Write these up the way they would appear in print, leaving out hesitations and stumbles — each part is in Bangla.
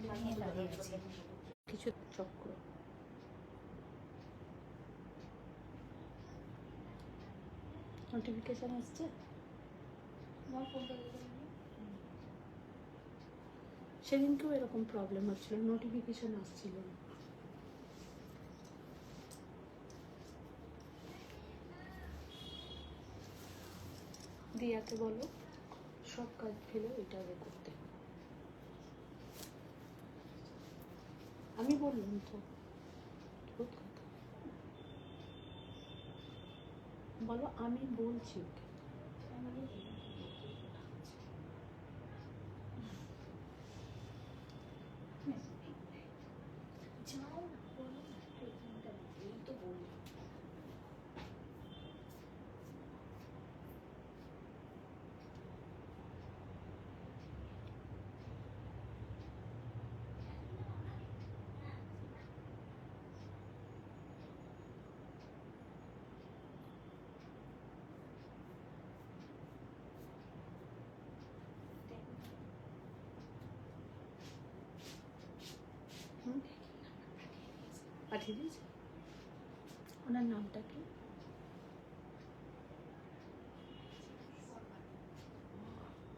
নিয়ে দাঁড়িয়ে আছি। কিছু চক্র নোটিফিকেশন আসছে। সেদিনকেও এরকম প্রবলেম হচ্ছিল, নোটিফিকেশন আসছিল না। দিয়াকে বলো সব কাজ ফেলে এটা আগে করতে। আমি বললাম তো বহুত কথা। বলো আমি বলছি ওকে। যাও না, বলো না, ট্রেকিংটা এই তো বললাম। পাঠিয়ে দিয়েছে। ওনার নামটা কি?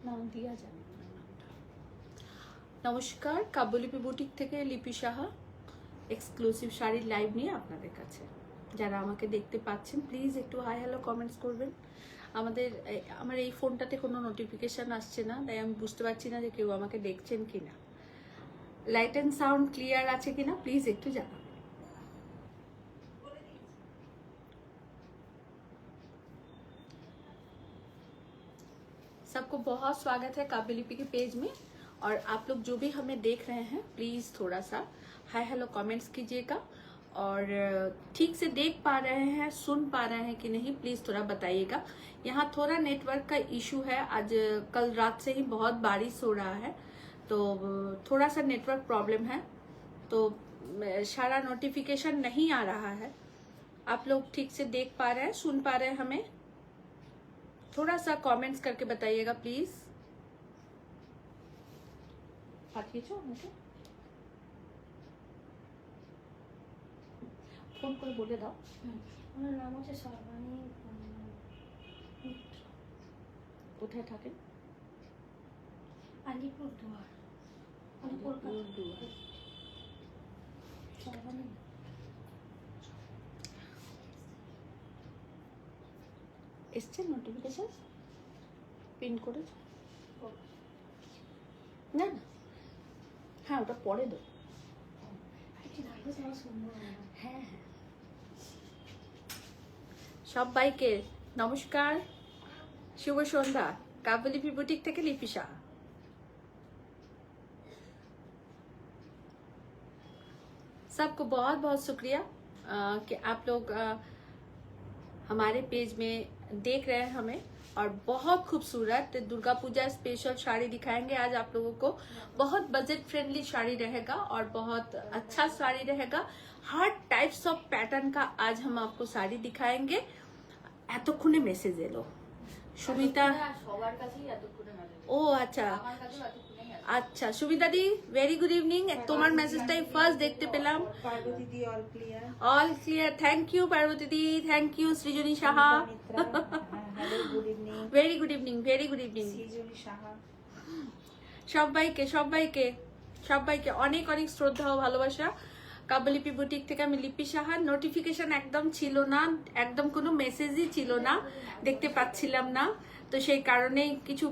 না দিয়া জানি ওনার নামটা। নমস্কার, কাব্যলিপি বুটিক থেকে লিপি সাহা এক্সক্লুসিভ শাড়ির লাইভ নিয়ে আপনাদের কাছে। যারা আমাকে দেখতে পাচ্ছেন প্লিজ একটু হাই হ্যালো কমেন্টস করবেন। আমার এই ফোনটাতে কোনো নোটিফিকেশান আসছে না, তাই আমি বুঝতে পারছি না যে কেউ আমাকে দেখছেন কি না। লাইট অ্যান্ড সাউন্ড ক্লিয়ার আছে কিনা প্লিজ একটু জানাবেন। सबको बहुत स्वागत है काव्यलिपि के पेज में। और आप लोग जो भी हमें देख रहे हैं प्लीज़ थोड़ा सा हाय हेलो कमेंट्स कीजिएगा। और ठीक से देख पा रहे हैं, सुन पा रहे हैं कि नहीं प्लीज़ थोड़ा बताइएगा। यहाँ थोड़ा नेटवर्क का इशू है, आज कल रात से ही बहुत बारिश हो रहा है तो थोड़ा सा नेटवर्क प्रॉब्लम है, तो सारा नोटिफिकेशन नहीं आ रहा है। आप लोग ठीक से देख पा रहे हैं, सुन पा रहे हैं हमें? थोड़ा सा कमेंट्स करके बताइएगा प्लीज। পাঠিয়েছো আমাকে? ফোন করে বলে দাও। আমার নাম হচ্ছে সর্বাণী। কোথায় থাকেন? আলিপুরদুয়ার। আলিপুরদুয়ার। সর্বাণী এসছে নোটিফিকেশন? পিন করেছো? না না, হ্যাঁ ওটা পরে দাও। হ্যাঁ হ্যাঁ, সবাইকে নমস্কার, শুভ সন্ধ্যা। কাব্যলিপি বুটিক থেকে লিপি সাহা। सबको बहुत बहुत शुक्रिया कि आप लोग हमारे पेज में देख रहे हैं हमें। और बहुत खूबसूरत दुर्गा पूजा स्पेशल साड़ी दिखाएंगे आज आप लोगों को। बहुत बजट फ्रेंडली साड़ी रहेगा और बहुत अच्छा साड़ी रहेगा। हर टाइप्स ऑफ पैटर्न का आज हम आपको साड़ी दिखाएंगे। এতক্ষণে মেসেজ এলো সুমিতা। ও আচ্ছা আচ্ছা, Sumita di very good evening. তোমার মেসেজটাই ফার্স্ট দেখতে পেলাম। Parvati di all clear. All clear, thank you Parvati di, thank you. Srijani Saha, hello good evening. Very good evening, very good evening. Srijani Saha, সবাইকে সবাইকে সবাইকে অনেক অনেক শ্রদ্ধা ও ভালোবাসা। কাব্যলিপি বুটিক থেকে আমি লিপি সাহা। নোটিফিকেশন একদম ছিল না, একদম কোনো মেসেজই ছিল না, দেখতে পাচ্ছিলাম না, তো সেই কারণেই কিছু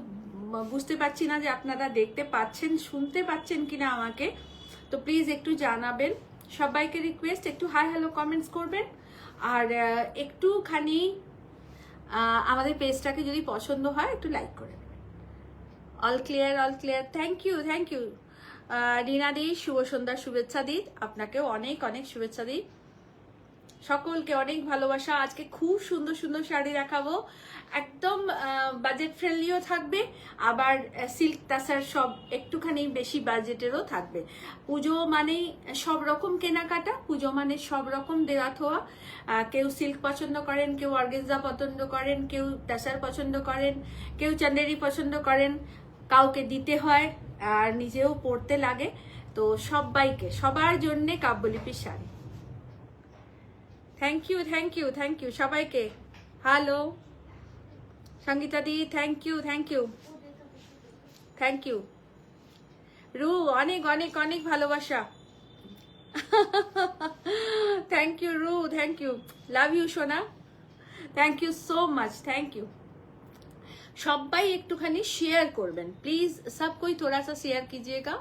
বুঝতে পারছি না যে আপনারা দেখতে পাচ্ছেন, শুনতে পাচ্ছেন কিনা আমাকে। তো প্লিজ একটু জানাবেন। সবাইকে রিকোয়েস্ট একটু হাই হ্যালো কমেন্টস করবেন আর একটুখানি আমাদের পেজটাকে যদি পছন্দ হয় একটু লাইক করে দেবেন। All clear, all clear, thank you, thank you. Rina di শুভ সন্ধ্যার শুভেচ্ছা দিই, আপনাকেও অনেক অনেক শুভেচ্ছা দিই। সকলকে অনেক ভালোবাসা। আজকে খুব সুন্দর সুন্দর শাড়ি দেখাবো, একদম বাজেট ফ্রেন্ডলিও থাকবে, আবার সিল্ক তাসার সব একটুখানি বেশি বাজেটেরও থাকবে। পুজো মানেই সব রকম কেনাকাটা, পুজো মানে সব রকম দেওয়া থোয়া। কেউ সিল্ক পছন্দ করেন, কেউ অর্গেনজা পছন্দ করেন, কেউ তাসার পছন্দ করেন, কেউ চান্দেরি পছন্দ করেন। কাউকে দিতে হয় আর নিজেও পড়তে লাগে, তো সবাইকে সবার জন্য কাব্যলিপির শাড়ি। Thank you thank you thank you সবাইকে। Hello Sangita di, thank you thank you thank you. Ru অনেক অনেক অনেক ভালোবাসা। Thank you Ru, thank you, love you সোনা, thank you so much, thank you. সবাই একটুখানি शेयर করবেন प्लीज, सब कोई थोड़ा सा शेयर कीजिएगा।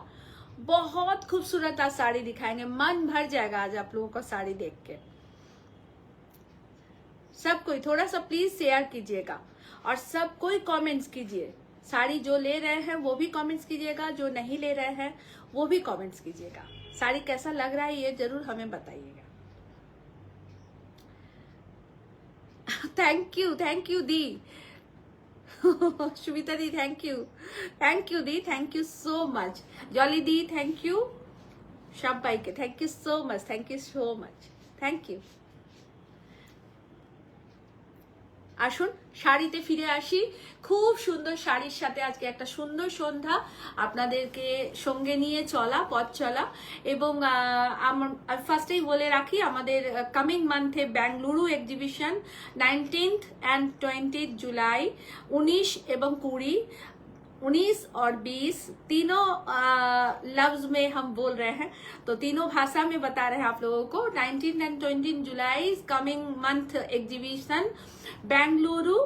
बहुत खूबसूरत आज साड़ी दिखाएंगे, मन भर जाएगा आज आप लोगों को साड़ी देख के। सब कोई थोड़ा सा प्लीज शेयर कीजिएगा और सब कोई कमेंट्स कीजिए। साड़ी जो ले रहे हैं वो भी कमेंट्स कीजिएगा, जो नहीं ले रहे हैं वो भी कमेंट्स कीजिएगा। साड़ी कैसा लग रहा है ये जरूर हमें बताइएगा। Thank you the. Sumita the thank you di, thank you so much. Jolly the thank you, सबाई के thank you so much, thank you so much, thank you. আসুন শাড়িতে ফিরে আসি। খুব সুন্দর শাড়ির সাথে আজকে একটা সুন্দর সন্ধ্যা আপনাদেরকে সঙ্গে নিয়ে চলা, পথ চলা। এবং ফার্স্টেই বলে রাখি আমাদের কামিং মান্থে Bengaluru exhibition 19th and 20th July, 19 এবং 20, 19 और 20 तीनों लफ्ज में हम बोल रहे हैं, तो तीनों भाषा में बता रहे हैं आप लोगों को। 19 and 20 July coming month exhibition Bengaluru.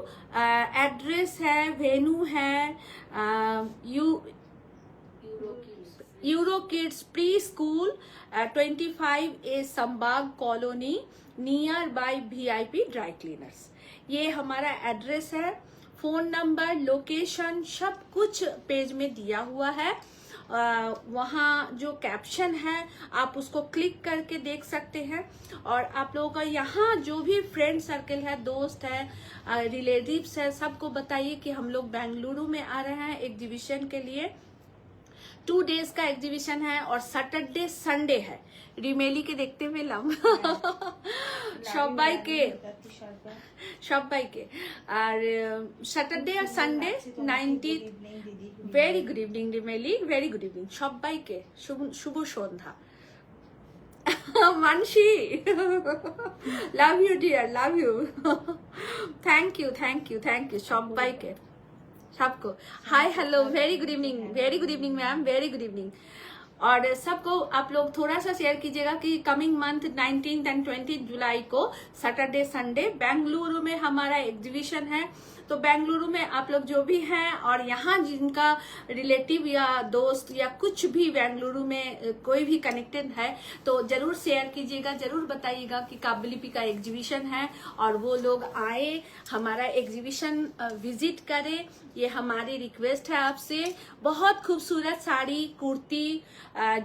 Address है, वेन्यू है Euro kids pre school 25A Sambag colony near by VIP dry cleaners. ये हमारा एड्रेस है। फोन नंबर, लोकेशन सब कुछ पेज में दिया हुआ है। वहाँ जो कैप्शन है आप उसको क्लिक करके देख सकते हैं। और आप लोगों का यहाँ जो भी फ्रेंड सर्कल है, दोस्त है, रिलेटिव्स है, सबको बताइए कि हम लोग बेंगलुरु में आ रहे हैं एग्जीबिशन के लिए। 2 days का एग्जीबिशन है और सैटरडे संडे है। रिमेली के देखते पेलाम সবাইকে। আর স্যাটারডে আর Sunday 19। Very good evening Rimeli, very good evening সবাইকে, শুভ সন্ধ্যা। Manasi love you dear, love you, thank you thank you thank you সবাইকে, सबको hi hello, very good evening ma'am, very good evening. और सबको आप लोग थोड़ा सा शेयर कीजिएगा कि coming month 19th and 20th जुलाई को सैटरडे संडे बेंगलुरु में हमारा एग्जीबिशन है। तो बेंगलुरु में आप लोग जो भी हैं और यहाँ जिनका रिलेटिव या दोस्त या कुछ भी बेंगलुरु में कोई भी कनेक्टेड है तो जरूर शेयर कीजिएगा, जरूर बताइएगा कि काब्यलिपि का एग्जीबिशन है और वो लोग आए, हमारा एग्जीबिशन विजिट करें। ये हमारी रिक्वेस्ट है आपसे। बहुत खूबसूरत sari, kurti,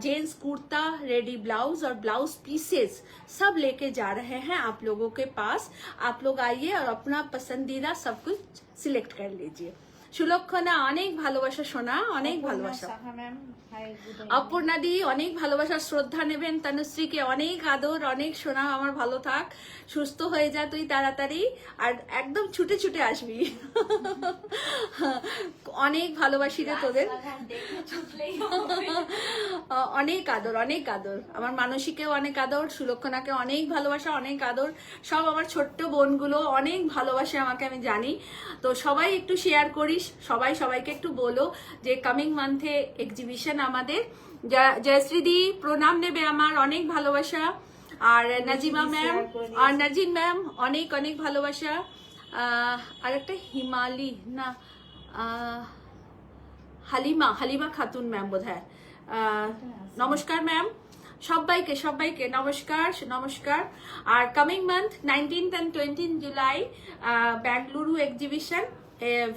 gents kurta, ready blouse और ब्लाउज पीसेस सब लेके जा रहे हैं आप लोगों के पास। आप लोग आइए और अपना पसंदीदा सब कुछ সিলেক্ট করে লিজিয়ে। সুলক্ষণা অনেক ভালোবাসা সোনা, অনেক ভালোবাসা। অপর্ণা দি অনেক ভালোবাসা, শ্রদ্ধা নেবেন। তনুশ্রীকে অনেক আদর, অনেক সোনা, আমার ভালো থাক, সুস্থ হয়ে যা তুই তাড়াতাড়ি, আর একদম ছুটে ছুটে আসবি। অনেক ভালোবাসি রে তোদের, অনেক আদর, অনেক আদর। আমার মানসীকেও অনেক আদর, সুলক্ষণাকে অনেক ভালোবাসা, অনেক আদর। সব আমার ছোট্ট বোনগুলো অনেক ভালোবাসে আমাকে, আমি জানি। তো সবাই একটু শেয়ার করিস, সবাইকে একটু বলো যে কামিং মান্থে এক্সিবিশন আমাদের। জয়শ্রী দি প্রণাম নেবে আমার, অনেক ভালোবাসা। আর নাজিমা ম্যাম আর নাজিন ম্যাম অনেক অনেক ভালোবাসা। আর একটা হিমালি না হালিমা খাতুন ম্যাম বোধহয়। নমস্কার ম্যাম, সবাইকে নমস্কার। আর coming month 19th and 20th July Bengaluru exhibition,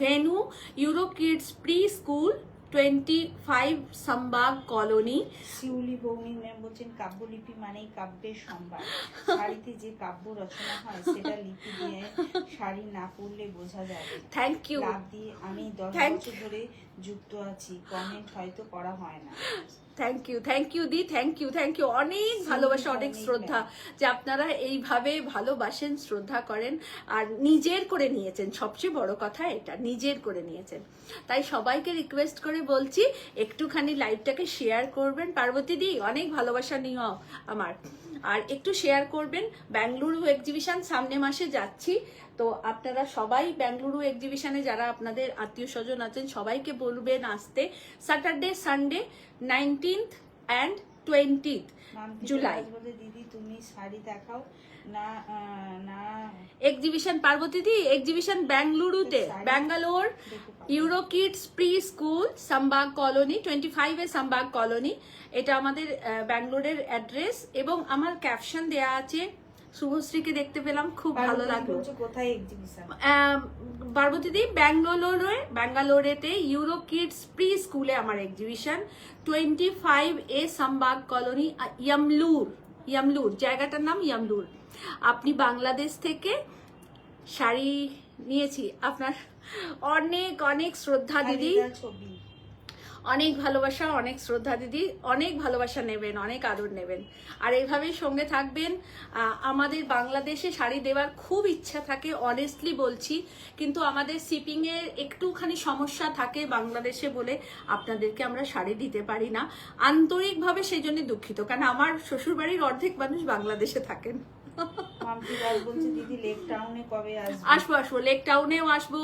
venue Euro kids pre school 25 Sambag colony. Shiuli Bhowmick ma'am বলছেন কাব্যলিপি মানেই কাব্যের সম্ভার। শাড়িতে যে কাব্য রচনা হয় সেটা লিপি দিয়ে শাড়ি না পরলে বোঝা যাবে। Thank you. লাভ দিয়ে আমি 10 বছর ধরে যুক্ত আছি, কমেন্ট হয়তো করা হয় না। Thank you the, thank you অনেক ভালোবাসা, অনেক শ্রদ্ধা যে আপনারা এইভাবে ভালোবাসেন, শ্রদ্ধা করেন আর নিজের করে নিয়েছেন। সবচেয়ে বড় কথা এটা, নিজের করে নিয়েছেন। তাই সবাইকে রিকোয়েস্ট করে বলছি একটুখানি লাইভটাকে শেয়ার করবেন। পার্বতী দি অনেক ভালোবাসা নিও আমার, আর একটু শেয়ার করবেন। বেঙ্গালুরু এক্সিবিশন সামনে মাসে যাচ্ছি, তো আপনারা সবাই বেঙ্গালুরু এক্সিবিশনে যারা আপনাদের আত্মীয় স্বজন আছেন সবাইকে বলবেন আসতে। Saturday Sunday 19th and 20th July. দিদি তুমি শাড়ি দেখাও না না এক্সিবিশন পার্বতী দি, এক্সিবিশন বেঙ্গালুরুতে, Bangalore Euro kids pre school, Sambag colony 25 A Sambag colony. এটা আমাদের ব্যাঙ্গালোরের অ্যাড্রেস এবং আমার ক্যাপশন দেয়া আছে। শুভশ্রীকে দেখতে পেলাম, খুব ভালো লাগলো। কোথায় এক্সিবিশন? পার্বতী দি ব্যাঙ্গালোরেতে ইউরো কিডস প্রি স্কুলে আমার এক্সিবিশন। 25 এ সামবাগ কলোনি, ইয়ামলুর, জায়গাটার নাম ইয়ামলুর। আপনি বাংলাদেশ থেকে শাড়ি নিয়েছি, আপনার অনেক অনেক শ্রদ্ধা দিদি, অনেক ভালোবাসা, অনেক শ্রদ্ধা দিদি, অনেক ভালোবাসা নেবেন, অনেক আদর নেবেন আর এইভাবেই সঙ্গে থাকবেন। আমাদের বাংলাদেশে শাড়ি দেওয়ার খুব ইচ্ছা থাকে, অনেস্টলি বলছি, কিন্তু আমাদের শিপিং এর একটুখানি সমস্যা থাকে বাংলাদেশে বলে আপনাদেরকে আমরা শাড়ি দিতে পারি না। আন্তরিকভাবে সেই জন্য দুঃখিত, কারণ আমার শ্বশুরবাড়ির অর্ধেক মানুষ বাংলাদেশে থাকেন। আসবো লেক টাউনেও আসবো,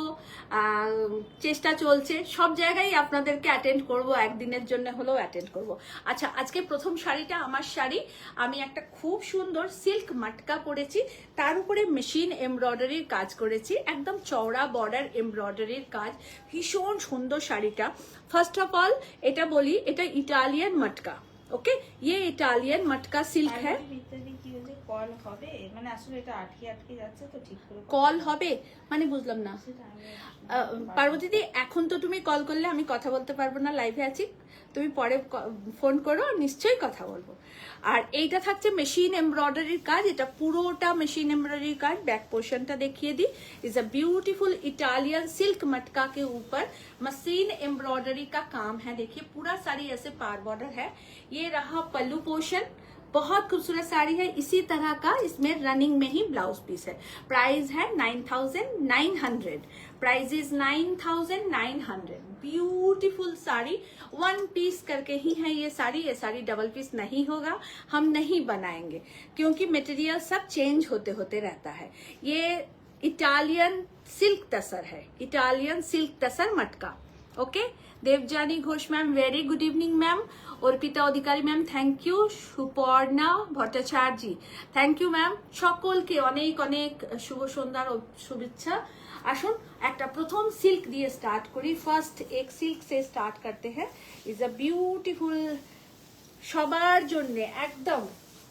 চেষ্টা চলছে, সব জায়গায় আপনাদেরকে অ্যাটেন্ড করব, একদিনের জন্য হলেও অ্যাটেন্ড করব। আচ্ছা, আজকে প্রথম শাড়িটা আমার শাড়ি, আমি একটা খুব সুন্দর সিল্ক মাটকা পরেছি, তার উপরে মেশিন এমব্রয়ডারির কাজ করেছি, একদম চওড়া বর্ডার এমব্রয়ডারির কাজ, ভীষণ সুন্দর শাড়িটা। ফার্স্ট অফ অল এটা বলি, এটা ইটালিয়ান মটকা। ओके, ये इटालियन मटका सिल्क है। কল হবে মানে আসলে এটা আটকে আটকে যাচ্ছে তো ঠিক করে কল হবে মানে বুঝলাম না পার্বতী দি। এখন তো তুমি কল করলে আমি কথা বলতে পারবো না, লাইভে আছি, তুমি পরে ফোন করো, নিশ্চয়ই কথা বলবো। আর এইটা থাকছে মেশিন এমব্রয়ডারির কাজ, এটা পুরোটা মেশিন एम्ब्रॉयडरी কাজ। बैक पोर्शनটা দেখিয়ে दी, is a beautiful Italian silk matka के ऊपर मशीन एम्ब्रॉयडरी का काम है। देखिए पूरा साड़ी ऐसे पार बॉर्डर है। ये रहा पल्लू पोर्शन, बहुत खूबसूरत साड़ी है, इसी तरह का इसमें रनिंग में ही ब्लाउज पीस है। प्राइस है 9,900, price is 9,900। Beautiful sari, one piece करके ही है ये साड़ी डबल पीस नहीं होगा, हम नहीं बनाएंगे क्योंकि मटेरियल सब चेंज होते होते रहता है। ये इटालियन सिल्क तसर है, Italian silk tussar matka. Okay, Debjani Ghosh ma'am very good evening ma'am, Arpita Adhikari ma'am thank you, Suparna Bhattacharya thank you ma'am. सकलके अनेक अनेक शुभ सन्ध्यार शुभेच्छा। आसुन একটা প্রথম সিল্ক দিয়ে স্টার্ট করি। ফার্স্ট এক সিল্ক সে স্টার্ট করতে हैं, ইজ আ বিউটিফুল, সবার জন্য একদম।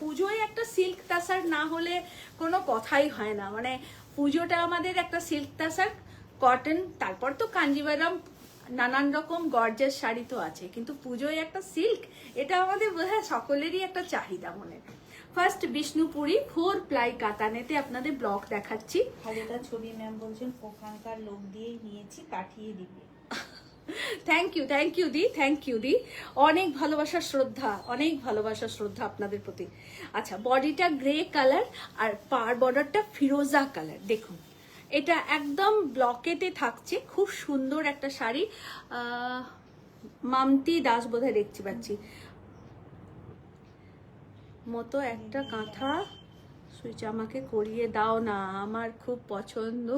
পুজোয় একটা সিল্ক তাসার না হলে কোনো কথাই হয় না, মানে পুজোটা আমাদের একটা সিল্ক তাসার, কটন, তারপর তো কাঞ্জিভারাম, নানান রকম গর্জাস শাড়ি তো আছে, কিন্তু পুজোয় একটা সিল্ক, এটা আমাদের বোধহয় সকলেরই একটা চাহিদা মনে। ফার্স্ট বিষ্ণুপুরি 4 প্লাই কাতানেতে আপনাদের ব্লক দেখাচ্ছি। খালেদা ছবি ম্যাম বলছেন ওখানকার লোক দিয়েই নিয়েছি, কাটিয়ে দিবে। Thank you the, thank you di, অনেক ভালোবাসা শ্রদ্ধা, অনেক ভালোবাসা শ্রদ্ধা আপনাদের প্রতি। আচ্ছা, বডিটা গ্রে কালার আর পার বর্ডারটা ফিরোজা কালার। দেখুন এটা একদম ব্লকেটে থাকছে, খুব সুন্দর একটা শাড়ি। মামতি দাস বোধহয় দেখতে পাচ্ছি মতো একটা কাঁথা সুইচ আমাকে করিয়ে দাও না, আমার খুব পছন্দ।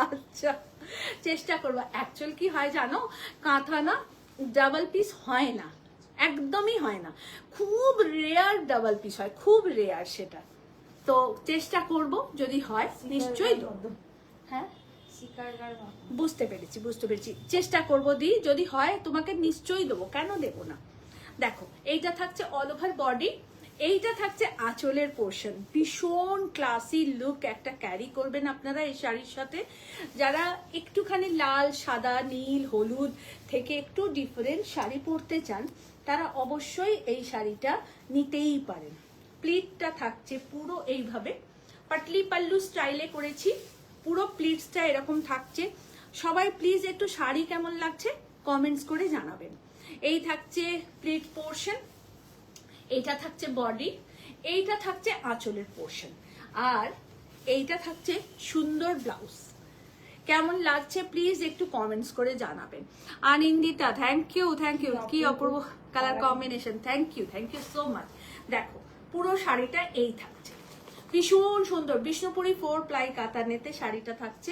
আচ্ছা, চেষ্টা করবো। অ্যাকচুয়াল কি হয় জানো, কাঁথা না ডাবল পিস হয় না, একদমই হয় না, খুব রেয়ার ডাবল পিস হয়, খুব রেয়ার সেটা। তো চেষ্টা করব, যদি হয় নিশ্চয়ই দেবো। হ্যাঁ, বুঝতে পেরেছি, চেষ্টা করবো দি, যদি হয় তোমাকে নিশ্চয়ই দেবো, কেন দেবো না। দেখো এইটা থাকছে অল ওভার বডি, এইটা থাকছে আঁচলের পোর্শন। ভীষণ ক্লাসি লুক একটা ক্যারি করবেন আপনারা এই শাড়ির সাথে। যারা একটুখানি লাল, সাদা, নীল, হলুদ থেকে একটু ডিফারেন্ট শাড়ি পরতে চান তারা অবশ্যই এই শাড়িটা নিতেই পারেন। প্লিটটা থাকছে পুরো এইভাবে, পাটলি পাল্লু স্টাইলে করেছি, পুরো প্লিটসটা এরকম থাকছে। সবাই প্লিজ একটু শাড়ি কেমন লাগছে কমেন্টস করে জানাবেন। এই থাকছে প্লিট পোর্শন, এইটা থাকছে বডি, এইটা থাকছে আঁচলের পোর্শন, আর এইটা থাকছে সুন্দর ব্লাউজ। কেমন লাগছে প্লিজ একটু কমেন্টস করে জানাবেন। আনন্দিতা থ্যাংক ইউ কি অপূর্ব colour combination, thank you so much. দেখো পুরো শাড়িটা এই থাকছে, ভীষণ সুন্দর বিষ্ণুপুরি 4 প্লাই কাতানেতে শাড়িটা থাকছে।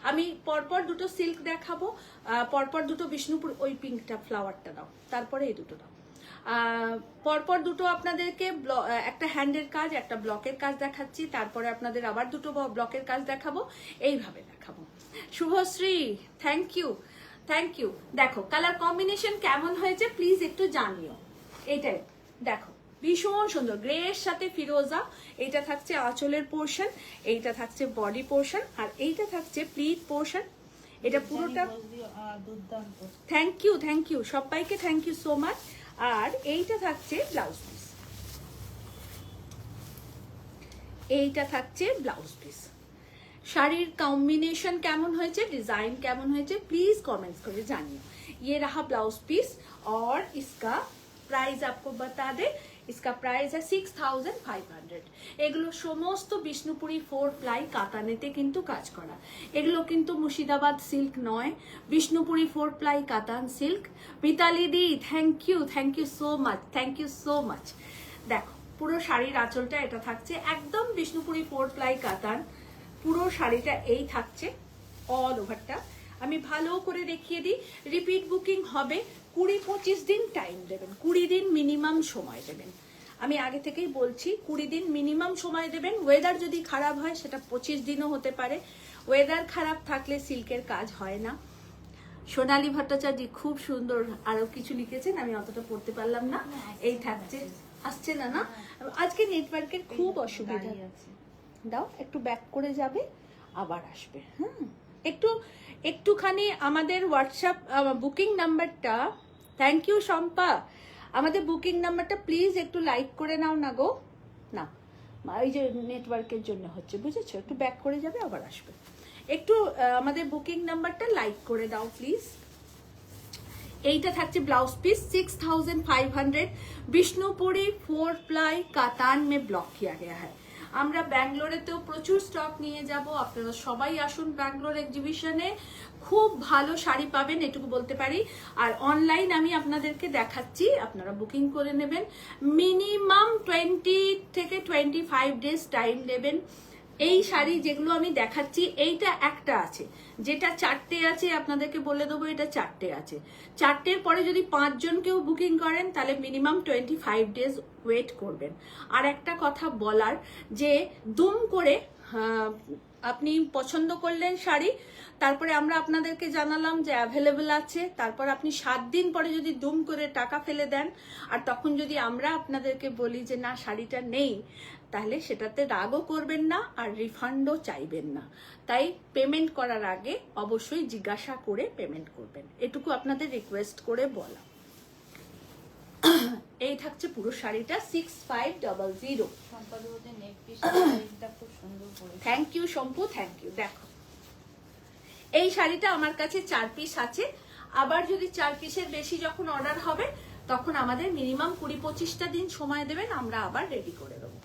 আমি পরপর দুটো সিল্ক দেখাবো, পরপর দুটো বিষ্ণুপুর, ওই পিঙ্কটা ফ্লাওয়ারটা দাও, তারপরে এই দুটো দাও। পরপর দুটো আপনাদেরকে একটা হ্যান্ডের কাজ, একটা ব্লকের কাজ দেখাচ্ছি, তারপরে আপনাদের আবার দুটো ব্লকের কাজ দেখাবো, এইভাবে দেখাবো। Subhashree thank you. দেখো কালার কম্বিনেশন কেমন হয়েছে প্লিজ একটু জানিও। এইটাই দেখো ভীষণ সুন্দর, গ্রে এর সাথে ফিরোজা, এইটা থাকছে আঁচলের পোর্শন, এইটা থাকছে বডি পোর্শন, আর এইটা থাকছে প্লিট পোর্শন। এটা পুরোটা থ্যাংক ইউ সবাইকে, থ্যাংক ইউ সো মাচ। আর এইটা থাকছে ব্লাউজ পিস, এইটা থাকছে ব্লাউজ পিস। শাড়ির कॉम्बिनेशन কেমন হয়েছে, ডিজাइन কেমন হয়েছে প্লিজ कमेंट्स করে জানিও। ये रहा ब्लाउज पीस और इसका प्राइस आपको बता दे, इसका प्राइस है 6500। এগুলো সমস্ত বিষ্ণুপুরি 4 প্লাই কাতানেতে কিন্তু কাজ করা, এগুলো কিন্তু মুর্শিদাবাদ সিল্ক নয়, বিষ্ণুপুরি 4 প্লাই কাতান সিল্ক। মিতালি দি থ্যাংক ইউ সো মাচ। দেখো পুরো শাড়ির আঁচলটা এটা থাকছে একদম বিষ্ণুপুরি 4 প্লাই কাতান, পুরো শাড়িটা এই থাকছে অল ওভারটা। আমি ভালো করে দেখিয়ে দিই, রিপিট বুকিং হবে 20-25 দিন টাইম দেবেন, 20 দিন মিনিমাম সময় দেবেন। আমি আগে থেকেই বলছি 20 দিন মিনিমাম সময় দেবেন। ওয়েদার যদি খারাপ হয় সেটা 25 দিনও হতে পারে, ওয়েদার খারাপ থাকলে সিল্কের কাজ হয় না। সোনালী ভট্টাচার্য খুব সুন্দর আরো কিছু লিখেছেন, আমি অতটা পড়তে পারলাম না। এই থাকছে, আসছে না আজকে নেটওয়ার্কের খুব অসুবিধা। দাও একটু ব্যাক করে যাবে আবার আসবে। একটুখানি আমাদের হোয়াটসঅ্যাপ বুকিং নাম্বারটা, থ্যাংক ইউ শম্পা, আমাদের বুকিং নাম্বারটা প্লিজ একটু লাইক করে নাও না গো, না এই যে নেটওয়ার্কের জন্য হচ্ছে, বুঝেছো? একটু ব্যাক করে যাবে আবার আসবে, একটু আমাদের বুকিং নাম্বারটা লাইক করে দাও প্লিজ। এইটা থাকছে blouse piece 6500, Bishnupuri 4 ply katan में ब्लॉक किया गया है। আমরা ব্যাঙ্গালোরেতেও প্রচুর স্টক নিয়ে যাব, আপনারা সবাই আসুন ব্যাঙ্গালোর এক্সিবিশনে, খুব ভালো শাড়ি পাবেন এটুকু বলতে পারি। আর অনলাইন আমি আপনাদেরকে দেখাচ্ছি, আপনারা বুকিং করে নেবেন, মিনিমাম 20 থেকে 25 ডেজ টাইম নেবেন। এই শাড়ি যেগুলো আমি দেখাচ্ছি, এইটা একটা আছে, যেটা 4টে আছে আপনাদেরকে বলে দেবো, এটা 4টে আছে। 4টের পরে যদি 5 জন কেউ বুকিং করেন তাহলে মিনিমাম 25 ডেজ ওয়েট করবেন। আর একটা কথা বলার, যে দুম করে আপনি পছন্দ করলেন শাড়ি, তারপরে আমরা আপনাদেরকে জানালাম যে অ্যাভেলেবেল আছে, তারপর আপনি 7 দিন পরে যদি দুম করে টাকা ফেলে দেন, আর তখন যদি আমরা আপনাদেরকে বলি যে না শাড়িটা নেই, তাহলে সেটাতে রাগও করবেন না আর রিফান্ডও চাইবেন না। তাই পেমেন্ট করার আগে অবশ্যই জিজ্ঞাসা করে পেমেন্ট করবেন, এটুকু আপনাদের রিকোয়েস্ট করে বলা। এই থাকছে পুরো শাড়িটা 6500। Thank you Shampu, thank you. দেখো এই শাড়িটা আমার কাছে 4 পিস আছে, আবার যদি 4 পিসের বেশি যখন অর্ডার হবে তখন আমাদের মিনিমাম 20-25টা দিন সময় দেবেন, আমরা আবার রেডি করে দেবো।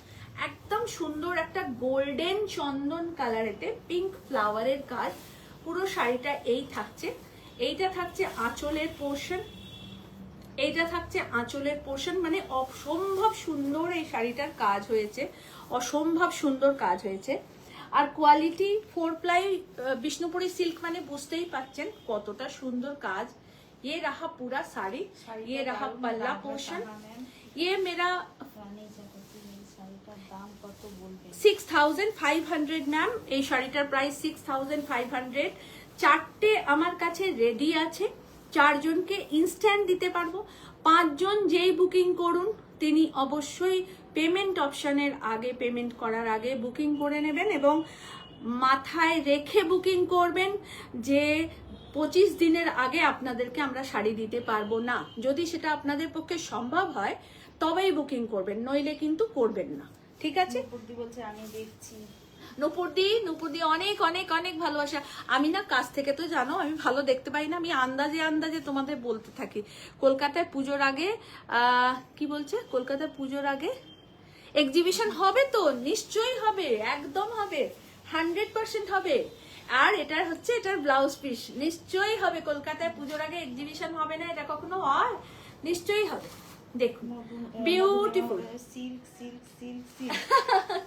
একদম সুন্দর একটা গোল্ডেন চন্দন কালারেতে পিঙ্ক ফ্লাওয়ারের কাজ, পুরো শাড়িটা এই থাকছে। এইটা থাকছে আঁচলের পোর্শন, এইটা থাকছে আঁচলের পোর্শন, মানে অসম্ভব সুন্দর এই শাড়িটার কাজ হয়েছে, অসম্ভব সুন্দর কাজ হয়েছে। আর কোয়ালিটি 4 প্লাই বিষ্ণুপুরি সিল্ক মানে বুঝতেই পাচ্ছেন কতটা সুন্দর কাজ। ये रहा पूरा साड़ी, ये रहा पल्ला पोर्शन, ये मेरा 6500 ম্যাম, এই শাড়িটার প্রাইস 6500। 4টে আমার কাছে রেডি আছে, 4 জনকে ইনস্ট্যান্ট দিতে পারবো। 5 জন যেই বুকিং করুন তিনি অবশ্যই পেমেন্ট অপশনের আগে, পেমেন্ট করার আগে বুকিং করে নেবেন এবং মাথায় রেখে বুকিং করবেন যে 25 দিনের আগে আপনাদেরকে আমরা শাড়ি দিতে পারবো না। যদি সেটা আপনাদের পক্ষে সম্ভব হয় তবেই বুকিং করবেন, নইলে কিন্তু করবেন না, ঠিক আছে? বলছে আমি দেখছি, নুপুরদি অনেক অনেক অনেক ভালোবাসা। আমি না কাছ থেকে তো জানো আমি ভালো দেখতে পাই না, আমি আন্দাজে তোমাদের বলতে থাকি। কলকাতায় পুজোর আগে কি বলছে, কলকাতায় পুজোর আগে এক্সিবিশন হবে তো, নিশ্চয়ই হবে, একদম হবে, 100% হবে। আর এটার হচ্ছে এটার ব্লাউজ পিস নিশ্চয়ই হবে। কলকাতায় পুজোর আগে এক্সিবিশন হবে না, এটা কখনো হয়? নিশ্চয়ই হবে। দেখুন beautiful silk silk silk silk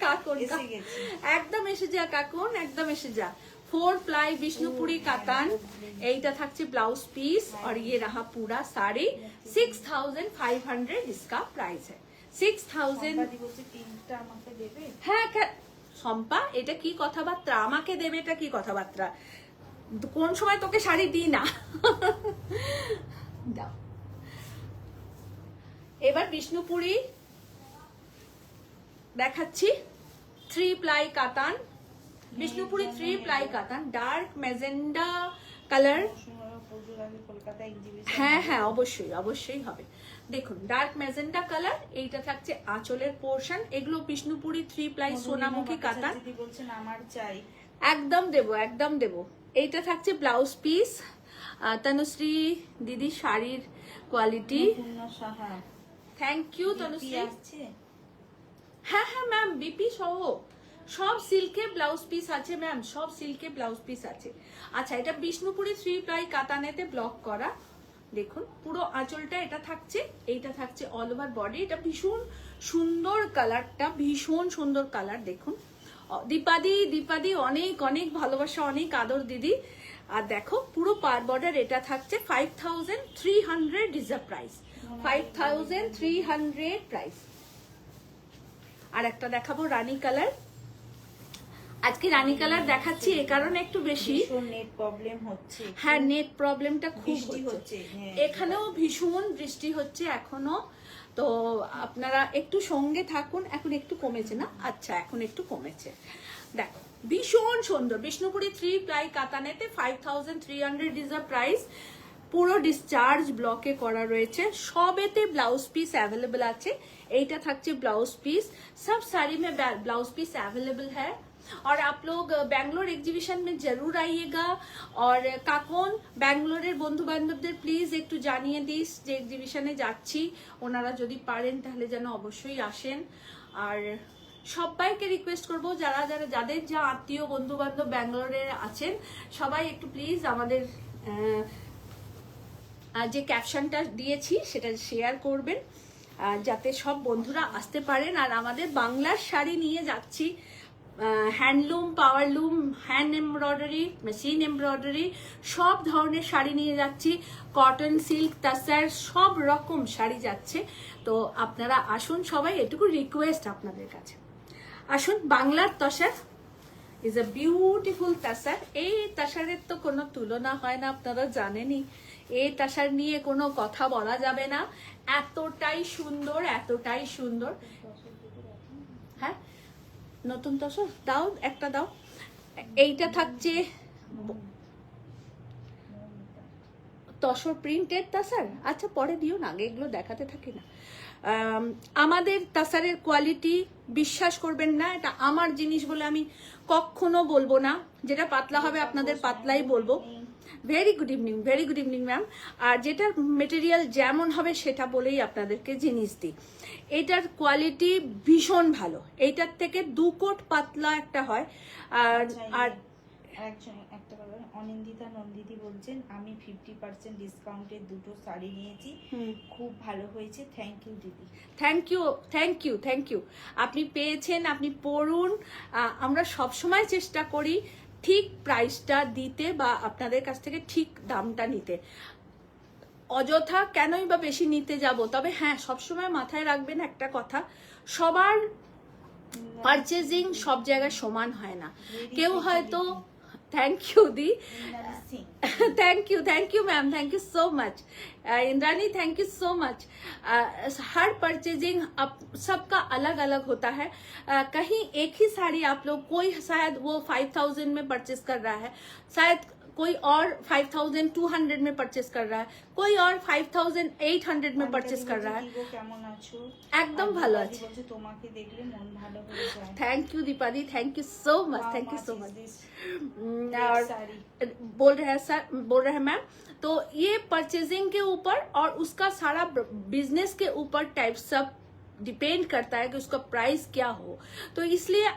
কাকুন এসে গেছে। একদম এসে যা কাকুন, একদম এসে যা। 4 प्लाई বিষ্ণুপুরি কাতান, এইটা থাকছে ব্লাউজ পিস। और ये रहा पूरा साड़ी। 6500 इसका प्राइस है। 6000। বলছে তিনটা আমাকে দেবে। হ্যাঁ শম্পা, এটা কি কথাবার্তা? আমাকে দেবে এটা কি কথাবার্তা? কোন সময় তোকে শাড়ি দিই না? দাও। এবার বিষ্ণুপুরি দেখাচ্ছি, 3 प्लाई কাতান, বিষ্ণুপুরি 3 प्लाई কাতান, ডার্ক ম্যাজেন্ডা কালার। হ্যাঁ হ্যাঁ অবশ্যই অবশ্যই হবে। দেখুন ডার্ক ম্যাজেন্ডা কালার, এইটা থাকছে আঁচলের পোর্শন। এগুলো বিষ্ণুপুরি 3 प्लाई সোনামুখী কাতান। বলছেন আমার চাই, একদম দেবো, একদম দেবো। এইটা থাকছে ব্লাউজ পিস। তনুশ্রী দিদি শাড়ির কোয়ালিটি, থ্যাংক ইউ তনুশ্রী। হ্যাঁ হ্যাঁ ম্যাম, বিপি সহ সব সিল্কে ব্লাউজ পিস আছে ম্যাম, সব সিল্কে ব্লাউজ পিস আছে। আচ্ছা, এটা বিষ্ণুপুরি 3 प्लाई কাতানেতে ব্লক করা। দেখুন পুরো আঁচলটা এটা থাকছে, এইটা থাকছে অল ওভার বডি। এটা ভীষণ সুন্দর কালারটা, ভীষণ সুন্দর কালার। দেখুন দীপাদি অনেক অনেক ভালোবাসা, অনেক আদর দিদি। আর দেখো পুরো পার বর্ডার এটা থাকছে 5300 ইজ দ্য প্রাইস, 5300 প্রাইস। আর একটা দেখাবো রানী কালার। আজকে রানী কালার দেখাচ্ছি এ কারণে একটু বেশি নেট প্রবলেম হচ্ছে। হ্যাঁ নেট প্রবলেমটা খুব হচ্ছে, এখানেও ভীষণ বৃষ্টি হচ্ছে এখনো, তো আপনারা একটু সঙ্গে থাকুন। এখন একটু কমেছে না? আচ্ছা এখন একটু কমেছে। দেখো ভীষণ সুন্দর বিষ্ণুপুরি 3 प्लाई কাতানেতে 5300 ইজ দ্য প্রাইস। পুরো ডিসচার্জ ব্লকে করা রয়েছে, সবেতে ব্লাউজ পিস अवेलेबल আছে। এইটা থাকছে ব্লাউজ পিস, সব साड़ी में ब्लाउज पीस अवेलेबल है। और आप लोग बैंगलोर एग्जीबिशन में जरूर आइएगा। और কাকন ব্যাঙ্গালোরের বন্ধু বান্ধবদের প্লিজ একটু জানিয়ে দিস যে এক্সিবিশনে যাচ্ছি, ওনারা যদি পারেন তাহলে যেন অবশ্যই আসেন। আর সবাইকে রিকোয়েস্ট করব যাদের যা আত্মীয় বন্ধু বান্ধব ব্যাঙ্গালোরে আছেন, সবাই একটু প্লিজ আমাদের যে ক্যাপশনটা দিয়েছি সেটা শেয়ার করবেন, যাতে সব বন্ধুরা আসতে পারেন। আর আমাদের বাংলার শাড়ি নিয়ে যাচ্ছি, handloom, powerloom, hand embroidery, machine embroidery, সব ধরনের শাড়ি নিয়ে যাচ্ছি। কটন, সিল্ক, তাসার সব রকম শাড়ি যাচ্ছে। তো আপনারা আসুন সবাই, এটুকু রিকোয়েস্ট আপনাদের কাছে। আসুন, বাংলার তসার ইজ এ বিউটিফুল তাসার। এই তাসারের তো কোনো তুলনা হয় না, আপনারা জানেনই। এই তাসার নিয়ে কোনো কথা বলা যাবে না, এতটাই সুন্দর, এতটাই সুন্দর। হ্যাঁ নতুন তসর দাও, একটা দাও। এইটা থাকছে তসর প্রিন্টেড তাসার। আচ্ছা পরে দিও না, আগে এগুলো দেখাতে থাকি না। আমাদের তাসারের কোয়ালিটি বিশ্বাস করবেন না, এটা আমার জিনিস বলে আমি কখনো বলবো না। যেটা পাতলা হবে আপনাদের পাতলাই বলবো। Very good evening ma'am. আর যেটা মেটেরিয়াল যেমন হবে সেটা বলেই আপনাদেরকে জিনিস দিই। এটার কোয়ালিটি ভীষণ ভালো, এইটার থেকে 2 কোট পাতলা একটা হয়। আর একটা অনিন্দিতা নন্দিতি বলছেন আমি 50% ডিসকাউন্টে দুটো শাড়ি নিয়েছি, খুব ভালো হয়েছে, থ্যাংক ইউ দিদি। Thank you. আপনি পেয়েছেন, আপনি পড়ুন। আমরা সবসময় চেষ্টা করি ঠিক প্রাইসটা দিতে বা আপনাদের কাছ থেকে ঠিক দামটা নিতে। অযথা কেনই বা বেশি নিতে যাব। তবে হ্যাঁ সবসময় মাথায় রাখবেন একটা কথা, সবার পারচেজিং সব জায়গায় সমান হয় না। কেউ হয়তো thank you di, thank you ma'am, thank you so much Indrani, thank you so much. Her purchasing सबका अलग अलग होता है। कहीं एक ही साड़ी आप लोग, कोई शायद वो 5000 में परचेज कर रहा है, शायद कोई और 5200 में परचेस कर रहा है, कोई और 5800 में परचेस कर रहा है। কেমন আছো? একদম ভালো আছে। বলছে তোমাকে দেখলে মন ভালো হয়ে যায়। Thank you Deepali, thank you so much, thank you so much. और बोल रहे हैं मैम, तो ये परचेजिंग के ऊपर और उसका सारा बिजनेस के ऊपर टाइप सब डिपेंड करता है कि उसका प्राइस क्या हो। तो इसलिए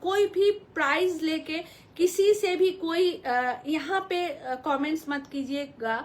कोई भी प्राइस लेके किसी से भी कोई यहाँ पे कमेंट्स मत कीजिएगा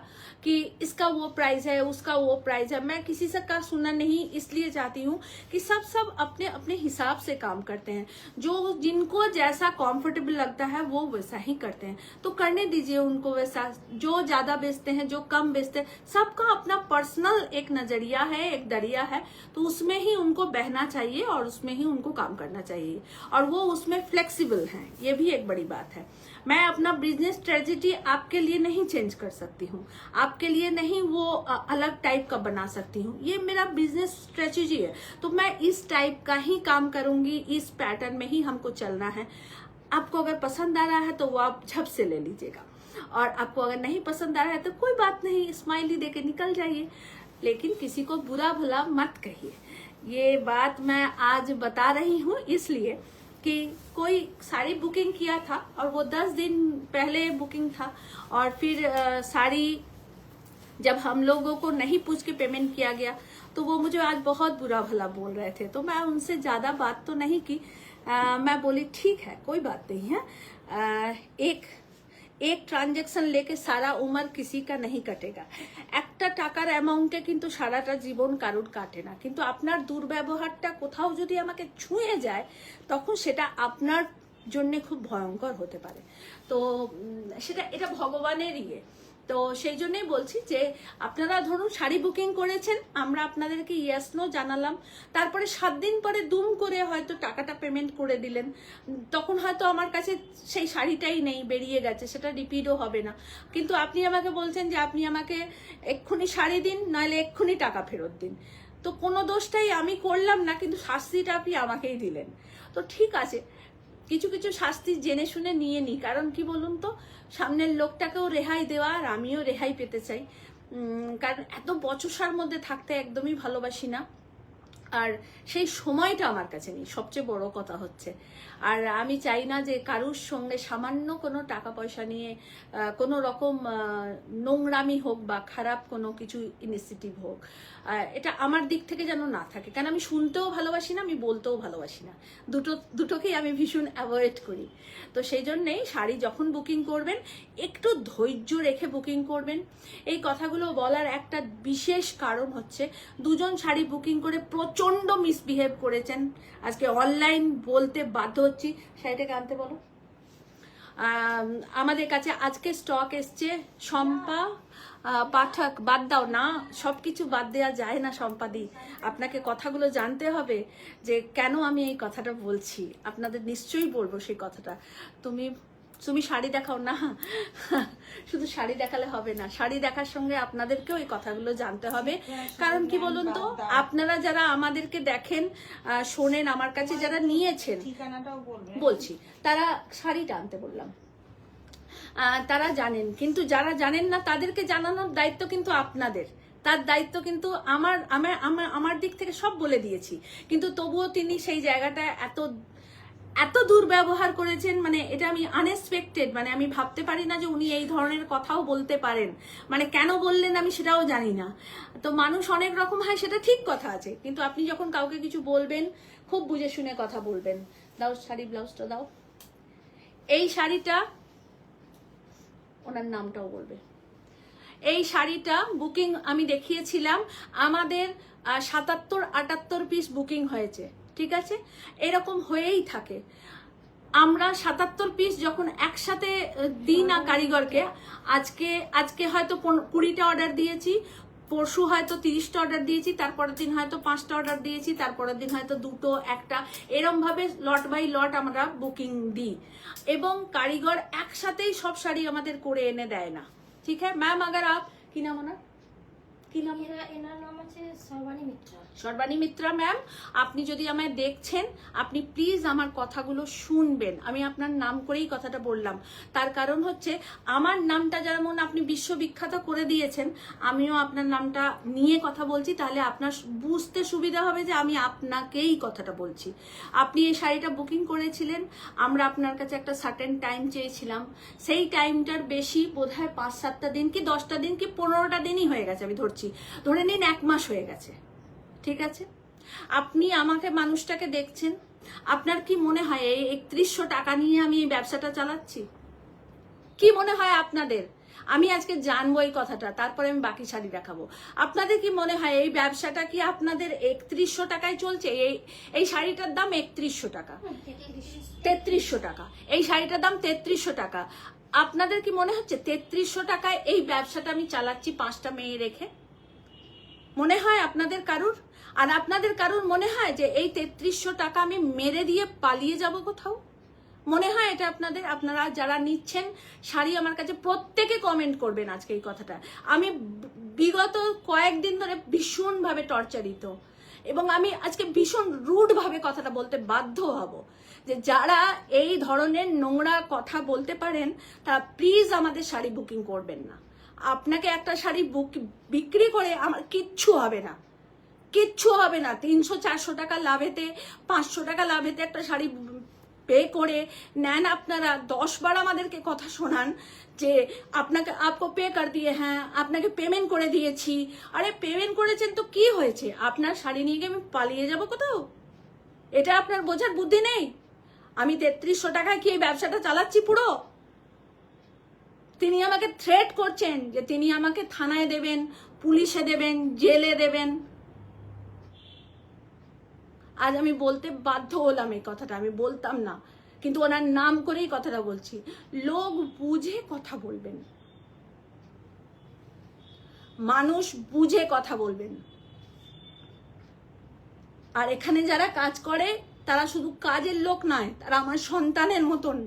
कि इसका वो प्राइस है, उसका वो प्राइस है। मैं किसी से का सुनना नहीं इसलिए चाहती हूँ कि सब अपने अपने हिसाब से काम करते हैं, जो जिनको जैसा कंफर्टेबल लगता है वो वैसा ही करते हैं, तो करने दीजिए उनको वैसा। जो ज्यादा बेचते हैं, जो कम बेचते हैं, सबका अपना पर्सनल एक नजरिया है, एक दरिया है, तो उसमें ही उनको बहना चाहिए और उसमें ही उनको काम करना चाहिए, और वो उसमें फ्लेक्सिबल हैं। ये भी एक बड़ी बात है। मैं अपना बिजनेस स्ट्रेटेजी आपके लिए नहीं चेंज कर सकती हूँ, आपके लिए नहीं वो अलग टाइप का बना सकती हूँ। ये मेरा बिजनेस स्ट्रेटेजी है, तो मैं इस टाइप का ही काम करूंगी, इस पैटर्न में ही हमको चलना है। आपको अगर पसंद आ रहा है तो वो आप झप से ले लीजिएगा, और आपको अगर नहीं पसंद आ रहा है तो कोई बात नहीं, स्माइली देके निकल जाइए, लेकिन किसी को बुरा भला मत कहिए। ये बात मैं आज बता रही हूँ इसलिए कि कोई साड़ी बुकिंग किया था और वो 10 दिन पहले बुकिंग था, और फिर साड़ी जब हम लोगों को नहीं पूछ के पेमेंट किया गया तो वो मुझे आज बहुत बुरा भला बोल रहे थे, तो मैं उनसे ज्यादा बात तो नहीं की। मैं बोली ठीक है, कोई बात नहीं है, एक ट्रांजेक्शन लेके सारा उम्र किसी का नहीं कटेगा। একটা টাকার অ্যামাউন্টে কিন্তু সারাটা জীবন কারোর কাটে না, কিন্তু আপনার দুর্ব্যবহারটা কোথাও যদি আমাকে ছুঁয়ে যায় তখন সেটা আপনার জন্য খুব ভয়ঙ্কর হতে পারে। তো এটা ভগবানেরই ইয়ে। তো সেই জন্যই বলছি যে আপনারা ধরুন শাড়ি বুকিং করেছেন, আমরা আপনাদেরকে ইয়েস নো জানালাম, তারপরে 7 দিন পরে দুম করে হয়তো টাকাটা পেমেন্ট করে দিলেন, তখন হয়তো আমার কাছে সেই শাড়িটাই নেই, বেরিয়ে গেছে, সেটা রিপিটও হবে না। কিন্তু আপনি আমাকে বলছেন যে আপনি আমাকে এক্ষুনি শাড়ি দিন, নইলে এক্ষুনি টাকা ফেরত দিন। তো কোনো দোষটাই আমি করলাম না, কিন্তু শাস্তিটা আপনি আমাকেই দিলেন। তো ঠিক আছে, কিছু কিছু শাস্তি জেনে শুনে নিয়ে নি, কারণ কি বলুন তো, সামনের লোকটাকেও রেহাই দেওয়া আর আমিও রেহাই পেতে চাই। কারণ এত বচসার মধ্যে থাকতে একদমই ভালোবাসি না, আর সেই সময়টা আমার কাছে নেই, সবচেয়ে বড় কথা হচ্ছে। আর আমি চাই না যে কারুর সঙ্গে সামান্য কোনো টাকা পয়সা নিয়ে কোনো রকম নোংরামি হোক বা খারাপ কোনো কিছু ইনিশিয়েটিভ হোক, এটা আমার দিক থেকে যেন না থাকে। কারণ আমি শুনতেও ভালোবাসি না, আমি বলতেও ভালোবাসি না, দুটোকেই আমি ভীষণ অ্যাভয়েড করি। তো সেই জন্যেই শাড়ি যখন বুকিং করবেন একটু ধৈর্য রেখে বুকিং করবেন। এই কথাগুলো বলার একটা বিশেষ কারণ হচ্ছে, দুজন শাড়ি বুকিং করে প্রচন্ড মিসবিহেভ করেছেন, আজকে অনলাইন বলতে বাধ্য হচ্ছি। শাড়িটাকে আনতে বলো। আমাদের কাছে আজকে স্টক এসছে শম্পা পাঠক। বাদ দাও না, সবকিছু বাদ দেওয়া যায় না সম্পাদি, আপনাকে কথাগুলো জানতে হবে যে কেন আমি এই কথাটা বলছি। আপনাদের নিশ্চয়ই বলবো সেই কথাটা। তুমি শাড়ি দেখাও না, শুধু শাড়ি দেখালে হবে না, শাড়ি দেখার সঙ্গে আপনাদেরকেও এই কথাগুলো জানতে হবে। কারণ কি বলুন তো, আপনারা যারা আমাদেরকে দেখেন, শোনেন, আমার কাছে যারা নিয়েছেন, বলছি, তারা শাড়িটা আনতে বললাম, তারা জানেন, কিন্তু যারা জানেন না তাদেরকে জানানোর দায়িত্ব কিন্তু আপনাদের। তার দায়িত্ব কিন্তু আমার দিক থেকে সব বলে দিয়েছি, কিন্তু তবুও তিনি সেই জায়গাটা এত দুর্ব্যবহার করেছেন, মানে এটা আমি আনএক্সপেক্টেড, মানে আমি ভাবতে পারি না যে উনি এই ধরনের কথাও বলতে পারেন। মানে কেন বললেন আমি সেটাও জানি না। তো মানুষ অনেক রকম হয়, সেটা ঠিক কথা আছে, কিন্তু আপনি যখন কাউকে কিছু বলবেন খুব বুঝে শুনে কথা বলবেন। দাও শাড়ি, ব্লাউজটা দাও। এই শাড়িটা, ওনার নামটাও বলবে। এই শাড়িটা বুকিং আমি দেখিয়েছিলাম, আমাদের 77-78 পিস বুকিং হয়েছে, ঠিক আছে? এরকম হয়েই থাকে। আমরা 77 পিস যখন একসাথে দিই না কারিগরকে, আজকে হয়তো 20টা অর্ডার দিয়েছি, পরশু হয়তো 30টা অর্ডার দিয়েছি, তারপরের দিন হয়তো 5টা অর্ডার দিয়েছি, তারপরের দিন হয়তো 2টো 1টা, এরম ভাবে লট বাই লট আমরা বুকিং দিই। এবং কারিগর একসাথেই সব শাড়ি আমাদের করে এনে দেয় না, ঠিক है मैम? अगर आप কি নাম ওনার, কি নাম? এনার নাম আছে সর্বাণী মিত্রা। সর্বাণী মিত্রা ম্যাম, আপনি যদি আমায় দেখছেন, আপনি প্লিজ আমার কথাগুলো শুনবেন। আমি আপনার নাম করেই কথাটা বললাম, তার কারণ হচ্ছে আমার নামটা যেমন আপনি বিশ্ববিখ্যাত করে দিয়েছেন, আমিও আপনার নামটা নিয়ে কথা বলছি, তাহলে আপনার বুঝতে সুবিধা হবে যে আমি আপনাকেই কথাটা বলছি। আপনি এই শাড়িটা বুকিং করেছিলেন, আমরা আপনার কাছে একটা সার্টেন টাইম চেয়েছিলাম, সেই টাইমটার বেশি বোধহয় 5-7টা দিন কি 10টা দিন কি 15টা দিনই হয়ে গেছে, আমি ধরে নিন 1 মাস হয়ে গেছে, ঠিক আছে? আপনি আমাকে মানুষটাকে দেখছেন, আপনার কি মনে হয় এই 3100 টাকা নিয়ে আমি এই ব্যবসাটা চালাচ্ছি? কি মনে হয় আপনাদের? আমি আজকে জানবো এই কথাটা, তারপরে আমি বাকি শাড়ি দেখাবো। আপনাদের কি মনে হয় এই ব্যবসাটা কি আপনাদের 3100 টাকায় চলছে? এই শাড়িটার দাম 3100 টাকা, 3300 টাকা, এই শাড়িটার দাম 3300 টাকা। আপনাদের কি মনে হচ্ছে 3300 টাকায় এই ব্যবসাটা আমি চালাচ্ছি 5টা মেয়ে রেখে? মনে হয় আপনাদের কারুর? আর আপনাদের কারুর মনে হয় যে এই 3300 টাকা আমি মেরে দিয়ে পালিয়ে যাব কোথাও? মনে হয় এটা আপনাদের? আপনারা যারা নিচ্ছেন শাড়ি আমার কাছে প্রত্যেকে কমেন্ট করবেন আজকে এই কথাটা। আমি বিগত কয়েকদিন ধরে ভীষণভাবে টর্চারিত, এবং আমি আজকে ভীষণ রুড ভাবে কথাটা বলতে বাধ্য হব যে যারা এই ধরনের নোংরা কথা বলতে পারেন তারা প্লিজ আমাদের শাড়ি বুকিং করবেন না। আপনাকে একটা শাড়ি বিক্রি করে আমার কিচ্ছু হবে না, কিচ্ছু হবে না। 300-400 টাকা লাভেতে, 500 টাকা লাভেতে একটা শাড়ি পে করে নেন আপনারা, 10 বার আমাদেরকে কথা শোনান যে আপকো পে কর দিয়ে, হ্যাঁ আপনাকে পেমেন্ট করে দিয়েছি। আরে পেমেন্ট করেছেন তো কি হয়েছে? আপনার শাড়ি নিয়ে গিয়ে আমি পালিয়ে যাব কোথাও? এটা আপনার বোঝার বুদ্ধি নেই? আমি 3300 টাকায় কি এই ব্যবসাটা চালাচ্ছি পুরো? তিনি আমাকে থ্রেট করছেন যে তিনি আমাকে থানায় দেবেন, পুলিশে দেবেন, জেলে দেবেন। আজ আমি বলতে বাধ্য হলাম এই কথাটা, আমি বলতাম না, কিন্তু ওনার নাম করেই কথাটা বলছি। লোক বুঝে কথা বলবেন, মানুষ বুঝে কথা বলবেন। আর এখানে যারা কাজ করে তারা শুধু কাজের লোক নয়, তারা আমার সন্তানের মতন।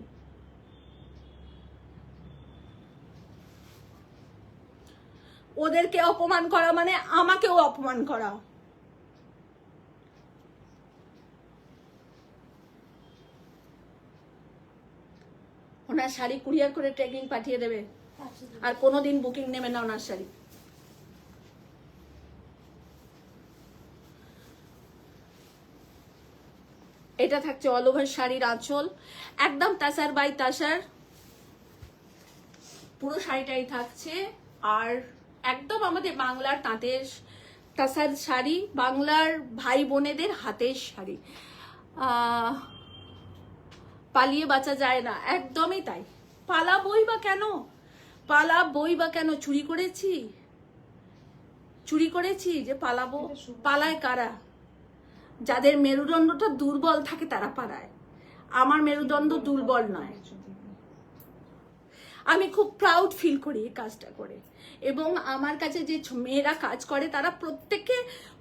ওদেরকে অপমান করা মানে আমাকেও অপমান করা। ওনার শাড়ি কুরিয়ার করে ট্রেকিং পাঠিয়ে দেবে, আর কোনোদিন বুকিং নেবে না ওনার শাড়ি। এটা থাকছে অল ওভার শাড়ির আঁচল, একদম তাসার বাই তাসার পুরো শাড়িটাই থাকছে। আর একদম আমাদের বাংলার তাঁতের তাসার শাড়ি, বাংলার ভাই বোনেদের হাতের শাড়ি, পালিয়ে বাঁচা যায় না, একদমই তাই। পালাবই বা কেন? পালাবই বা কেন? চুরি করেছি যে পালাবো? পালায় কারা? যাদের মেরুদণ্ডটা দুর্বল থাকে তারা পালায়, আমার মেরুদণ্ড দুর্বল নয়। আমি খুব প্রাউড ফিল করি এই কাজটা করে, এবং আমার কাছে যে মেয়েরা কাজ করে তারা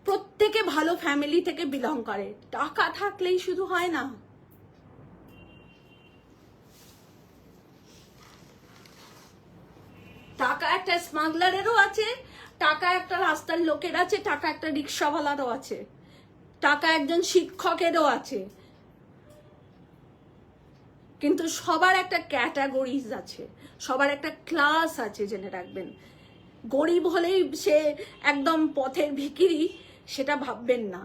প্রত্যেকে ভালো ফ্যামিলি থেকে বিলং করে। টাকা থাকলেই শুধু হয় না। টাকা একটা স্মাগলারেরও আছে, টাকা একটা রাস্তার লোকের আছে, টাকা একটা রিক্সাওয়ালারও আছে, টাকা একজন শিক্ষকেরও আছে, কিন্তু সবার একটা ক্যাটাগরিজ আছে, সবার একটা ক্লাস আছে, জেনে রাখবেন। গরিব হলেই সে একদম পথের ভিখিরি সেটা ভাববেন না।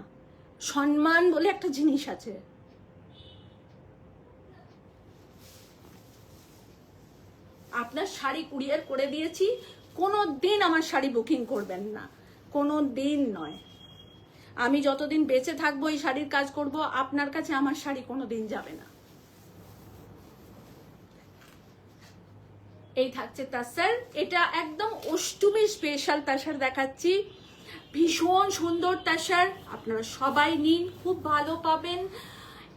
সম্মান বলে একটা জিনিস আছে। আপনার শাড়ি কুরিয়ার করে দিয়েছি, কোনো দিন আমার শাড়ি বুকিং করবেন না, কোনো দিন নয়। আমি যতদিন বেঁচে থাকবো এই শাড়ির কাজ করব, আপনার কাছে আমার শাড়ি কোনো দিন যাবে না। এই থাকছে তাসার, এটা একদম অষ্টমী স্পেশাল তাসার দেখাচ্ছি, ভীষণ সুন্দর তাসার, আপনারা সবাই নিন, খুব ভালো পাবেন।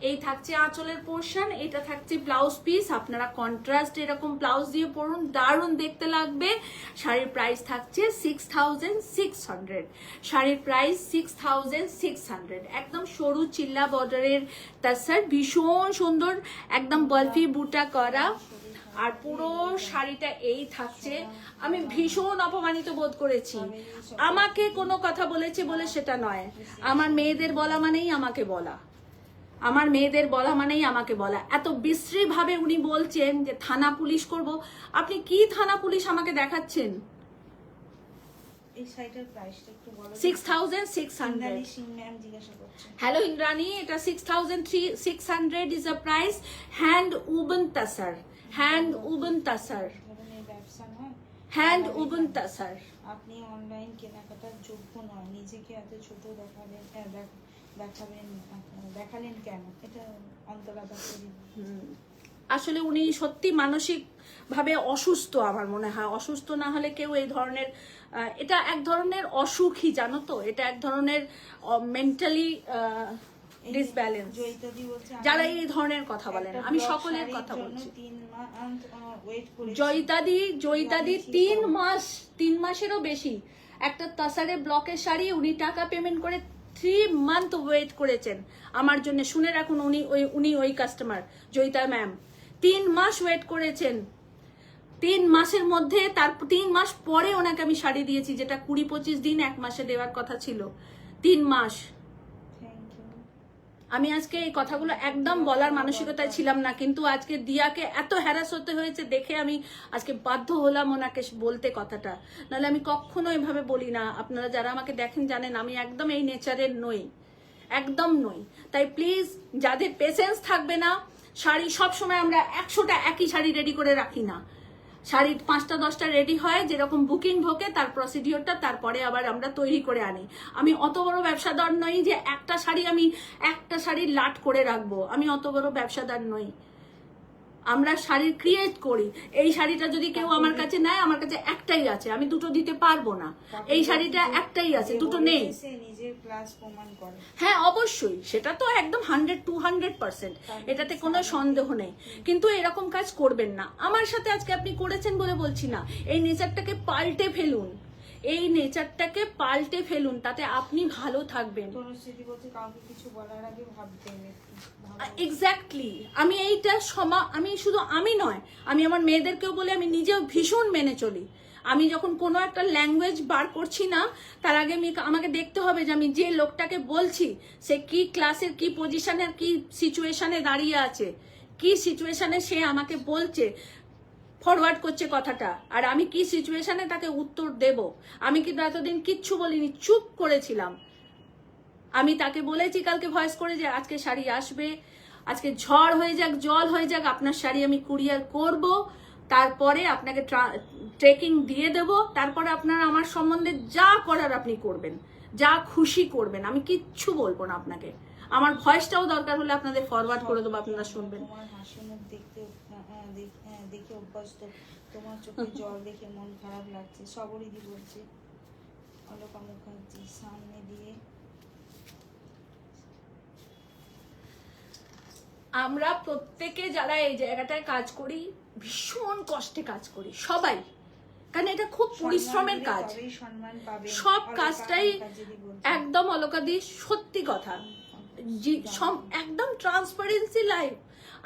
এই থাকছে আঁচলের পোর্শন, এটা থাকছে ব্লাউজ পিস, আপনারা কন্ট্রাস্ট এরকম ব্লাউজ দিয়ে পরুন, দারুণ দেখতে লাগবে। শাড়ির প্রাইস থাকছে 6600, শাড়ির প্রাইস 6600, একদম সরু চিল্লা বর্ডারের তাসার, ভীষণ সুন্দর, একদম বলফি বুটা করা। আর পুরো শাড়িটা এই থাকছে। আমি ভীষণ অপমানিত বোধ করেছি। আমাকে কোনো কথা বলেছে বলে সেটা নয়, আমার মেয়েদের বলা মানেই আমাকে বলা, আমার মেয়েদের বলা মানেই আমাকে বলা। এত বিশ্রী ভাবে উনি বলছেন যে থানা পুলিশ করব। আপনি কি থানা পুলিশ আমাকে দেখাচ্ছেন? এই শাড়িটার প্রাইসটা একটু বলো। 6600। ম্যাম জিজ্ঞাসা করছে। হ্যালো ইন্দ্রাণী, এটা 6600 is a price. Hand woven tussar, hand woven tussar, ধরনের ব্যবসা নয়, হ্যান্ড উবন তাসার। আপনি অনলাইন কেনাকাটার যোগ্য নয়, নিজেকে এত ছোট দেখালেন কেন? এটা অন্তরা দাসেরই। আসলে উনি সত্যি মানসিক ভাবে অসুস্থ, আমার মনে হয়। অসুস্থ না হলে কেউ এই ধরনের, এটা এক ধরনের অসুখই, জানো তো, এটা এক ধরনের মেন্টালি ডিসব্যালেন্স যারা এই ধরনের কথা বলেন। আমি সকলের কথা বলছি। জয়িতাদি 3 মাসেরও বেশি একটা তাসারে ব্লকের শাড়ি উনি টাকা পেমেন্ট করে 3 মান্থ ওয়েট করেছেন আমার জন্য। শুনে রাখুন, উনি ওই কাস্টমার জয়িতা ম্যাম 3 মাস ওয়েট করেছেন। 3 মাসের মধ্যে, তার 3 মাস পরে ওনাকে আমি শাড়ি দিয়েছি, যেটা 20-25 দিন 1 মাসে দেওয়ার কথা ছিল। 3 মাস। আমি আজকে এই কথাগুলো একদম বলার মানসিকতায় ছিলাম না, কিন্তু আজকে দিয়াকে এত হ্যারাস হতে হয়েছে দেখে আমি আজকে বাধ্য হলাম ওনাকে বলতে কথাটা। নাহলে আমি কখনো এভাবে বলি না। আপনারা যারা আমাকে দেখেন জানেন আমি একদম এই নেচারের নই, একদম নই। তাই প্লিজ, যাদের পেশেন্স থাকবে না, শাড়ি সবসময় আমরা 100টা একই শাড়ি রেডি করে রাখি না। শাড়ি 5টা 10টা রেডি হয়, যেরকম বুকিং ঢোকে তার প্রসিডিওরটা, তারপরে আবার আমরা তৈরি করে আনি। আমি অত বড় ব্যবসাদার নই যে একটা শাড়ি লাট করে রাখবো। আমি অত বড় ব্যবসাদার নই। আমরা শাড়ি ক্রিয়েট করি। এই শাড়িটা যদি কেউ আমার কাছে নেয়, আমার কাছে একটাই আছে, আমি দুটো দিতে পারবো না। এই শাড়িটা একটাই আছে, দুটো নেই। হ্যাঁ অবশ্যই, সেটা তো একদম 100-200%, এটাতে কোনো সন্দেহ নেই। কিন্তু এরকম কাজ করবেন না। আমার সাথে আজকে আপনি করেছেন বলে বলছি না। এই নেচারটাকে পাল্টে ফেলুন, এই নেচারটাকে পাল্টে ফেলুন, তাতে আপনি ভালো থাকবেন। এক্স্যাক্টলি। আমি এইটা আমি শুধু আমি নয়, আমি আমার মেয়েদেরকেও বলে, আমি নিজেও ভীষণ মেনে চলি। আমি যখন কোনো একটা ল্যাঙ্গুয়েজ বার করছি না, তার আগে আমাকে দেখতে হবে যে আমি যে লোকটাকে বলছি সে কি ক্লাসের, কি পজিশনের, কি সিচুয়েশনে দাঁড়িয়ে আছে, কি সিচুয়েশনে সে আমাকে বলছে, ফরওয়ার্ড করছে কথাটা, আর আমি কি সিচুয়েশনে তাকে উত্তর দেব। আমি কিন্তু এতদিন কিচ্ছু বলিনি, চুপ করেছিলাম। আমি তাকে বলেছি কালকে ভয়েস করে যে আজকে শাড়ি আসবে, আজকে ঝড় হয়ে যাক, জল হয়ে যাক, আপনার শাড়ি আমি কুরিয়ার করব, তারপরে আপনাকে ট্রেকিং দিয়ে দেব, তারপরে আপনারা আমার সম্বন্ধে যা করার আপনি করবেন, যা খুশি করবেন, আমি কিচ্ছু বলবো না আপনাকে। আমার ভয়েসটাও দরকার হলে আপনাদের ফরওয়ার্ড করে দেবো, আপনারা শুনবেন। দেখে অভ্যস্ত, তোমার চোখে জল দেখে মন খারাপ লাগছে, সবরিদি বলছে। অলকা মুখার্জি সামনে দিয়ে। আমরা প্রত্যেকে যারা এই জায়গাটায় কাজ করি ভীষণ কষ্টে কাজ করি সবাই, কারণ এটা খুব পরিশ্রমের কাজ। সব কাজটাই একদম অলকাদি, সত্যি কথা, একদম ট্রান্সপারেন্সি লাইফ।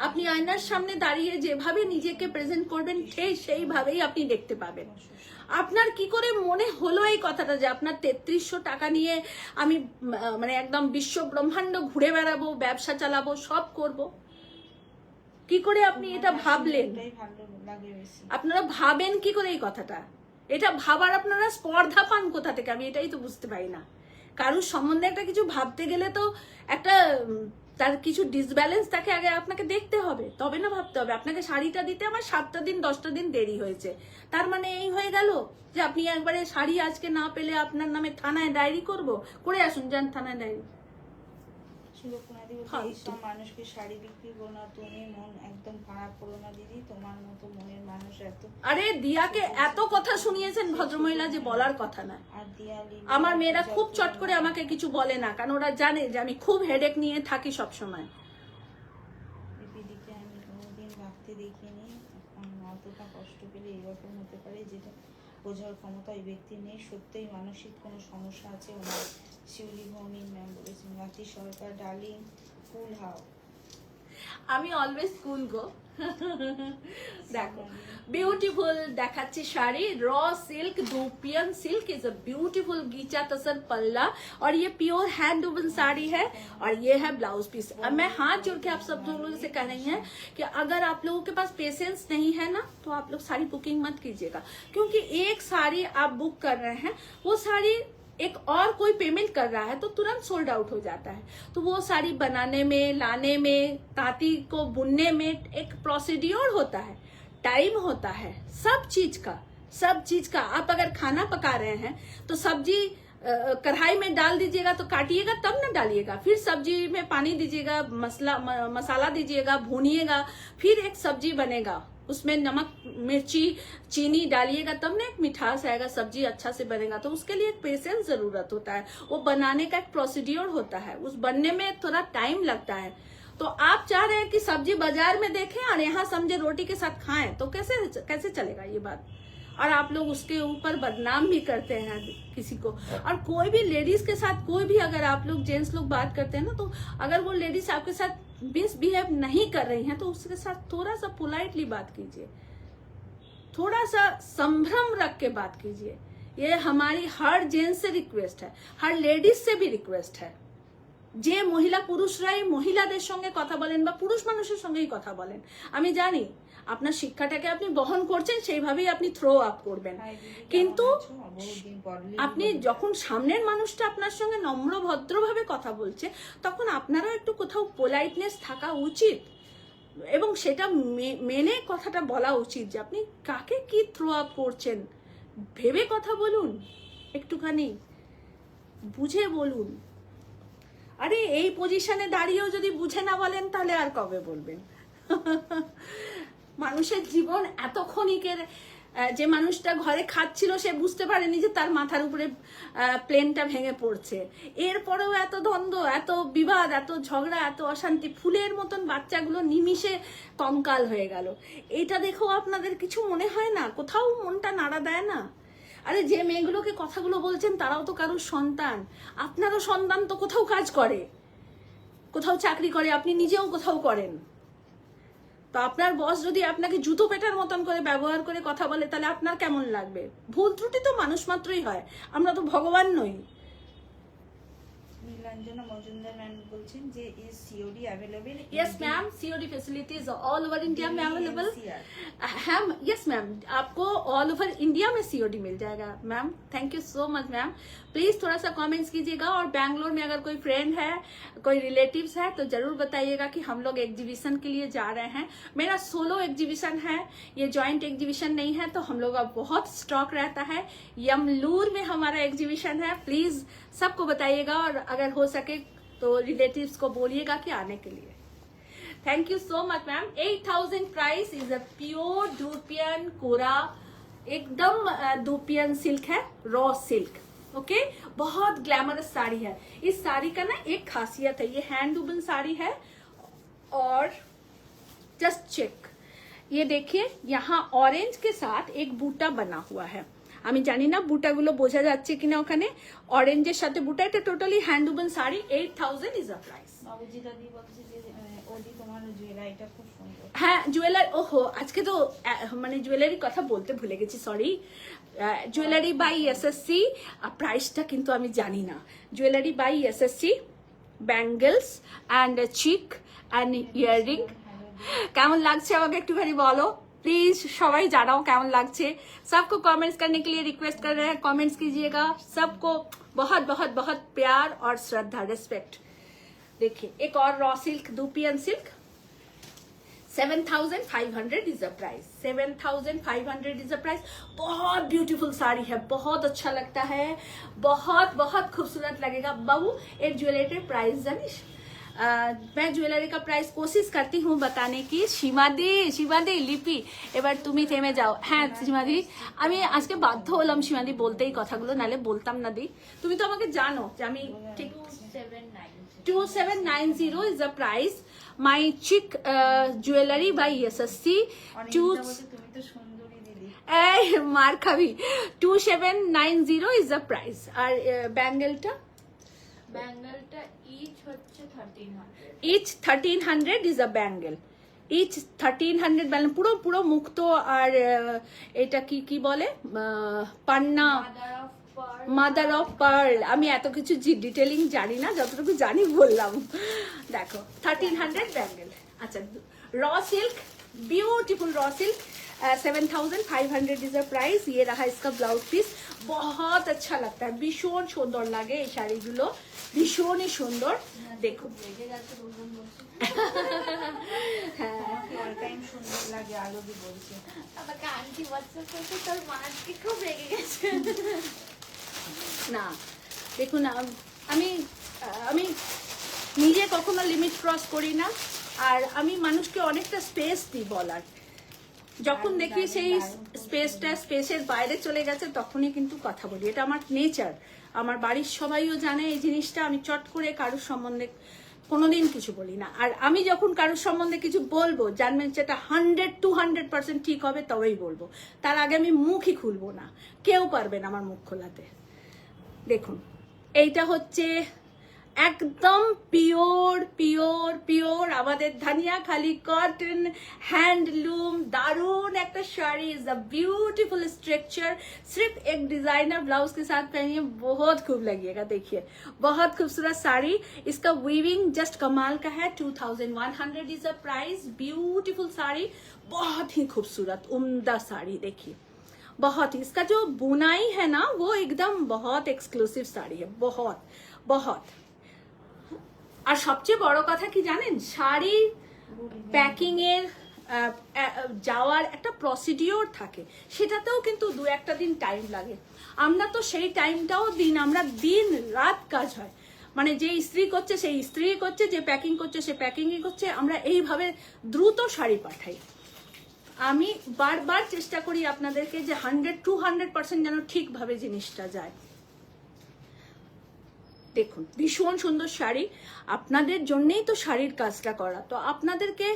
আপনি আয়নার সামনে দাঁড়িয়ে যেভাবে নিজেকে প্রেজেন্ট করবেন ঠিক সেইভাবেই আপনি দেখতে পাবেন। আপনার কি করে মনে হলো এই কথাটা যে আপনার 3300 টাকা নিয়ে আমি মানে একদম বিশ্ব ব্রহ্মাণ্ড ঘুরে বেড়াবো, ব্যবসা চালাবো, সব করব? কি করে আপনি এটা ভাবলেন? আপনারা ভাবেন কি করে এই কথাটা? এটা ভাবার আপনারা স্পর্ধা পান কোথা থেকে? আমি এটাই তো বুঝতে পারি না। কারোর সম্বন্ধে একটা কিছু ভাবতে গেলে তো একটা তার কিছু ডিসব্যালেন্স তাকে আগে আপনাকে দেখতে হবে, তবে না ভাবতে হবে। আপনাকে শাড়িটা দিতে আমার 7টা দিন 10টা দিন দেরি হয়েছে, তার মানে এই হয়ে গেল যে আপনি একবারে শাড়ি আজকে না পেলে আপনার নামে থানায় ডায়েরি করে আসুন, যান থানায় ডায়েরি। এইসব মানুষকে শাড়ি বিক্রি করো না, তুমি মন একদম খারাপ করো না দিদি, তোমার মতো মনের মানুষ এত। আরে দিয়াকে এত কথা শুনিয়েছেন ভদ্রমহিলা যে বলার কথা না। আমার মেয়েরা খুব চট করে আমাকে কিছু বলে না, কারণ ওরা জানে যে আমি খুব হেডেক নিয়ে থাকি সবসময়। দিদিকে আমি কোনোদিন রাখতে দেখিনি, অতটা কষ্ট পেলে এরকম হতে পারে যেটা বোঝার ক্ষমতা ওই ব্যক্তি নেই। সত্যিই মানসিক কোনো সমস্যা আছে ওনার। শিউলি ভৌমিক ম্যাম বলেছেন। রাখি সরকার ডার্লিং কুল হাও। আমি অলওয়েজ কুল গো। দেখো বিউটিফুল দেখাচ্ছে শাড়ি, raw silk dupion silk is a beautiful ghicha tussar पल्ला और ये प्योर हैंड वूवन साड़ी है और ये है ब्लाउज पीस। अब मैं हाथ जोड़ के आप सब लोगों से कह रही हैं कि अगर आप लोगों के पास पेशेंस नहीं है ना तो आप लोग साड़ी बुकिंग मत कीजिएगा, क्योंकि एक साड़ी आप बुक कर रहे हैं वो साड़ी एक और कोई पेमेंट कर रहा है तो तुरंत सोल्ड आउट हो जाता है। तो वो साड़ी बनाने में, लाने में, तांती को बुनने में एक प्रोसीड्योर होता है, टाइम होता है, सब चीज का। आप अगर खाना पका रहे हैं तो सब्जी कढ़ाई में डाल दीजिएगा तो काटिएगा तब ना डालिएगा, फिर सब्जी में पानी दीजिएगा, मसाला दीजिएगा, भूनिएगा, फिर एक सब्जी बनेगा, उसमें नमक मिर्ची चीनी डालिएगा तब ना एक मिठास आएगा, सब्जी अच्छा से बनेगा। तो उसके लिए एक पेशेंस जरूरत होता है, वो बनाने का एक प्रोसीड्योर होता है, उस बनने में थोड़ा टाइम लगता है। तो आप चाह रहे हैं कि सब्जी बाजार में देखें और यहाँ समझे रोटी के साथ खाएं, तो कैसे चलेगा ये बात। और आप लोग उसके ऊपर बदनाम भी करते हैं किसी को। और कोई भी लेडीज के साथ, कोई भी अगर आप लोग जेंट्स लोग बात करते हैं ना, तो अगर वो लेडीज आपके साथ मिसबिहेव नहीं कर रही हैं तो उसके साथ थोड़ा सा पोलाइटली बात कीजिए, थोड़ा सा संभ्रम रख के बात कीजिए। ये हमारी हर जेंट्स से रिक्वेस्ट है, हर लेडीज से भी रिक्वेस्ट है। যে মহিলা পুরুষরাই মহিলাদের সঙ্গে কথা বলেন বা পুরুষ মানুষের সঙ্গেই কথা বলেন, আমি জানি আপনার শিক্ষাটাকে আপনি বহন করছেন, সেইভাবেই আপনি থ্রো আপ করবেন, কিন্তু আপনি যখন সামনের মানুষটা আপনার সঙ্গে নম্র ভদ্রভাবে কথা বলছে তখন আপনারও একটু কোথাও পোলাইটনেস থাকা উচিত এবং সেটা মেনে কথাটা বলা উচিত যে আপনি কাকে কি থ্রো আপ করছেন। ভেবে কথা বলুন, একটুখানি বুঝে বলুন। আরে এই পজিশনে দাঁড়িয়েও যদি বুঝে না বলেন তাহলে আর কবে বলবেন। মানুষের জীবন এত ক্ষণিকের, যে মানুষটা ঘরে খাচ্ছিল সে বুঝতে পারেনি যে তার মাথার উপরে প্লেনটা ভেঙে পড়ছে, এরপরেও এত দ্বন্দ্ব, এত বিবাদ, এত ঝগড়া, এত অশান্তি, ফুলের মতন বাচ্চাগুলো নিমিষে কঙ্কাল হয়ে গেল। এটা দেখেও আপনাদের কিছু মনে হয় না, কোথাও মনটা নাড়া দেয় না? আরে যে মেয়েগুলোকে কথাগুলো বলছেন তারাও তো কারোর সন্তান, আপনারও সন্তান তো কোথাও কাজ করে, কোথাও চাকরি করে, আপনি নিজেও কোথাও করেন। তো আপনার বস যদি আপনাকে জুতো পেটার মতন করে ব্যবহার করে কথা বলে তাহলে আপনার কেমন লাগবে? ভুল ত্রুটি তো মানুষ মাত্রই হয়, আমরা তো ভগবান নই। নীলাঞ্জনা মজুমদার ম্যাম বলছেন যে is COD available? Yes ma'am, COD facilities all over India में अवेलेबल है। यस मैम, आपको ऑल ओवर इंडिया में सीओडी मिल जाएगा ma'am. Thank you so much ma'am. Please थोड़ा सा कमेंट्स कीजिएगा और बैंगलोर में अगर कोई फ्रेंड है, कोई रिलेटिव्स है तो जरूर बताइएगा कि हम लोग एग्जीबिशन के लिए जा रहे हैं। मेरा सोलो एग्जीबिशन है, ये जॉइंट एग्जीबिशन नहीं है, तो हम लोग अब बहुत स्टॉक रहता है। यमलूर में हमारा एग्जीबिशन है, प्लीज सबको बताइएगा और अगर हो सके तो रिलेटिव्स को बोलिएगा कि आने के लिए। Thank you so much ma'am. 8000 price is a pure dupion kora, एकदम डूपियन सिल्क है, रॉ सिल्क। ओके, बहुत ग्लैमरस साड़ी है। इस साड़ी का ना एक खासियत है, ये हैंड वूवन साड़ी है और जस्ट चेक, ये देखिए यहाँ ऑरेंज के साथ एक बूटा बना हुआ है। আমি জানি না বুটাগুলো বোঝা যাচ্ছে কিনা, ওখানে অরেঞ্জের সাথে বুটা, এটা totally hand woven sari. 8000 is a price. বাবুজি দাদি বলছে যে ওদি তোমার জুয়েলারিটা খুব সুন্দর। হ্যাঁ জুয়েলারি, ওহো আজকে তো মানে জুয়েলারির কথা বলতে ভুলে গেছি, সরি। জুয়েলারি বাই এসএসসি, প্রাইসটা কিন্তু আমি জানি না। Jewellery by SSC, bangles and চিক অ্যান্ড ইয়াররিং। কেমন লাগছে আমাকে একটুখানি বলো प्लीज, সবাই জানাও কেমন লাগছে। सबको कमेंट्स करने के लिए रिक्वेस्ट कर रहे हैं, कमेंट्स कीजिएगा। सबको बहुत बहुत बहुत प्यार और श्रद्धा, रिस्पेक्ट। देखिए एक और raw silk, dupion silk, 7500 is a price. 7500 is a price. बहुत ब्यूटीफुल साड़ी है, बहुत अच्छा लगता है, बहुत बहुत खूबसूरत लगेगा। बाबू एक ज्वेलरी प्राइस জানিস? मैं ज्वेलरी का प्राइस कोशिश करती हूँ बताने की। সীমাদি লিপি এবার তুমি থেমে যাও। হ্যাঁ সীমাদি, আমি আজকে বাধ্য হলাম সীমাদি বলতেই কথাগুলো, নালে বলতাম না। দি তুমি তো আমাকে জানো যে আমি ঠিক 2790 is the price. My chic jewellery by SSC. তুমি তো সুন্দরী দিদি, এই মার খাবি। 2790 ইজ দ্য প্রাইস। আর ব্যাঙ্গেলটা ব্যাঙ্গেলটা ইচ হচ্ছে 1300। Each 1300 is a bangle. Each 1300 balance, পুরো পুরো মুক্ত। আর এটা কি কি বলে, পান্না, মাদার অফ পার্ল। আমি এত কিছু ডিটেলিং জানি না, যতটুকু জানি বললাম। দেখো 1300 ব্যাঙ্গেল। अच्छा raw silk, beautiful raw silk, 7500 is a price. ये रहा इसका ब्लाउज पीस, बहुत अच्छा लगता है, भीषण सुंदर लगे এই শাড়িগুলো, ভীষণই সুন্দর। দেখুন অল টাইম সুন্দর লাগে, আলোদি বলছে আমাকে আন্টি হোয়াটসঅ্যাপ করছে তোর মা আজকে খুব রেগে গেছে। না দেখুন, আমি আমি নিজে কখনো লিমিট ক্রস করি না, আর আমি মানুষকে অনেকটা স্পেস দিই বলার। যখন দেখি সেই স্পেসের বাইরে চলে গেছে তখনই কিন্তু কথা বলি, এটা আমার নেচার। আমার বাড়ির সবাইও জানে এই জিনিসটা, আমি চট করে কারোর সম্বন্ধে কোনোদিন কিছু বলি না। আর আমি যখন কারোর সম্বন্ধে কিছু বলবো জানবেন সেটা 100-200% ঠিক হবে, তবেই বলবো। তার আগে আমি মুখই খুলবো না, কেউ পারবে না আমার মুখ খোলাতে। দেখুন এইটা হচ্ছে একদম পিওর পিওর পিওর আমাদের ধানিয়াখালী কটন हैंडलूम, दारुण एक sari, is a beautiful structure. सिर्फ एक डिजाइनर ब्लाउज के साथ पहनिए, बहुत खूब लगेगा। देखिए बहुत खूबसूरत साड़ी, इसका वीविंग जस्ट कमाल का है। 2100 is a price. Beautiful sari, बहुत ही खूबसूरत उम्दा साड़ी। देखिए बहुत ही, इसका जो बुनाई है ना वो एकदम बहुत एक्सक्लूसिव साड़ी है, बहुत बहुत। আর সবচেয়ে বড় কথা কি জানেন, শাড়ি প্যাকিং এর যাওয়ার একটা প্রসিডিওর থাকে, সেটাতেও কিন্তু 2-1 দিন টাইম লাগে। আমরা তো সেই টাইমটাও আমরা দিন রাত কাজ হয়, মানে যে ইস্ত্রি করছে সেই ইস্ত্রি করছে, যে প্যাকিং করছে সে প্যাকিংই করছে। আমরা এইভাবে দ্রুত শাড়ি পাঠাই। আমি বারবার চেষ্টা করি আপনাদেরকে যে 100-200% যেন ঠিকভাবে জিনিসটা যায়। দেখুন ভীষণ সুন্দর শাড়ি, আপনাদের জন্যই তো শাড়ির কাজটা করা। তো আপনাদেরকে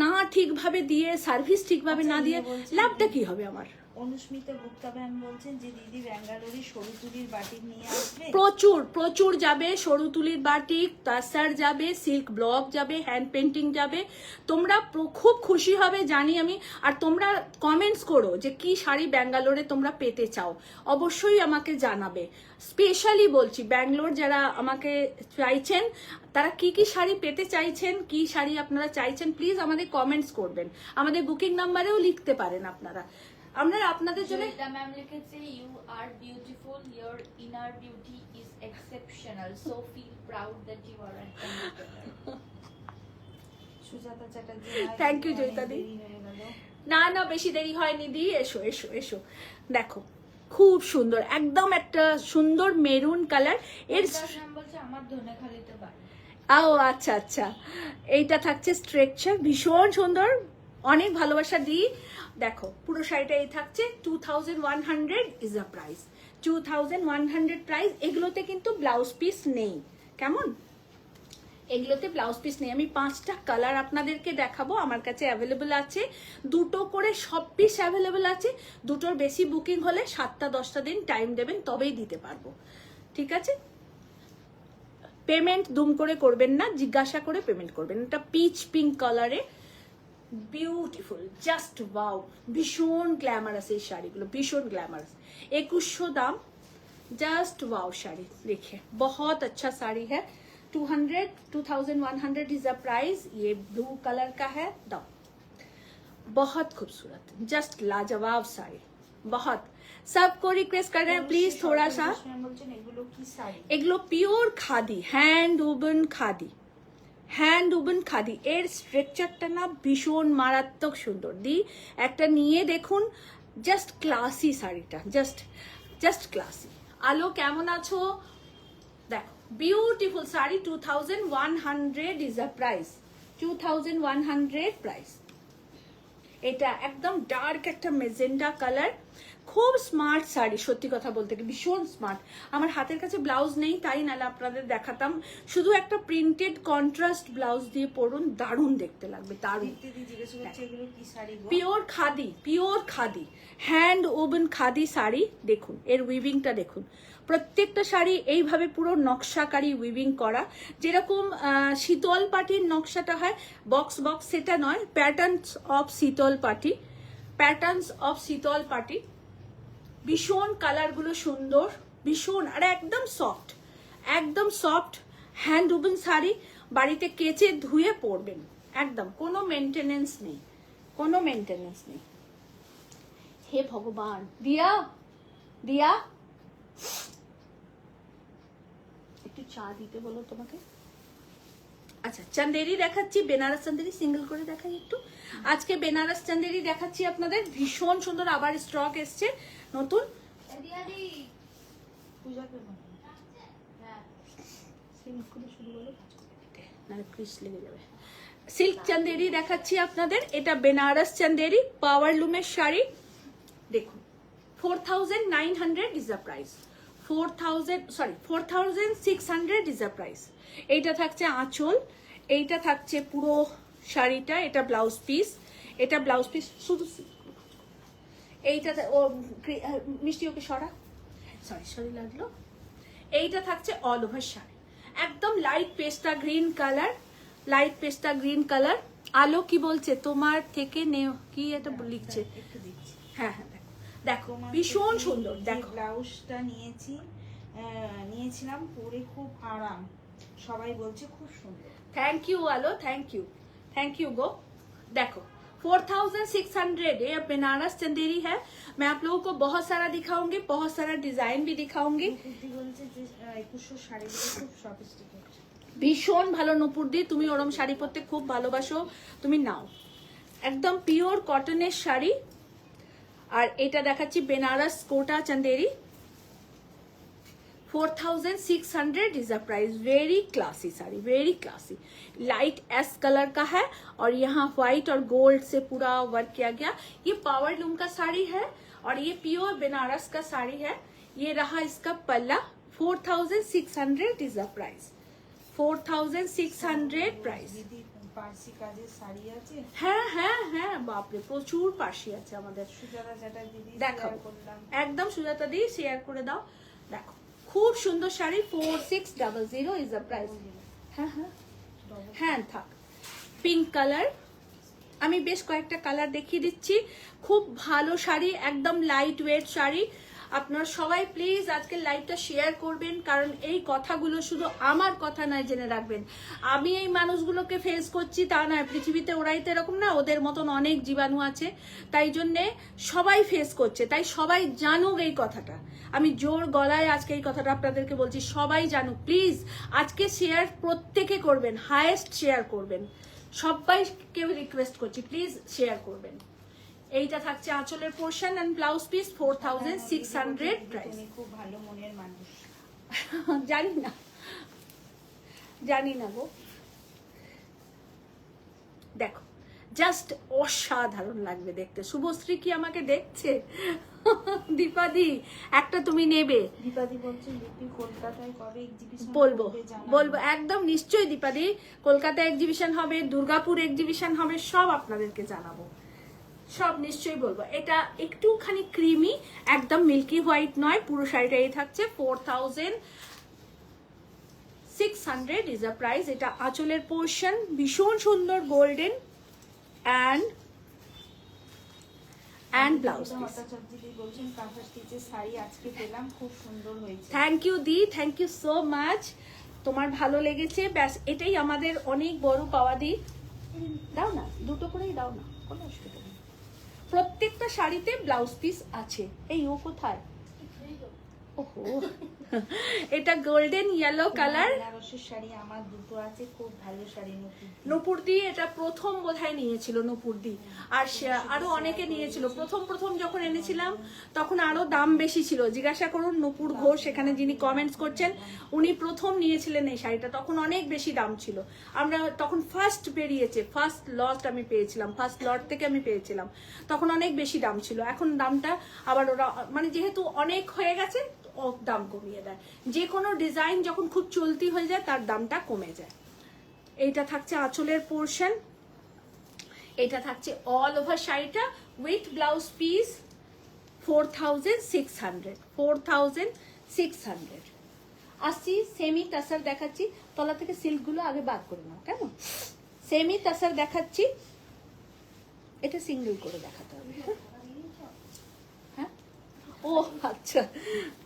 না ঠিকভাবে দিয়ে, সার্ভিস ঠিকভাবে না দিয়ে লাভটা কি হবে আমার? অনুস্মিতা গুপ্তা ম্যাম বলছেন যে দিদি ব্যাঙ্গালোরে সরু তুলির বাটিক নিয়ে আসবে। প্রচুর প্রচুর যাবে, সরু তুলির বাটিক, তাসার যাবে, সিল্ক ব্লক যাবে, হ্যান্ড পেন্টিং যাবে। তোমরা খুব খুশি হবে জানি আমি। আর তোমরা কমেন্টস করো যে কি শাড়ি ব্যাঙ্গালোরে তোমরা পেতে চাও, অবশ্যই আমাকে জানাবে। স্পেশালি বলছি, ব্যাঙ্গালোর যারা আমাকে চাইছেন তারা কি কি শাড়ি পেতে চাইছেন, কি শাড়ি আপনারা চাইছেন, প্লিজ আমাদের কমেন্টস করবেন। আমাদের বুকিং নাম্বারেও লিখতে পারেন আপনারা। আমরা আপনাদের জন্য জয়িতা ম্যাম লিখেছে you are beautiful, your inner beauty is exceptional, so feel proud that you are an entrepreneur. Sujata Chatterjee, thank you Joyita di. না না বেশি দেরি হয়নি দি, এসো এসো এসো। দেখো খুব সুন্দর, একদম একটা সুন্দর মেরুন কালার। এর নাম বলছে আমার ধনেখালিতে বাড়ি। ও আচ্ছা আচ্ছা, এইটা থাকছে স্ট্রাকচার, ভীষণ সুন্দর, অনেক ভালোবাসা দিই। দেখো পুরো শাড়িটা এই থাকছে 2100 ইজ আ প্রাইস, 2100 প্রাইস। এগুলোতে কিন্তু ব্লাউজ পিস নেই, কেমন? এগুলোতে ব্লাউজ পিস নেই। আমি 5টা কালার আপনাদেরকে দেখাবো, আমার কাছে অ্যাভেলেবল আছে। 2টো করে সব পিস অ্যাভেলেবল আছে। 2টোর বেশি বুকিং হলে 7টা-10টা দিন টাইম দেবেন, তবেই দিতে পারবো, ঠিক আছে? পেমেন্ট দুম করে করবেন না, জিজ্ঞাসা করে পেমেন্ট করবেন। এটা পিচ পিঙ্ক কালারে, বিউটিফুল, জাস্ট ওয়াও, ভীষণ গ্ল্যামারাস এই শাড়িগুলো, ভীষণ গ্ল্যামারাস। 2100 দাম, जस्ट वाओ শাড়ি। देखिए बहुत अच्छा साड़ी है। 2100 इज अ प्राइस। ये ब्लू कलर का है, दाओ, बहुत खूबसूरत, जस्ट लाजवाब साड़ी, बहुत। सबको रिक्वेस्ट कर रहे हैं प्लीज थोड़ा सा। এগুলো pure khadi, hand woven khadi, hand woven khadi. এর স্ট্রাকচারটা না ভীষণ মারাত্মক সুন্দর। দি একটা নিয়ে দেখুন, জাস্ট ক্লাসি শাড়িটা, জাস্ট ক্লাসি। আলো কেমন আছো? দেখো beautiful sari. 2100 is a price, 2100 price. এটা একদম ডার্ক একটা মেজেন্ডা কালার, খুব স্মার্ট শাড়ি, সত্যি কথা বলতে কি ভীষণ স্মার্ট। আমার হাতের কাছে ব্লাউজ নেই তাই নাহলে আপনাদের দেখাতাম। শুধু একটা প্রিন্টেড কন্ট্রাস্ট ব্লাউজ দিয়ে পরুন, দারুণ দেখতে লাগবে, দারুণ। Pure khadi, pure khadi, hand woven khadi sari. দেখুন এর উইভিংটা দেখুন, প্রত্যেকটা শাড়ি এইভাবে পুরো নকশাকারী উইভিং করা, যেরকম শীতল পাটির নকশাটা হয় বক্স বক্স, সেটা নয়, প্যাটার্নস অফ শীতল পাটি, প্যাটার্নস অফ শীতল পাটি। ভীষণ কালারগুলো সুন্দর, ভীষণ, আর একদম সফট, একদম সফট হ্যান্ড উবেন শাড়ি। বাড়িতে কেচে ধুয়ে পরবেন, একদম কোনো মেনটেনেন্স নেই, কোনো মেনটেনেন্স নেই। হে ভগবান, দিয়া দিয়া একটু চা দিতে বলো তোমাকে। আচ্ছা, চান্দেরি দেখাচ্ছি, বেনারস চান্দেরি সিঙ্গেল করে দেখাই একটু। আজকে বেনারস চান্দেরি দেখাচ্ছি আপনাদের, ভীষণ সুন্দর, আবার স্টক এসছে নতুন। সিল্ক চান্দেরি দেখাচ্ছি আপনাদের, এটা বেনারস চান্দেরি পাওয়ার লুমের শাড়ি। দেখুন 4900 is the price, 4600 is the price. এইটা থাকছে আঁচল, এইটা থাকছে পুরো শাড়িটা, এটা ব্লাউজ পিস, এটা ব্লাউজ পিস শুধু। এইটাতে ও মিষ্টি ওকে সরা, সরি লাগলো। এইটা থাকছে অল ওভার শাড়ি, একদম light pista green colour, light pista green colour. আলো কি বলছে তোমার থেকে নেও কি এটা লিখছে, হ্যাঁ হ্যাঁ দেখো দেখো ভীষণ সুন্দর। দেখো ব্লাউজটা নিয়েছিলাম, পরে খুব আরাম, সবাই বলছে খুব সুন্দর। Thank you Alo, thank you गो। देखो 4600 ये बनारस चंदेरी है। मैं आप लोगों को बहुत सारा दिखाऊंगी, बहुत सारा डिजाइन भी दिखाऊंगी। ভীষণ ভালো নুপুর দি, তুমি ওরম শাড়ি পরতে খুব ভালোবাসো, তুমি নাও। একদম পিওর কটনের শাড়ি। আর এটা দেখাচ্ছি Benaras Kota Chanderi, 4600 is the price. Very classy sari, very classy, light ash colour का है और यहाँ व्हाइट और गोल्ड से पूरा वर्क किया गया। ये पावर लूम का साड़ी है और ये प्योर बनारस का साड़ी है। ये रहा इसका पल्ला, 4600 is the price, 4600 price. Parsi কাজের শাড়ি আছে, হ্যাঁ হ্যাঁ হ্যাঁ, বাপরে প্রচুর পার্সি আছে আমাদের। সুজাতা যেটা দিদি দেখো করলাম, একদম সুজাতা দি শেয়ার করে দাও। দেখো খুব সুন্দর শাড়ি, 4600 ইজ দ্য প্রাইস। হ্যাঁ হ্যাঁ হ্যাঁ থাক। পিঙ্ক কালার, আমি বেশ কয়েকটা কালার দেখিয়ে দিচ্ছি। খুব ভালো শাড়ি, একদম লাইট ওয়েট শাড়ি। আপনারা সবাই প্লিজ আজকে লাইভটা শেয়ার করবেন, কারণ এই কথাগুলো শুধু আমার কথা নয়, জেনে রাখবেন। আমি এই মানুষগুলোকে ফেস করছি তা নয়, পৃথিবীতে ওরাই তো এরকম না, ওদের মতন অনেক জীবাণু আছে, তাই জন্যে সবাই ফেস করছে, তাই সবাই জানুক এই কথাটা। আমি জোর গলায় আজকে এই কথাটা আপনাদেরকে বলছি, সবাই জানুক প্লিজ। আজকে শেয়ার প্রত্যেকে করবেন, হায়েস্ট শেয়ার করবেন, সবাইকে রিকোয়েস্ট করছি প্লিজ শেয়ার করবেন। এইটা থাকছে আঁচলের portion and blouse piece, 4600 price. খুব ভালো মনের মানুষ, জানি না গো। দেখো জাস্ট অসাধারণ লাগবে দেখতে। শুভশ্রী কি আমাকে দেখছে? দীপাদি একটা তুমি নেবে? দীপাদি বলছে লিপি কলকাতায় কবে এক্সিবিশন বলবো একদম নিশ্চয়ই দীপাদি। কলকাতায় এক্সিবিশন হবে, দুর্গাপুর এক্সিবিশন হবে, সব আপনাদেরকে জানাবো, সব নিশ্চয়ই বলবো। এটা একটুখানি ক্রিমি, একদম মিল্কি হোয়াইট নয়, পুরো শাড়িটা এই থাকছে 4600 ইজ দ্য প্রাইস। এটা আঁচলের পোর্শন, ভীষণ সুন্দর গোল্ডেন and ব্লাউজ পিস। বলছেন কাঁথা স্টিচের শাড়ি আজকে পেলাম, খুব সুন্দর হয়েছে। Thank you the, thank you so much. তোমার ভালো লেগেছে, ব্যাস এটাই আমাদের অনেক বড় পাওয়া। দি দাও না, দুটো করেই দাও না, কোনো অসুবিধা নেই। প্রত্যেকটা শাড়িতে ব্লাউজ পিস আছে। এই ও কোথায়? ওহো এটা গোল্ডেন ইয়েলো কালার, বেনারসের শাড়ি আমার দুটো আছে, খুব ভালো শাড়ি। নূপুর দি এটা প্রথম বোধহয় নিয়েছিল নূপুর দি, আর আরো অনেকে নিয়েছিল। প্রথম যখন এনেছিলাম তখন আরো দাম বেশি ছিল। জিজ্ঞাসা করুন নূপুর ঘোষ এখানে যিনি কমেন্টস করছেন, উনি প্রথম নিয়েছিলেন এই শাড়িটা, তখন অনেক বেশি দাম ছিল। আমরা তখন ফার্স্ট বেরিয়েছে, ফার্স্ট লট আমি পেয়েছিলাম, ফার্স্ট লট থেকে আমি পেয়েছিলাম, তখন অনেক বেশি দাম ছিল। এখন দামটা আবার ওরা মানে যেহেতু অনেক হয়ে গেছে দাম কমিয়ে দেয়। যে কোনো ডিজাইন যখন খুব চলতি হয়ে যায় তার দামটা কমে যায়। এইটা থাকছে আঁচলের পোর্শন, এটা থাকছে অল ওভার শাড়িটা উইথ ব্লাউজ পিস 4600 4600। আসছি সেমি তাসার দেখাচ্ছি, তলা থেকে সিল্কগুলো আগে বাদ করে নাও কেমন। সেমি তাসার দেখাচ্ছি, এটা সিঙ্গেল করে দেখাতে হবে। হ্যাঁ ও আচ্ছা,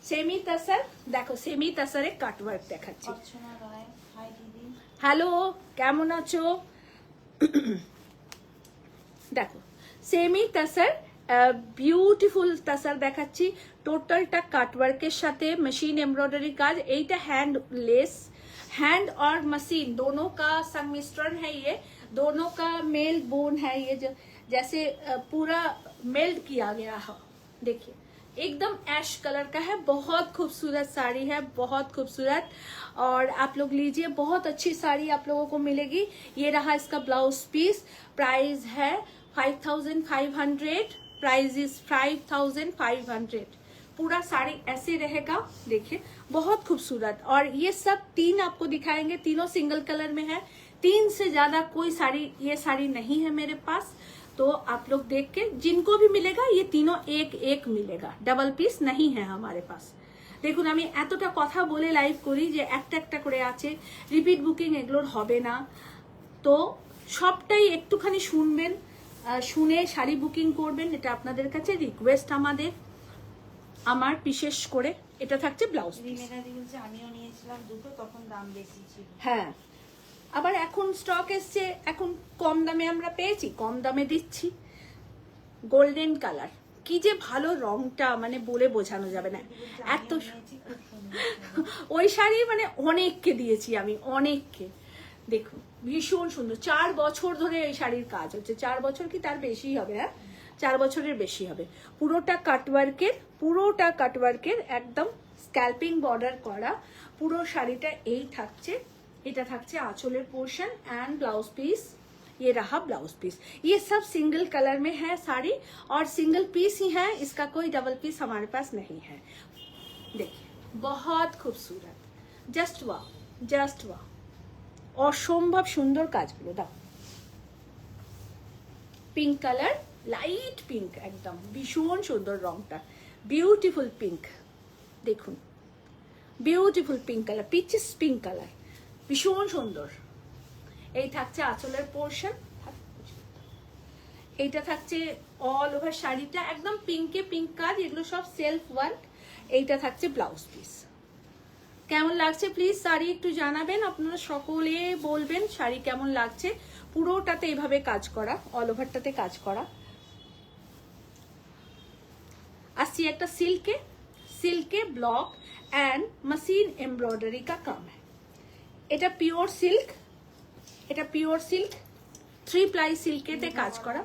সেমি তাসার দেখো, সেমি তাসারে কাটওয়ার্ক দেখাচ্ছি। অর্চনা রায়, হাই দিদি। হ্যালো, কেমন আছো? দেখো সেমি তাসার, বিউটিফুল তাসার দেখাচ্ছি, টোটালটা কাটওয়ার্কের সাথে মেশিন এমব্रॉयडरी কাজ। এইটা হ্যান্ড लेस, हैंड और मशीन दोनों का संमिश्रण है, ये दोनों का मेल बोन है। ये जो जैसे पूरा मेल्ट किया गया है, देखिए एकदम ऐश कलर का है, बहुत खूबसूरत साड़ी है, बहुत खूबसूरत। और आप लोग लीजिए, बहुत अच्छी साड़ी आप लोगों को मिलेगी। ये रहा इसका ब्लाउज पीस, प्राइस है 5500, प्राइस इज 5500। पूरा साड़ी ऐसे रहेगा, देखिए बहुत खूबसूरत। और ये सब तीन आपको दिखाएंगे, तीनों सिंगल कलर में है, 3 से ज्यादा कोई साड़ी, ये साड़ी नहीं है मेरे पास। तो आप लोग देख के जिनको भी मिलेगा ये तीनों एक एक मिलेगा, डबल पीस नहीं है हमारे पास। দেখুন আমি এতটা কথা বলে লাইভ করি যে একটা একটা করে আছে, রিপিট বুকিং এগুলোর হবে না, তো সবটাই একটুখানি শুনবেন, শুনে শাড়ি বুকিং করবেন, এটা আপনাদের কাছে রিকোয়েস্ট আমার বিশেষ করে। এটা থাকছে ব্লাউজ পিস। আমিও নিয়েছিলাম দুটো, তখন দাম বেশি ছিল। হ্যাঁ, আবার এখন স্টক এসছে, এখন কম দামে আমরা পেয়েছি, কম দামে দিচ্ছি। গোল্ডেন কালার, কি যে ভালো রংটা, মানে বলে বোঝানো যাবে না। এত ওই শাড়ি মানে অনেককে দিয়েছি আমি, অনেককে। দেখুন ভীষণ সুন্দর, 4 বছর ধরে এই শাড়ির কাজ হচ্ছে, 4 বছর কি তার বেশি হবে, হ্যাঁ 4 বছরের বেশি হবে। পুরোটা কাটওয়ার্কের একদম স্ক্যাল্পিং বর্ডার করা পুরো শাড়িটা এই থাকছে। এটা থাকছে आंचलेर पोर्शन एंड ब्लाउज पीस, ये रहा ब्लाउज पीस। ये सब सिंगल कलर में है साड़ी और सिंगल पीस ही है, इसका कोई डबल पीस हमारे पास नहीं है। देखिए बहुत खूबसूरत, जस्ट वाह, जस्ट वाह, অসম্ভব সুন্দর কাজগুলো। দাও পিঙ্ক কালার, লাইট পিঙ্ক, একদম ভীষণ সুন্দর রংটা, বিউটিফুল পিঙ্ক। দেখুন beautiful pink colour, peachish pink colour, ভীষণ সুন্দর। এই থাকছে আঁচলের পোর্শন, এইটা থাকছে অল ওভার শাড়িটা একদম পিঙ্কে পিঙ্ক কাজ, এগুলো সব সেলফ ওয়ার্ক। এইটা থাকছে ব্লাউজ পিস। কেমন লাগছে প্লিজ শাড়ি একটু জানাবেন, আপনারা সকলে বলবেন শাড়ি কেমন লাগছে। পুরোটাতে এইভাবে কাজ করা, অল ওভারটাতে কাজ করা। আসছি একটা সিল্কে ব্লক एंड मशीन एम्ब्रॉयडरी का काम है। এটা পিওর সিল্ক, এটা পিওর সিল্ক, 3 प्लाई सिल्केते काज करा।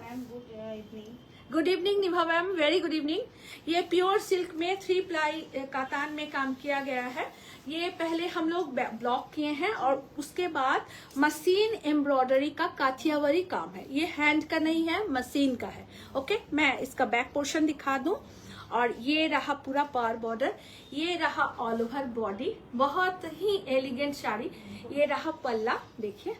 गुड इवनिंग निभा मैम, वेरी गुड इवनिंग। ये प्योर सिल्क में 3 प्लाई कातान में काम किया गया है। ये पहले हम लोग ब्लॉक किए हैं और उसके बाद मशीन एम्ब्रॉयडरी का काठियावाड़ी काम है। ये हैंड का नहीं है, मशीन का है। ओके, मैं इसका बैक पोर्शन दिखा दूं। और ये रहा पूरा पार बॉर्डर, ये रहा ऑल ओवर बॉडी, बहुत ही एलिगेंट साड़ी। ये रहा पल्ला, देखिए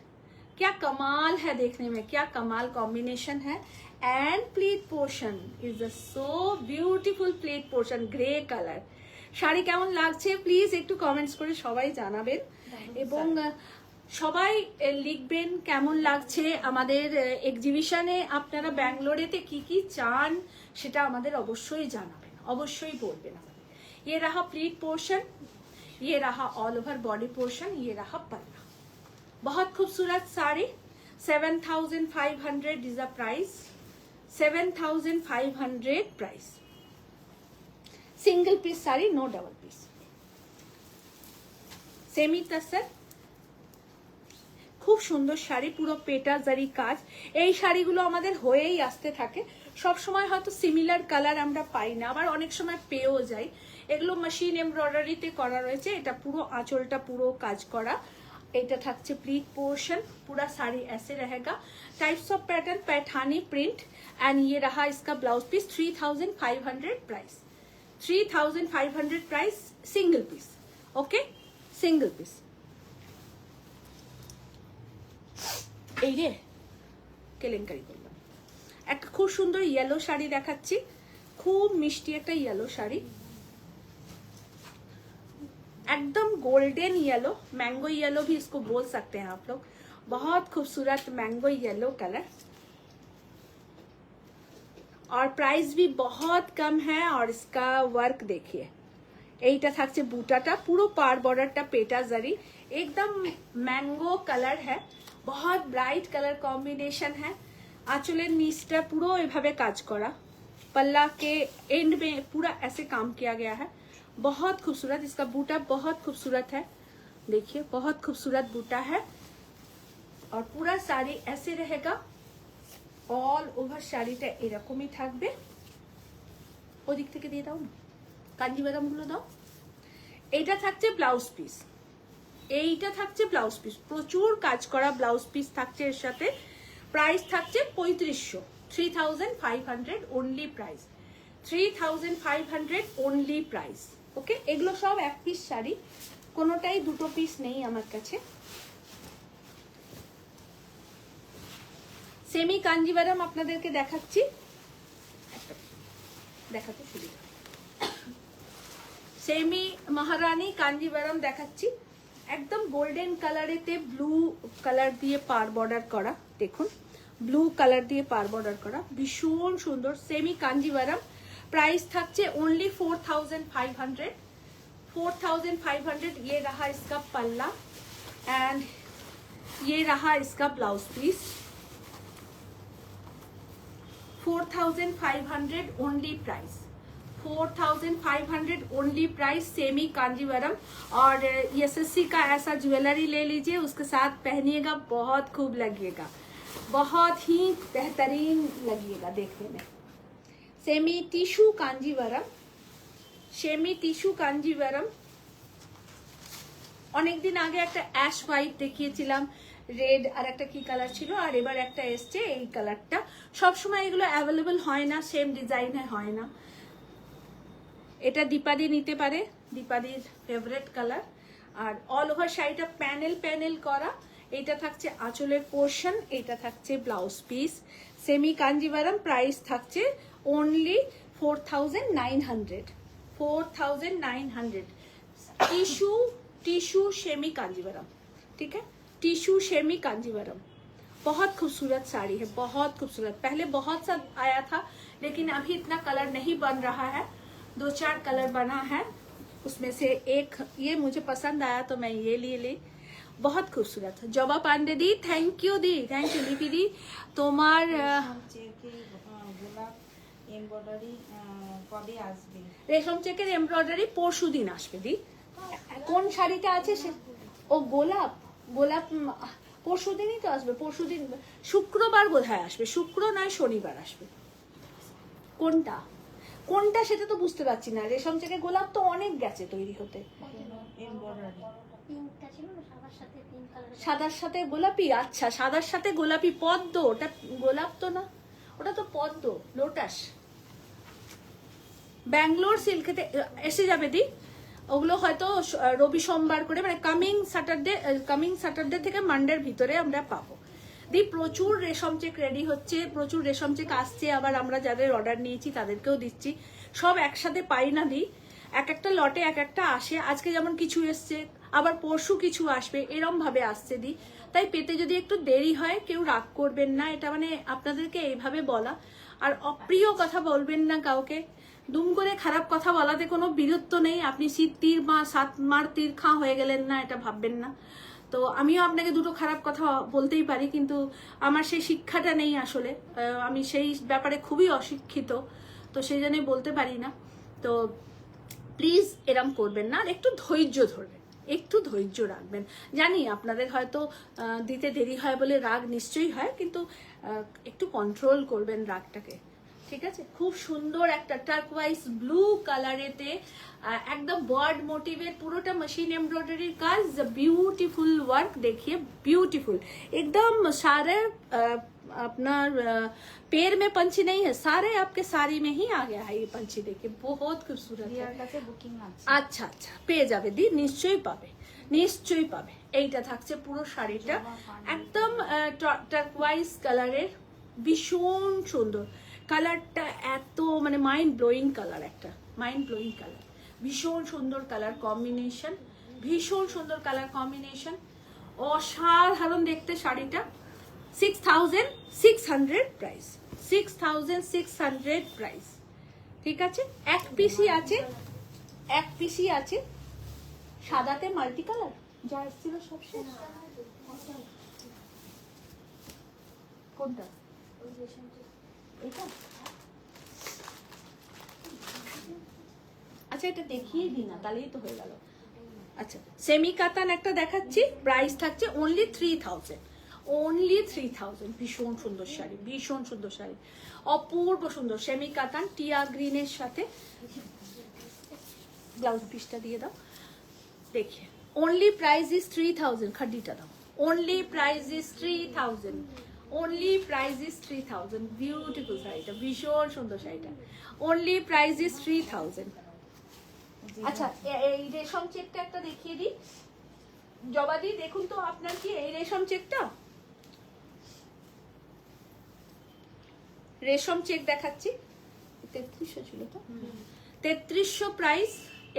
क्या कमाल है देखने में, क्या कमाल कॉम्बिनेशन है। And pleat portion is a so beautiful pleat portion, grey colour. Sari কেমন লাগছে প্লিজ একটু কমেন্টস করে সবাই জানাবেন, এবং সবাই লিখবেন কেমন লাগছে। আমাদের এক্সিবিশনে আপনারা ব্যাঙ্গালোরেতে কি কি চান সেটা আমাদের অবশ্যই জানাবেন, অবশ্যই বলবেন আমাদের। ये रहा प्लीट पोर्शन, ये रहा ऑल ओवर बॉडी पोर्शन, ये रहा पल्ला। बहुत खूबसूरत sari, 7500 is the price, 7500 price. Single piece sari, no double piece. Semi tussar, খুব সুন্দর শাড়ি, পুরো পেটা জারি কাজ। এই শাড়িগুলো আমাদের হয়েই আসতে থাকে, সব সময় হয়তো সিমিলার কালার আমরা পাই না, আবার অনেক সময় পেয়েও যাই। এগুলো মেশিন এমব্রয়ডারিতে করা রয়েছে। এটা পুরো আঁচলটা পুরো কাজ করা। এটা থাকছে প্লিট पोर्शन, पूरा साड़ी ऐसे रहेगा। Types of pattern Paithani print and ये रहा इसका blouse piece. 3500 price, 3500 price single piece. Okay, single piece. এই রে কেলেঙ্কারি করলাম। একটা খুব সুন্দর ইয়েলো শাড়ি দেখাচ্ছি, খুব মিষ্টি একটা ইয়েলো শাড়ি, एकदम गोल्डन येलो, मैंगो येलो भी इसको बोल सकते हैं आप लोग। बहुत खूबसूरत मैंगो येलो कलर, और प्राइस भी बहुत कम है। और इसका वर्क देखिए, এইটা থাকছে বুটাটা, পুরো পার বর্ডারটা পেটা জারি, एकदम मैंगो कलर है, बहुत ब्राइट कलर कॉम्बिनेशन है। आंचलेर नीचটা পুরো এভাবে কাজ করা, पल्ला के एंड में पूरा ऐसे काम किया गया है, बहुत खूबसूरत। इसका बूटा बहुत खूबसूरत है, देखिए बहुत खूबसूरत बूटा है। और पूरा साड़ी ऐसे रहेगा, ऑल ओवर শাড়িটা এরকমই থাকবে। ওদিক থেকে দিয়ে দাও না, কাঞ্জিবাদাম গুলো দাও। এইটা থাকছে ব্লাউজ পিস, এইটা থাকছে ব্লাউজ পিস, প্রচুর কাজ করা ব্লাউজ পিস থাকছে এর সাথে। প্রাইস থাকছে 3500, 3500 ओनली प्राइस, 3500 ओनली प्राइस। ওকে, এগুলো সব এক পিস শাড়ি, কোনোটাই দুটো পিস নেই আমার কাছে। সেমি কাঞ্জিভারাম আপনাদেরকে দেখাচ্ছি, দেখাতে সুবিধা। সেমি মহারানী কাঞ্জিভারাম দেখাচ্ছি, একদম গোল্ডেন কালারেতে ব্লু কালার দিয়ে পার বর্ডার করা, দেখুন ব্লু কালার দিয়ে পার বর্ডার করা, ভীষণ সুন্দর। সেমি কাঞ্জিভারাম, प्राइस থাকছে ओनली 4500, 4500। ये रहा इसका पल्ला एंड ये रहा इसका blouse piece, 4500 only price, 4500 only price semi Kanjeevaram. और एसएससी का ऐसा ज्वेलरी ले लीजिए, उसके साथ पहनिएगा, बहुत खूब लगेगा, बहुत ही बेहतरीन लगेगा देखने में। Semi tissue Kanjeevaram, semi tissue Kanjeevaram. অনেক দিন আগে একটা অ্যাশ হোয়াইট দেখিয়েছিলাম, রেড আর একটা কি কালার ছিল, আর এবার একটা এসছে এই কালারটা। সব সময় এগুলো অ্যাভেলেবল হয় না, সেম ডিজাইনে হয় না। এটা দীপাদি নিতে পারে, দীপাদির ফেভারিট কালার। আর অল ওভার শাড়িটা প্যানেল প্যানেল করা। এটা থাকছে আঁচলের পোর্শন, এটা থাকছে blouse piece. Semi Kanjivaram, price থাকছে only 4900, 4900। Tissue, tissue semi Kanjivaram, ठीक है, टिश्यू शेमी कांजीवरम। बहुत खूबसूरत साड़ी है, बहुत खूबसूरत। पहले बहुत सा आया था, लेकिन अभी इतना कलर नहीं बन रहा है, 2-4 कलर बना है, उसमें से एक ये मुझे पसंद आया तो मैं ये लिए ली। बहुत खूबसूरत। Jaba Pande di, thank you di, thank you Lipi di. তোমার এমব্রয়ডারি কবে আসবে? রেশম চেকের এমব্রয়ডারি পরশু দিন আসবে দি। কোন শাড়িটা আছে সে? ও গোলাপ, গোলাপ পরশু দিনই তো আসবে, পরশু দিন শুক্রবার বোধহয় আসবে, শুক্র নয় শনিবার আসবে। কোনটা কোনটা সেটা তো বুঝতে পারছি না। রেশম চেকের গোলাপ তো অনেক গেছে তৈরি হতে। সাদার সাথে গোলাপি, আচ্ছা সাদার সাথে গোলাপি, পদ্ম, ওটা গোলাপ তো না, ওটা তো পদ্ম, লোটাস। ব্যাঙ্গালোর সিল্কেতে এসে যাবে দি, ওগুলো হয়তো রবি সোমবার করে, মানে কামিং স্যাটারডে থেকে মানডের ভিতরে আমরা পাবো দি। প্রচুর রেশম চেক রেডি হচ্ছে, প্রচুর রেশম চেক আসছে, আবার আমরা যাদের অর্ডার নিয়েছি তাদেরকেও দিচ্ছি। সব একসাথে পাই না দি, এক একটা লটে এক একটা আসে। আজকে যেমন কিছু এসছে, আবার পরশু কিছু আসবে, এরম ভাবে আসছে দি। তাই পেতে যদি একটু দেরি হয় কেউ রাগ করবেন না, এটা মানে আপনাদেরকে এইভাবে বলা। আর অপ্রিয় কথা বলবেন না কাউকে, দুম করে খারাপ কথা বলাতে কোনো বীরত্ব নেই। আপনি শীত তীর বা 7 মার তীর খাঁ হয়ে গেলেন না, এটা ভাববেন না। তো আমিও আপনাকে দুটো খারাপ কথা বলতেই পারি, কিন্তু আমার সেই শিক্ষাটা নেই আসলে, আমি সেই ব্যাপারে খুবই অশিক্ষিত, তো সেই জন্যই বলতে পারি না। তো প্লিজ এরম করবেন না, আর একটু ধৈর্য ধরবেন, একটু ধৈর্য রাখবেন। জানি আপনাদের হয়তো দিতে দেরি হয় বলে রাগ নিশ্চয়ই হয়, কিন্তু একটু কন্ট্রোল করবেন রাগটাকে, ঠিক আছে? খুব সুন্দর একটা টার্কওয়াইজ ব্লু কালারেতে একদম বার্ড মোটিভের পুরোটা মেশিন এমব্রয়ডারির কাজ, বিউটিফुल वर्क देखिए, ब्यूटीफुल एकदम सारे अपना पैर में पंछी नहीं है, सारे आपके साड़ी में ही आ गया है ये पंछी। देखिए बहुत खूबसूरत है। রিয়ার কাছে বুকিং আছে। আচ্ছা আচ্ছা, পেয়ে যাবে দি, নিশ্চয়ই পাবে, নিশ্চয়ই পাবে। এইটা থাকছে পুরো শাড়িটা একদম টার্কওয়াইজ কালারের, ভীষণ সুন্দর কালারটা, এত মানে মাইন্ড ব্লোয়িং কালার, একটা মাইন্ড ব্লোয়িং কালার, ভীষণ সুন্দর কালার কম্বিনেশন, ভীষণ সুন্দর কালার কম্বিনেশন, অসাধারণ দেখতে শাড়িটা। 6600 প্রাইস, 6600 প্রাইস, ঠিক আছে? এক পিসি আছে, এক পিসি আছে সাদাতে মাল্টি কালার, যা এসেছিল সব শেষ। কোনটা? এটা? আচ্ছা এটা দেখিয়ে দিই না, তাহলেই তো হয়ে গেল। আচ্ছা সেমি কাতান একটা দেখাচ্ছি, প্রাইস থাকছে অনলি 3000, অনলি 3000। ভীষণ সুন্দর শাড়ি, ভীষণ সুন্দর শাড়ি, অপূর্ব সুন্দর সেমি কাতান টিয়া গ্রিনের সাথে। ব্লাউজ পিসটা দিয়ে দাও, देखिए ओनली प्राइस इज 3000, खड्डीटा दाओ, only price is 3000, only price is 3000। Beautiful শাড়িটা, ভীষণ সুন্দর শাড়িটা, ओनली प्राइस इज 3000। আচ্ছা এই রেশম চেকটা একটা দেখিয়ে দিই জবাদি, দেখুন তো আপনার কি এই রেশম চেকটা, রেশম চেক দেখাচ্ছি, 3300 ছিল তো, 3300 প্রাইস।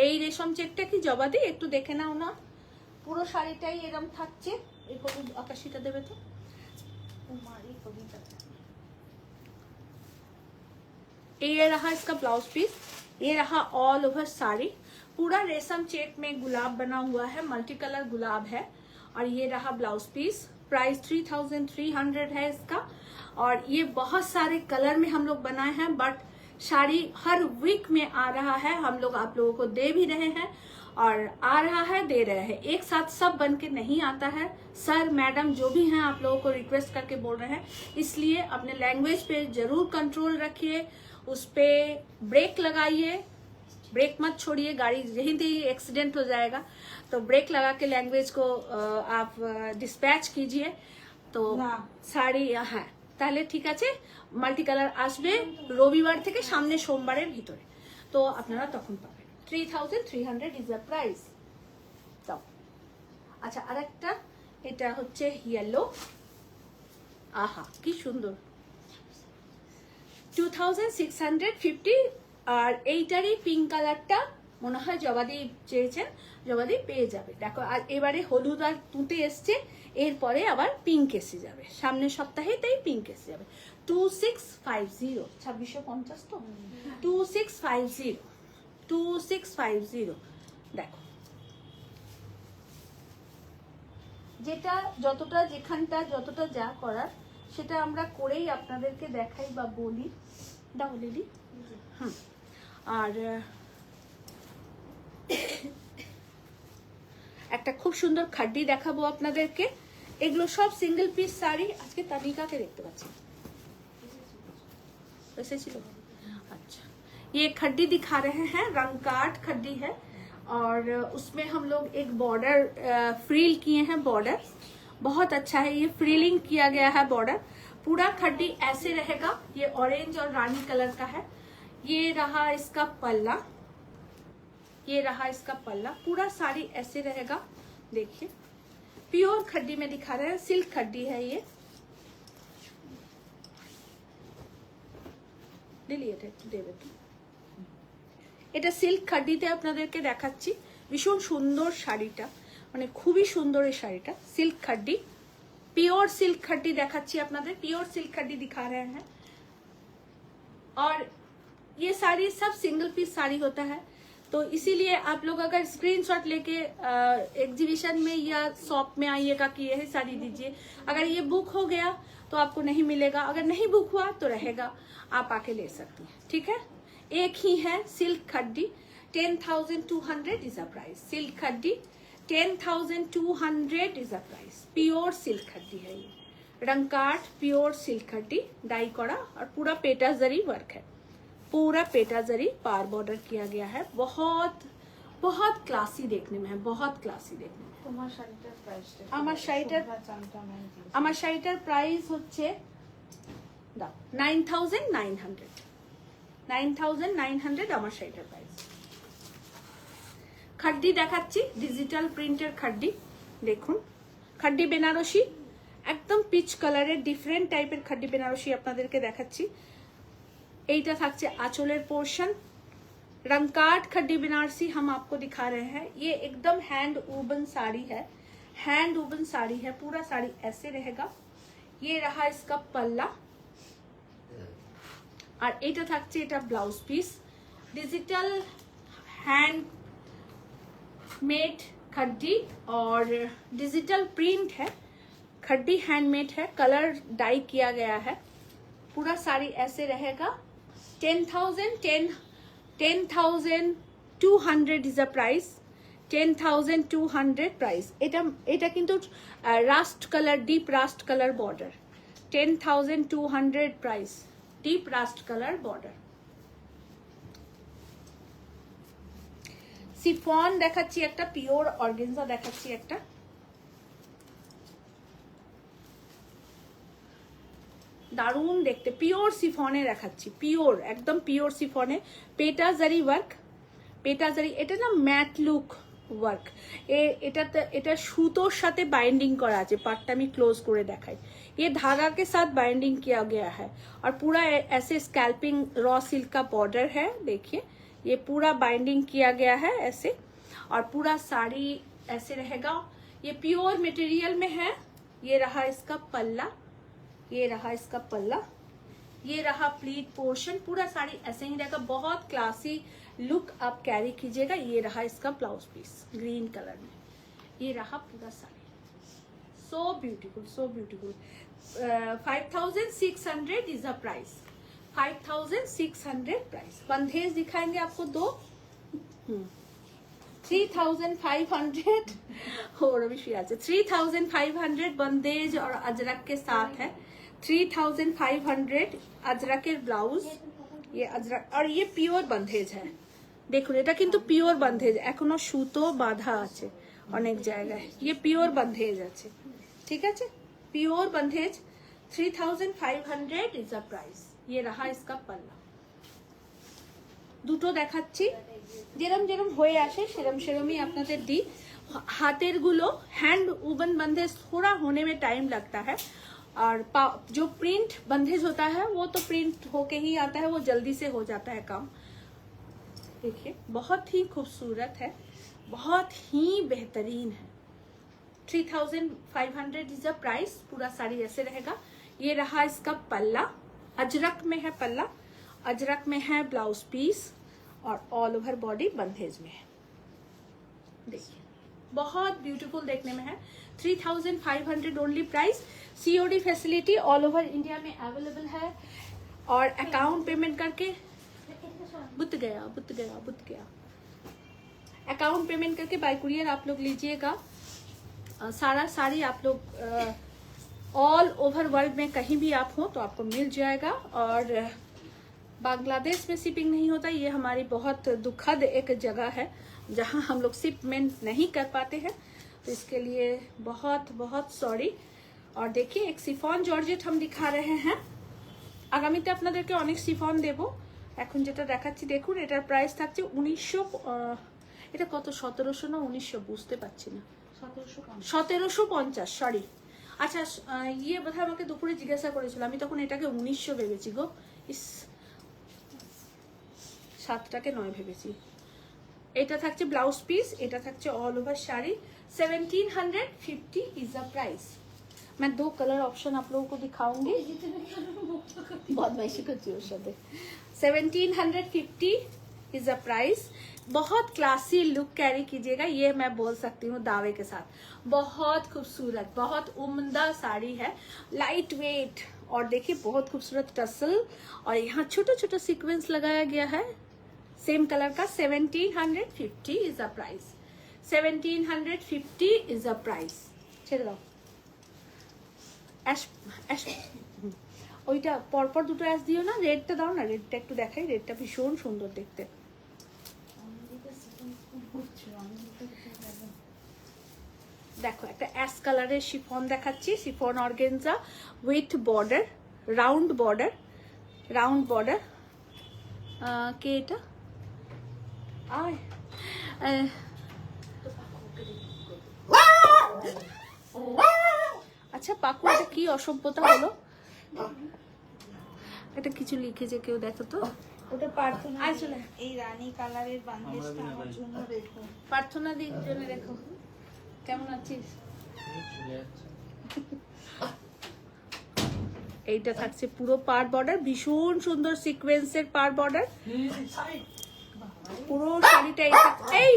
এই রেশম চেকটা কি জবাদি, একটু দেখে নাও না, পুরো শাড়িটাই এরকম থাকছে। এই হলুদ আকাশিটা দেবে তো, ये रहा इसका ब्लाउज पीस, ये रहा ऑल ओवर साड़ी, पूरा रेशम चेक में गुलाब बना हुआ है, मल्टी कलर गुलाब है। और ये रहा ब्लाउज पीस, प्राइस 3300 है इसका। और ये बहुत सारे कलर में हम लोग बनाए हैं, बट साड़ी हर वीक में आ रहा है, हम लोग आप लोगों को दे भी रहे हैं, और आ रहा है दे रहे हैं, एक साथ सब बन के नहीं आता है। सर मैडम जो भी हैं आप लोगों को रिक्वेस्ट करके बोल रहे हैं, इसलिए अपने लैंग्वेज पे जरूर कंट्रोल रखिए, उस पे ब्रेक लगाइए, ब्रेक मत छोड़िए, गाड़ी यहीं से एक्सीडेंट हो जाएगा, तो ब्रेक लगा के लैंग्वेज को आप डिस्पैच कीजिए। तो শাড়ি হ্যাঁ তাহলে ঠিক আছে, মাল্টি কালার আসবে রবিবার থেকে সামনে সোমবারের ভিতরে, তো আপনারা তখন পাবেন। 3300 ইজ দ্য প্রাইস। দাও। আচ্ছা আরেকটা, এটা হচ্ছে ইয়েলো, আহা কি সুন্দর, 2650। আর এইটারই পিঙ্ক কালারটা মনে হয় জবাদি চেয়েছেন, জবাদি পেয়ে যাবে। দেখো আর এবারে হলুদ আর তুঁতে এসছে, এরপরে আবার পিঙ্ক এসে যাবে সামনের সপ্তাহে, তাই পিঙ্ক এসে যাবে। 2650, 2650 তো, 2650, 2650। দেখো যেটা যতটা যেখানটা যতটা যা করার সেটা আমরা করেই আপনাদেরকে দেখাই বা বলি। দাও লিলি। হুম। আর একটা খুব সুন্দর খাড্ডি দেখাবো আপনাদেরকে, এগুলো সব সিঙ্গেল পিস শাড়ি। আজকে তানিকাকে দেখতে পাচ্ছি, এসেছিল। अच्छा ये खड्डी दिखा रहे हैं, रंग काट खड्डी है, और उसमें हम लोग एक बॉर्डर फ्रील किए हैं, बॉर्डर बहुत अच्छा है, ये फ्रीलिंग किया गया है बॉर्डर। पूरा खड्डी ऐसे रहेगा, ये ऑरेंज और रानी कलर का है। ये रहा इसका पल्ला, ये रहा इसका पल्ला, पूरा साड़ी ऐसे रहेगा। देखिए प्योर खड्डी में दिखा रहे हैं, सिल्क खड्डी है ये। এটা সিল্ক খাড্ডিতে আপনাদেরকে দেখাচ্ছি, ভীষণ সুন্দর শাড়িটা, মানে খুবই সুন্দর এই শাড়িটা, সিল্ক খাড্ডি, प्योर सिल्क खड्डी দেখাচ্ছি আপনাদের, प्योर सिल्क खड्डी दिखा रहे हैं। और ये साड़ी सब सिंगल पीस साड़ी होता है, तो इसीलिए आप लोग अगर स्क्रीनशॉट लेके एग्जीबिशन में या शॉप में आइएगा कि यही साड़ी दीजिए, अगर ये बुक हो गया तो आपको नहीं मिलेगा, अगर नहीं बुक हुआ तो रहेगा, आप आके ले सकती हैं, ठीक है। एक ही है silk khaddi, 10,200 is a price, silk khaddi 10,200 is the price. Pure silk khaddi है ये, rangkat pure silk khaddi, dye करा और पूरा पेटा जरी वर्क है, पूरा पेटा जरी पार बॉर्डर किया गया है। बहुत बहुत क्लासी देखने में है, बहुत क्लासी देखने में। তোমার শাড়িটার প্রাইসটা আমার শাড়িটার চামটা আমি দিয়েছি। আমার শাড়িটার প্রাইস হচ্ছে দাও 9,900, 9,900 আমার শাড়িটার প্রাইস। খাড্ডি দেখাচ্ছি, ডিজিটাল প্রিন্টের খাড্ডি, দেখুন খাড্ডি বেনারসি, একদম পিচ কালারের ডিফারেন্ট টাইপের খাড্ডি বেনারসি আপনাদেরকে দেখাচ্ছি। এইটা থাকছে আঁচলের পোর্শন। रंगकाट खड्डी बनारसी हम आपको दिखा रहे हैं। ये एकदम हैंड वूवन साड़ी है, हैंड वूवन साड़ी है, पूरा साड़ी ऐसे रहेगा। ये रहा इसका पल्ला और এটা থাকছে এটা blouse piece. Digital hand made khaddi और डिजिटल प्रिंट है, खड्डी हैंडमेड है, कलर डाई किया गया है। पूरा साड़ी ऐसे रहेगा। 10,200 is the price, 10,200 price। এটা কিন্তু rushed colour, deep rushed colour border. 10,200 price, deep rushed colour border. Chiffon দেখাচ্ছি একটা, পিওর অর্গানজা দেখাচ্ছি একটা। দারুণ দেখতে, পিওর সিফনে দেখাচ্ছি, পিওর একদম পিওর সিফনে, পেটা জারি ওয়ার্ক, পেটা জারি। এটা না ম্যাট লুক ওয়ার্ক, এটা সুতোর সাথে बाइंडिंग करा है। पार्टটা আমি क्लोज করে দেখাই। ये धागा के साथ बाइंडिंग किया गया है और पूरा ऐसे स्कैल्पिंग रॉ सिल्क का बॉर्डर है, देखिए ये पूरा बाइंडिंग किया गया है ऐसे, और पूरा साड़ी ऐसे रहेगा। ये प्योर मटेरियल में है। ये रहा इसका पल्ला, ये रहा इसका पल्ला, ये रहा प्लीट पोर्शन। पूरा साड़ी ऐसे ही रहेगा, बहुत क्लासी लुक आप कैरी कीजिएगा। ये रहा इसका ब्लाउज पीस ग्रीन कलर में, ये रहा पूरा sari. So beautiful, so beautiful. 5,600 is the price, 5,600 price. Bandhej दिखाएंगे आपको दो। 3,500 और अभी 3,500 बंदेज और अजरक के साथ है। 3,500 अजरकेर ब्लाउज, ये अजरक और ये प्योर बंधेज है। দেখুন এটা কিন্তু পিওর বন্ধেজ, এখনো সুতো বাঁধা আছে অনেক জায়গায়। ये পিওর বন্ধেজ আছে, ঠিক আছে, pure bandhej. 3,500 is the price. ये रहा इसका पल्ला। দুটো দেখাচ্ছি, যেরম যেরম হয়ে আসে সেরম সেরমই আপনাদের দিই। হাতের গুলো हैंड वूवन बंधेज थोड़ा होने में टाइम लगता है, और जो प्रिंट बंधेज होता है वो तो प्रिंट होके ही आता है, वो जल्दी से हो जाता है काम। देखिए बहुत ही खूबसूरत है, बहुत ही बेहतरीन है। 3,500 इज द प्राइस। पूरा साड़ी ऐसे रहेगा। ये रहा इसका पल्ला, अजरक में है पल्ला, अजरक में है ब्लाउज पीस और ऑल ओवर बॉडी बंधेज में है। देखिए बहुत ब्यूटीफुल देखने में है। 3,500 only price. COD facility all over India में अवेलेबल है, और अकाउंट पेमेंट करके बुत गया अकाउंट पेमेंट करके बाय कुरियर आप लोग लीजिएगा। सारा साड़ी आप लोग ऑल ओवर वर्ल्ड में कहीं भी आप हो तो आपको मिल जाएगा। और बांग्लादेश में शिपिंग नहीं होता, ये हमारी बहुत दुखद एक जगह है जहां हम लोग शिपमेंट नहीं कर पाते हैं, तो इसके लिए बहुत बहुत सॉरी। और देखिए एक सिफॉन जॉर्जेट हम दिखा रहे हैं। আগামীতে আপনাদেরকে অনেক সিফন দেব। এখন যেটা দেখাচ্ছি দেখুন, এটার প্রাইস থাকছে 1900, এটা কত 1700 না 1900 বুঝতে পারছি না, 1750 সরি। আচ্ছা ইয়ে বোধহয় আমাকে দুপুরে জিজ্ঞাসা করেছিল, আমি তখন এটাকে 1900 ভেবেছি গো, ইস 7টাকে 9 ভেবেছি। এটা থাকছে ব্লাউজ পিস, এটা থাকছে all over sari. 1750 is the price. मैं 2 कलर ऑप्शन आप लोगों को दिखाऊंगी, बहुत मैशी करती हूँ साथ। 1750 इज द प्राइस। बहुत क्लासी लुक कैरी कीजिएगा, ये मैं बोल सकती हूँ दावे के साथ। बहुत खूबसूरत, बहुत उम्दा साड़ी है, लाइट वेट, और देखिए बहुत खूबसूरत टसल, और यहाँ छोटा छोटा सीक्वेंस लगाया गया है सेम कलर का। 1750 is the price. 1750 is the price. ছেড়ে দাও। ওইটা পরপর দুটো অ্যাশ দিও না, রেডটা দাও না, রেডটা একটু দেখাই, রেডটা ভীষণ সুন্দর দেখতে। দেখো একটা অ্যাশ কালারের শিফন দেখাচ্ছি, chiffon organza with border, round border, round border. কে এটা? আয় আচ্ছা পাকু, এটা কি অসভ্যতা হলো? এটা কিছু লিখেছে কেউ, দেখো তো। ওটা প্রার্থনা আয় চলে। এই রানী কালারের বান্দেজটা আমার জন্য রেখো। প্রার্থনা দির জন্য রেখো। কেমন আছিস? এইটা থাকছে পুরো পার বর্ডার, ভীষণ সুন্দর সিকোয়েন্সের পার বর্ডার। পুরো শাড়িটা এই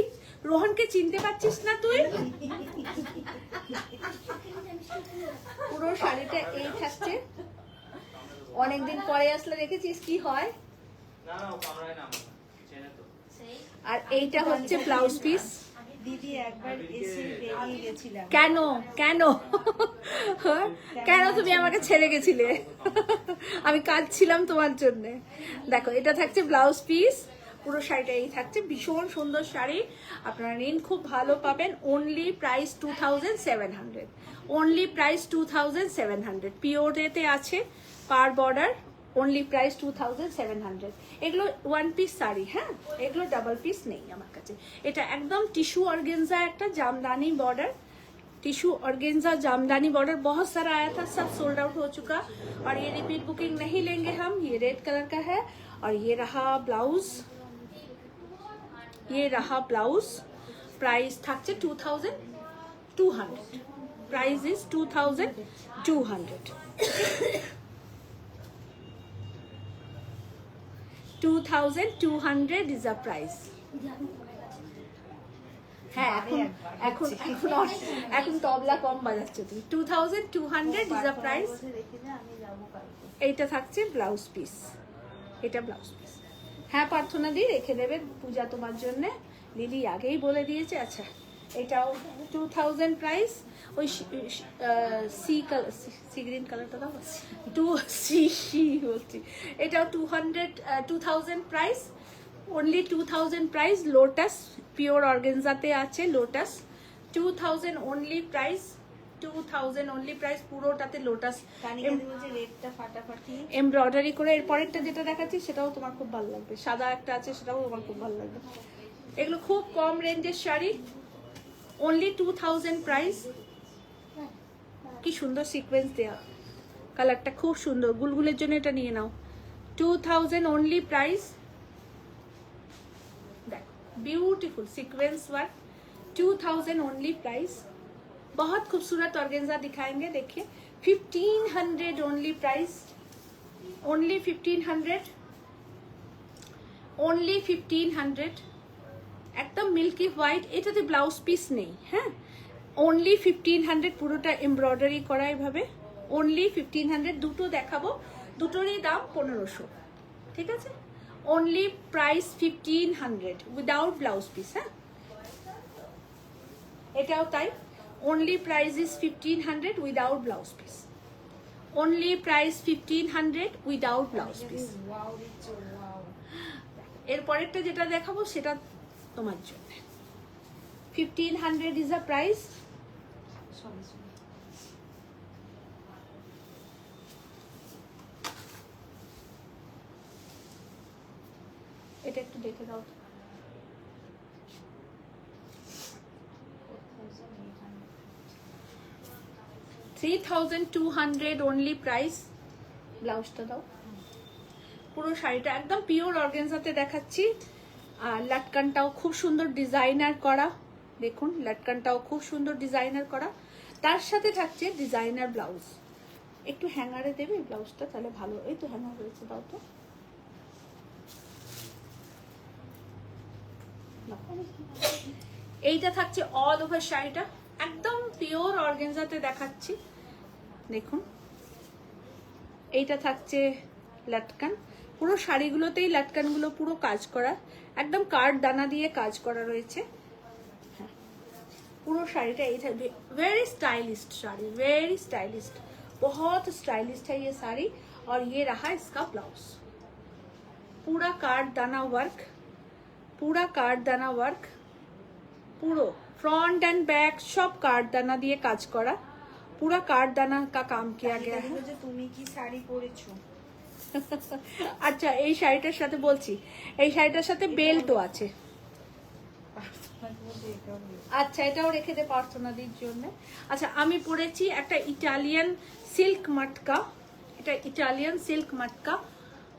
রোহনকে চিনতে পারছিস না তুই? পুরো শাড়িটা এই থাকছে। অনেকদিন পরে আসলে দেখেছিস কি হয়। আর এইটা হচ্ছে ব্লাউজ পিস। দিদি একবার এসে বেরিয়ে গেছিলাম। কেন কেন কেন তুমি আমাকে ছেড়ে গেছিলে? আমি কাজ ছিলাম তোমার জন্য। দেখো এটা থাকছে ব্লাউজ পিস, পুরো শাড়িটা এই থাকছে, ভীষণ সুন্দর শাড়ি। আপনারা নিন, খুব ভালো পাবেন। Only price 2700, only price 2700। পিওরেতে আছে, পার বর্ডার, অনলি প্রাইস 2700। এগুলো ওয়ান পিস শাড়ি, হ্যাঁ, এগুলো ডাবল পিস নেই আমার কাছে। এটা একদম टिश्यू ऑर्गेन्जा, একটা jamdani border, tissue organza jamdani border. बहुत सारा आया था, सब सोल्ड आउट हो चुका और ये रिपीट बुकिंग नहीं लेंगे हम। ये रेड कलर का है और ये रहा ब्लाउज, ये रहा ब्लाउज। प्राइस থাকছে 2200, price is 2200। 2200 is the price. হ্যাঁ এখন এখন এখন তবলা কম বাজাচ্ছ তুমি। 2200 is the price. এইটা থাকছে ব্লাউজ পিস, এটা ব্লাউজ পিস। হ্যাঁ প্রার্থনা দি রেখে দেবে পূজা তোমার জন্য, লিলি আগেই বলে দিয়েছে। আচ্ছা এটাও 2000 প্রাইস। ওই সি কালার, সি গ্রিন কালারটা দাও। বলছি এটাও 2000 price, only 2000 price. Lotus pure অর্গেনজাতে আছে, lotus 2000 only price, 2000 only price. পুরোটাতে লোটাস রেটটা ফাটাফাটি এমব্রয়ডারি করে। এর পরেরটা যেটা দেখাচ্ছি সেটাও তোমার খুব ভালো লাগবে, সাদা একটা আছে, সেটাও তোমার খুব ভালো লাগবে। এগুলো খুব কম রেঞ্জের শাড়ি, অনলি 2000 প্রাইস। কি সুন্দর সিকোয়েন্স দেয়া, কালারটা খুব সুন্দর, গুলগুলের জন্য এটা নিয়ে নাও। 2000 অনলি প্রাইস। দেখো beautiful sequence work, 2000 only price. बहुत खूबसूरत ऑर्गेन्जा दिखाएंगे, देखिए 1500 ओनली प्राइस, ओनली 1500, ओनली 1500। एकदम मिल्की व्हाइट, এটাতে ব্লাউজ পিস নেই, হ্যাঁ, ओनली 1500। পুরোটা এমব্রয়ডারি করা এভাবে, ओनली 1500। দুটো দেখাবো, দুটোরই দাম 1500, ঠিক আছে। Only price 1500 without blouse piece, হ্যাঁ, এটাও তাই। Only price is 1500 without blouse piece, only price 1500 without blouse piece. এর পরেরটা যেটা দেখাবো সেটা তোমার জন্য 1500 ইজ আ প্রাইস। এটা একটু দেখে দাও। 3200 ओनली प्राइस। ব্লাউজটা দাও। পুরো শাড়িটা একদম পিওর অর্গানজাতে দেখাচ্ছি। আর লটকনটাও খুব সুন্দর ডিজাইনার করা, দেখুন লটকনটাও খুব সুন্দর ডিজাইনার করা। তার সাথে থাকছে ডিজাইনার ব্লাউজ। একটু হ্যাঙ্গারে দেবে ব্লাউজটা, তাহলে ভালো। এই তো হ্যাঙ্গার হয়েছে, দাও তো। এইটা থাকছে অল ওভার শাড়িটা, একদম পিওর অর্গানজাতে দেখাচ্ছি, দেখুন। এইটা থাকছে লটকন, পুরো শাড়িগুলোতেই লটকনগুলো পুরো কাজ করা, একদম কার্ড দানা দিয়ে কাজ করা রয়েছে। হ্যাঁ पूरा শাড়িটা এই থাকবে very stylist sari very stylist बहुत स्टाइलिस्ट है ये साड़ी और ये रहा इसका ब्लाउज पूरा कार्ड दाना वर्क पूरा कार्ड दाना वर्क পুরো फ्रंट एंड बैक सब कार्ड दाना দিয়ে কাজ করা पूरा कार्ड दाना का काम किया गया है যে তুমি কি শাড়ি পরেছো আচ্ছা এই শাড়িটার সাথে বলছি এই শাড়িটার সাথে বেল্টও আছে আচ্ছা এটাও রেখে দে প্রার্থনাদির জন্য আচ্ছা আমি পরেছি একটা ইটালিয়ান সিল্ক মটকা এটা ইটালিয়ান সিল্ক মটকা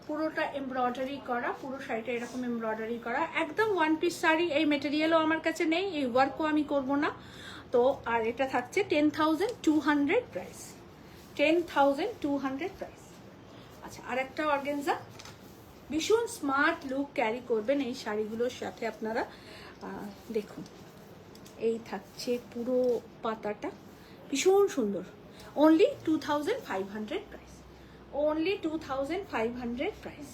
পুরোটা এমব্রয়ডারি করা পুরো শাড়িটা এরকম এমব্রয়ডারি করা একদম ওয়ান পিস শাড়ি এই ম্যাটেরিয়ালও আমার কাছে নেই এই ওয়ার্কও আমি করব না তো আর এটা থাকছে 10,200 প্রাইস 10,200 প্রাইস আচ্ছা আর একটা অর্গানজা ভীষণ স্মার্ট লুক ক্যারি করবেন এই শাড়িগুলোর সাথে আপনারা দেখুন এই থাকছে পুরো পাতাটা ভীষণ সুন্দর অনলি 2,500 প্রাইস অনলি 2,500 প্রাইস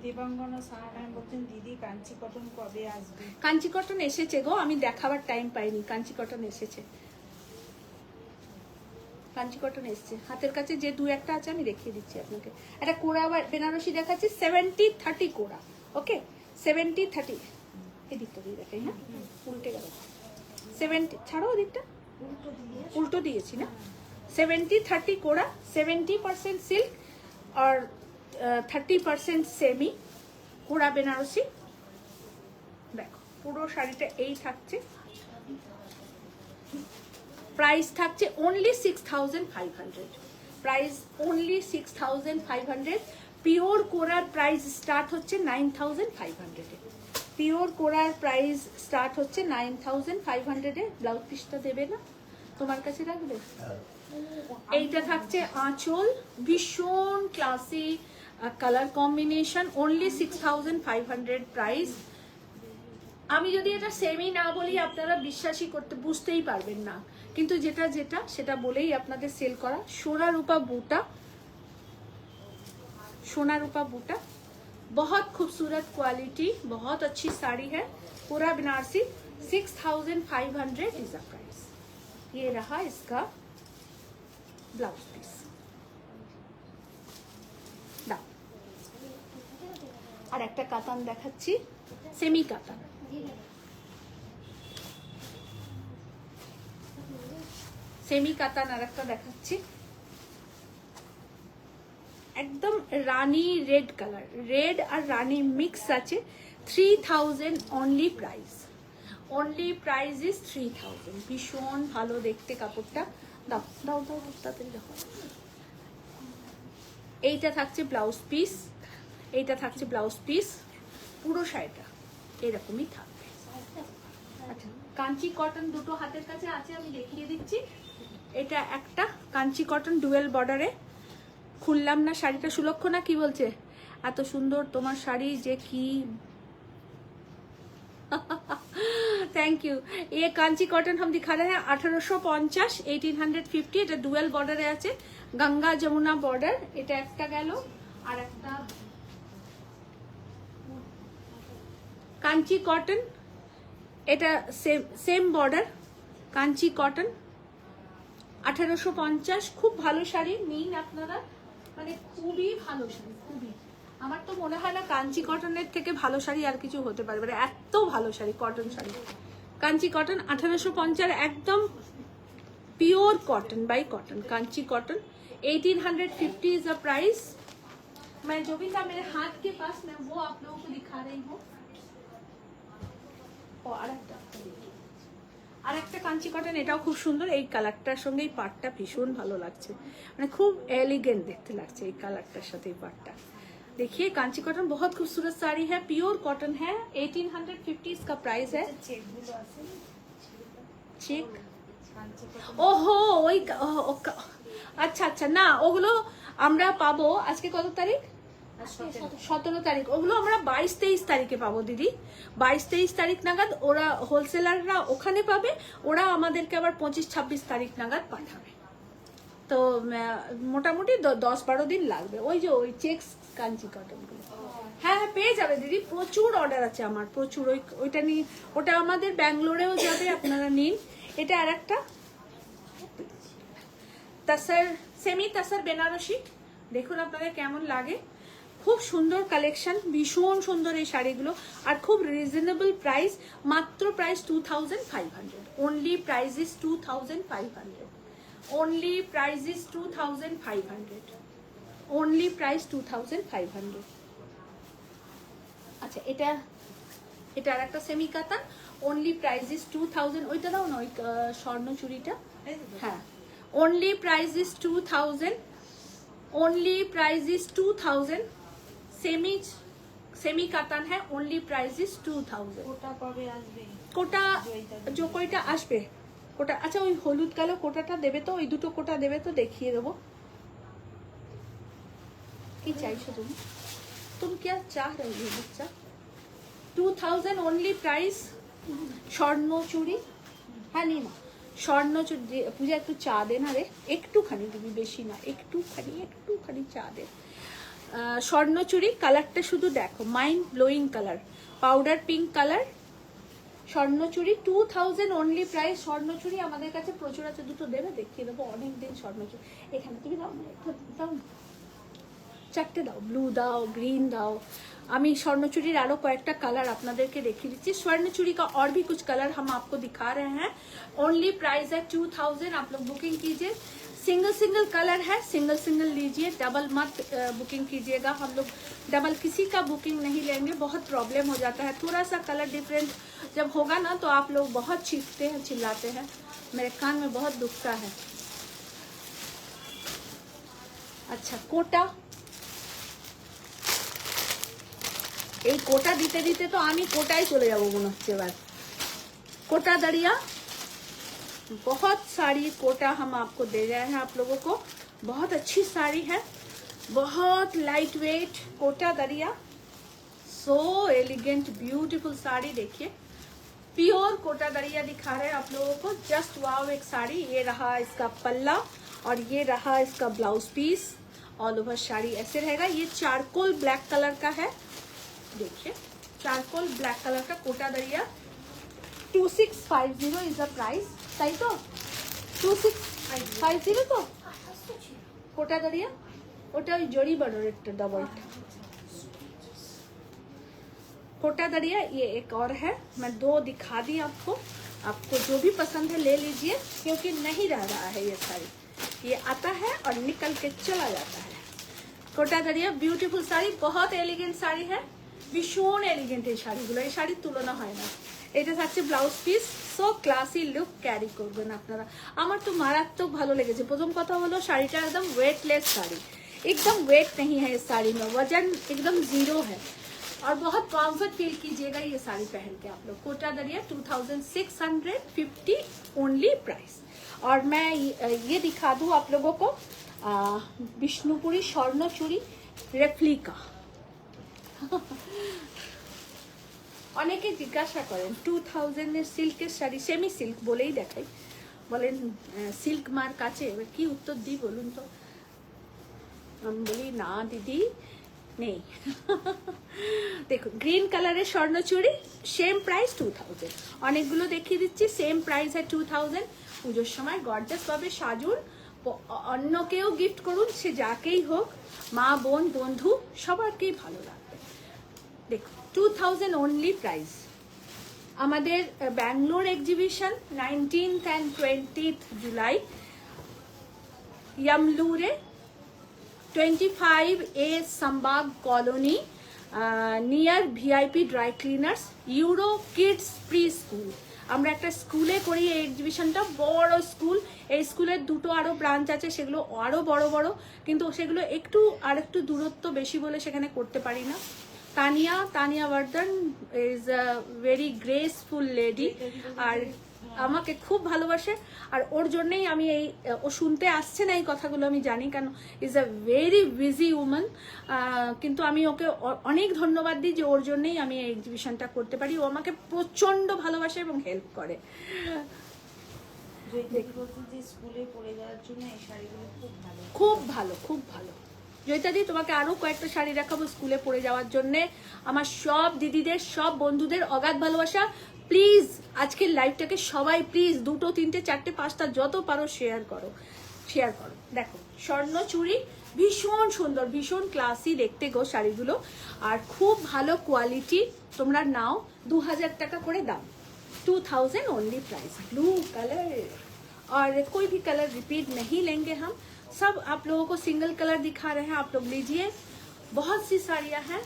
দেবাঙ্গনা সাহারান বলছেন দিদি কাঞ্চি কটন কবে আসবে কাঞ্চি কটন এসেছে গো আমি দেখাবার টাইম পাইনি কাঞ্চি কটন এসেছে কাঞ্চি কটন এসেছে হাতের কাছে যে দু একটা আছে আমি দেখিয়ে দিচ্ছি আপনাকে একটা কোড়া বেনারসি দেখাচ্ছি 70-30 কোড়া ওকে 70-30 এদিকটা দিয়ে দেখাই না উল্টে গেল 70 ছাড়ো ওদিকটা উল্টো দিয়েছি না 70-30 কোড়া 70% সিল্ক আর 30% সেমি কোড়া বেনারসি দেখো পুরো শাড়িটা এই থাকছে প্রাইস থাকছে অনলি 6,500 প্রাইস অনলি 6,500 পিওর কোরার প্রাইস স্টার্ট হচ্ছে 9,500 এ পিওর কোরার প্রাইস স্টার্ট হচ্ছে 9,500 এ ব্লাউজ পিসটা দেবে না তোমার কাছে রাখবে এইটা থাকছে আঁচল ভীষণ classy colour combination only 6,500 price আমি যদি এটা সেমি না বলি আপনারা বিশ্বাসই করতে বুঝতেই পারবেন না কিন্তু যেটা যেটা সেটা বলেই আপনাদের সেল করা সোনা রূপা बूटा बहुत खूबसूरत क्वालिटी बहुत अच्छी साड़ी है पूरा बनारसी 6,500 इज द प्राइस ये रहा इसका ब्लाउज पीस আর একটা কাতান দেখাচ্ছি সেমি কাতান সেমি কাতান আর একটা দেখাচ্ছি একদম রানী রেড কালার রেড আর রানী মিক্স আছে 3,000 অনলি প্রাইস ইজ 3,000 ভীষণ ভালো দেখতে কাপড়টা দাও দাও দাও তাড়াতাড়ি দেখো এইটা থাকছে ব্লাউজ পিস পুরো শাড়িটা এরকমই থাকবে আচ্ছা কাঞ্চি কটন দুটো হাতের কাছে আছে আমি দেখিয়ে দিচ্ছি এটা একটা কাঞ্চি কটন ডুয়েল বর্ডারে খুললাম না শাড়িটা সুলক্ষণা কি বলছে এত সুন্দর তোমার শাড়ি যে কি थैंक यू ये कांची कॉटन हम दिखा रहे हैं 1850 1850 এটা ডুয়েল বর্ডারে আছে গঙ্গা যমুনা বর্ডার এটা একটা গেল আর একটা কাঞ্চি কটন এটা সেম বর্ডার কাঞ্চি কটন 1850 খুব ভালো শাড়ি নিন আপনারা মানে খুবই ভালো শাড়ি খুবই আমার তো মনে হয় না কাঞ্চি কটনের থেকে ভালো শাড়ি আর কিছু হতে পারবে না এত ভালো শাড়ি কটন শাড়ি কাঞ্চি কটন 1850 একদম pure cotton bye cotton Kanchi cotton 1850 is the price मैं जो भी था मेरे हाथ के पास मैं वो आप लोगों को दिखा रही हूँ আর একটা কাঞ্চি কটন এটাও খুব সুন্দর এই কালারটার সঙ্গে এই পাটটা ভীষণ ভালো লাগছে মানে খুব এলিগেন্ট দেখতে লাগছে এই কালারটার সাথে এই পাটটা देखिए कांची कॉटन बहुत खूबसूरत साड़ी है प्योर कॉटन है 1850 इसका प्राइस है चेक ओहो ওই আচ্ছা আচ্ছা না ওগুলো আমরা পাবো আজকে কত তারিখ 17 তারিখ ওগুলো আমরা 22-23 তারিখে পাবো দিদি 22-23 তারিখ নাগাদ ওরা হোলসেলাররা ওখানে পাবে ওরা আমাদেরকে আবার 25-26 তারিখ নাগাদ পাঠাবে তো মোটামুটি 10-12 দিন লাগবে। ওই যে ওই চেক্স কাঞ্চি কটনগুলো, হ্যাঁ হ্যাঁ পেয়ে যাবে দিদি, প্রচুর অর্ডার আছে আমার, প্রচুর। ওইটা নিয়ে, ওটা আমাদের ব্যাঙ্গালোরেও যাবে, আপনারা নিন। এটা আর একটা তাসার, সেমি তাসার বেনারসি, দেখুন আপনাদের কেমন লাগে। খুব সুন্দর কালেকশন, ভীষণ সুন্দর এই শাড়িগুলো, আর খুব রিজনেবল প্রাইস, মাত্র price 2500। Only price is 2500, only price is 2500, only price 2500। আচ্ছা এটা, এটা আর একটা সেমি কাতান, অনলি প্রাইস ইজ 2000। ওইটা দাও না, ওই স্বর্ণ চুড়িটা, হ্যাঁ। Only price is 2000, only price is 2000। Semi katan है, ओनली प्राइस इज 2000। কোটা কবে আসবে? কোটা কয়টা আসবে কোটা? আচ্ছা ওই হলুদ কালো কোটাটা দেবে তো, ওই দুটো কোটা দেবে তো, দেখিয়ে দেবো। কি চাইছো তুমি? तुम क्या चाह रही हो बच्चा? 2000 ओनली प्राइस। স্বর্ণ চুড়ি, হ্যাঁ নি না, স্বর্ণ চুড়ি। পূজা একটু চা দে না রে, একটুখানি দিবি, বেশি না, একটুখানি চা দে। স্বর্ণ চুড়ি, কালারটা শুধু দেখো, mind blowing colour, powder pink colour. স্বর্ণ চুড়ি 2000 অনলি প্রাইস। স্বর্ণ চুড়ি আমাদের কাছে প্রচুর আছে, দুটো দেবে, দেখিয়ে দেবো অনেকদিন। স্বর্ণ চুড়ি এখানে তুমি দাও না, দাও না, চারটে দাও, ব্লু দাও, গ্রিন দাও। আমি স্বর্ণচूड़ी आरो कয়েকটা কালার আপনাদেরকে দেখিয়ে দিচ্ছি। स्वर्णचूड़ी का और भी कुछ कलर हम आपको दिखा रहे हैं। ओनली प्राइस है 2000। आप लोग बुकिंग कीजिए, सिंगल कलर है, सिंगल लीजिए, डबल मत बुकिंग कीजिएगा। हम लोग डबल किसी का बुकिंग नहीं लेंगे, बहुत प्रॉब्लम हो जाता है। थोड़ा सा कलर डिफरेंट जब होगा ना तो आप लोग बहुत चीखते हैं, चिल्लाते हैं, मेरे कान में बहुत दुखता है। अच्छा कोटा, এই কোটা দিতে দিতে তো আমি কোটায় চলে যাব মনে হচ্ছে এবার। कोटा दरिया, बहुत सारी कोटा हम आपको दे रहे हैं आप लोगों को। बहुत अच्छी साड़ी है, बहुत लाइट वेट कोटा दरिया, सो एलिगेंट ब्यूटीफुल साड़ी। देखिए प्योर कोटा दरिया दिखा रहे हैं आप लोगों को, जस्ट वाव एक साड़ी। ये रहा इसका पल्ला और ये रहा इसका blouse piece. All over sari ऐसे रहेगा। ये चारकोल ब्लैक कलर का है, देखिए चारकोल ब्लैक कलर का कोटा दरिया। 2650 इज द प्राइस, सही तो? 2650 तो कोटा दरिया, ওটা ওই জরি বড়র একটা ডবলটা कोटा दरिया। ये एक और है, मैं दो दिखा दी आपको। आपको जो भी पसंद है ले लीजिए, क्योंकि नहीं रह रहा है ये साड़ी। ये आता है और निकल के चला जाता है। कोटा दरिया ब्यूटीफुल साड़ी, बहुत एलिगेंट साड़ी है, ভীষণ এলিগেন্ট এই শাড়িগুলো, এই শাড়ির তুলনা হয় না। এটা থাকছে blouse piece, so classy look carry করবেন আপনারা। আমার তো মারাত্মক ভালো লেগেছে। প্রথম কথা হলো শাড়িটা একদম ওয়েটলেস শাড়ি, एकदम वेट नहीं है इस साड़ी में, वजन एकदम जीरो है और बहुत कॉम्फर्ट फील कीजिएगा ये साड़ी पहन के आप लोग। कोटा दरिया 2650 ओनली प्राइस। और मैं ये दिखा दूँ आप लोगों को विष्णुपुरी स्वर्ण चूड़ी रेप्लिका। অনেকে জিজ্ঞাসা করেন 2000 সিল্কের শাড়ি, সেমি সিল্ক বলেই দেখাই, বলেন সিল্ক মার কাছে, এবার কি উত্তর দিই বলুন তো? আমি বলি না দিদি নেই। দেখুন গ্রিন কালারের স্বর্ণচুড়ি, সেম প্রাইস 2000। অনেকগুলো দেখিয়ে দিচ্ছি, সেম প্রাইস है 2000। পুজোর সময় গর্জাস ভাবে সাজুন, অন্যকেও গিফট করুন, সে যাকেই হোক, মা বোন বন্ধু সবারকেই ভালো লাগবে। দেখুন 2000 ओनली प्राइस। আমাদের Bangalore exhibition 19th and 20th जुलाई यमलूरे 25A Sambag colony near VIP dry cleaners Euro kids pre school. আমরা একটা স্কুলে করি এই এক্সিবিশনটা, বড় স্কুল। এই স্কুলের দুটো আরো ব্রাঞ্চ আছে, সেগুলো আরো বড় বড়, কিন্তু সেগুলো একটু দূরত্ব বেশি বলে সেখানে করতে পারি না। Tania Vardhan is a very graceful lady আর আমাকে খুব ভালোবাসে, আর ওর জন্যই আমি এই, ও শুনতে আসছে না এই কথাগুলো আমি জানি, কেন is a very busy woman, কিন্তু আমি ওকে অনেক ধন্যবাদ দিই যে ওর জন্যই আমি এই এক্সিবিশনটা করতে পারি। ও আমাকে প্রচন্ড ভালোবাসে এবং হেল্প করে। জয়িতাদি বলছে যে স্কুলে পরে যাওয়ার জন্য এই শাড়িগুলো খুব ভালো। খুব ভালো, খুব ভালো। জয়িতাদি তোমাকে আরো কয়েকটা শাড়ি দেখাবো স্কুলে পরে যাওয়ার জন্য। আমার সব দিদিদের, সব বন্ধুদের অগাধ ভালোবাসা। প্লিজ আজকের লাইভটাকে সবাই প্লিজ 2, 3, 4, 5টা যত পারো শেয়ার করো, শেয়ার করো। দেখো স্বর্ণ চুড়ি, ভীষণ সুন্দর, ভীষণ ক্লাসি দেখতে গো শাড়িগুলো, আর খুব ভালো কোয়ালিটি। তোমরা নাও, 2000 টাকা করে দাম, 2000 ओनली प्राइस। ब्लू कलर और कोई भी कलर रिपीट नहीं लेंगे हम, सब आप लोगों को सिंगल कलर दिखा रहे हैं, आप लोग लीजिए। बहुत सी साड़ियां हैं।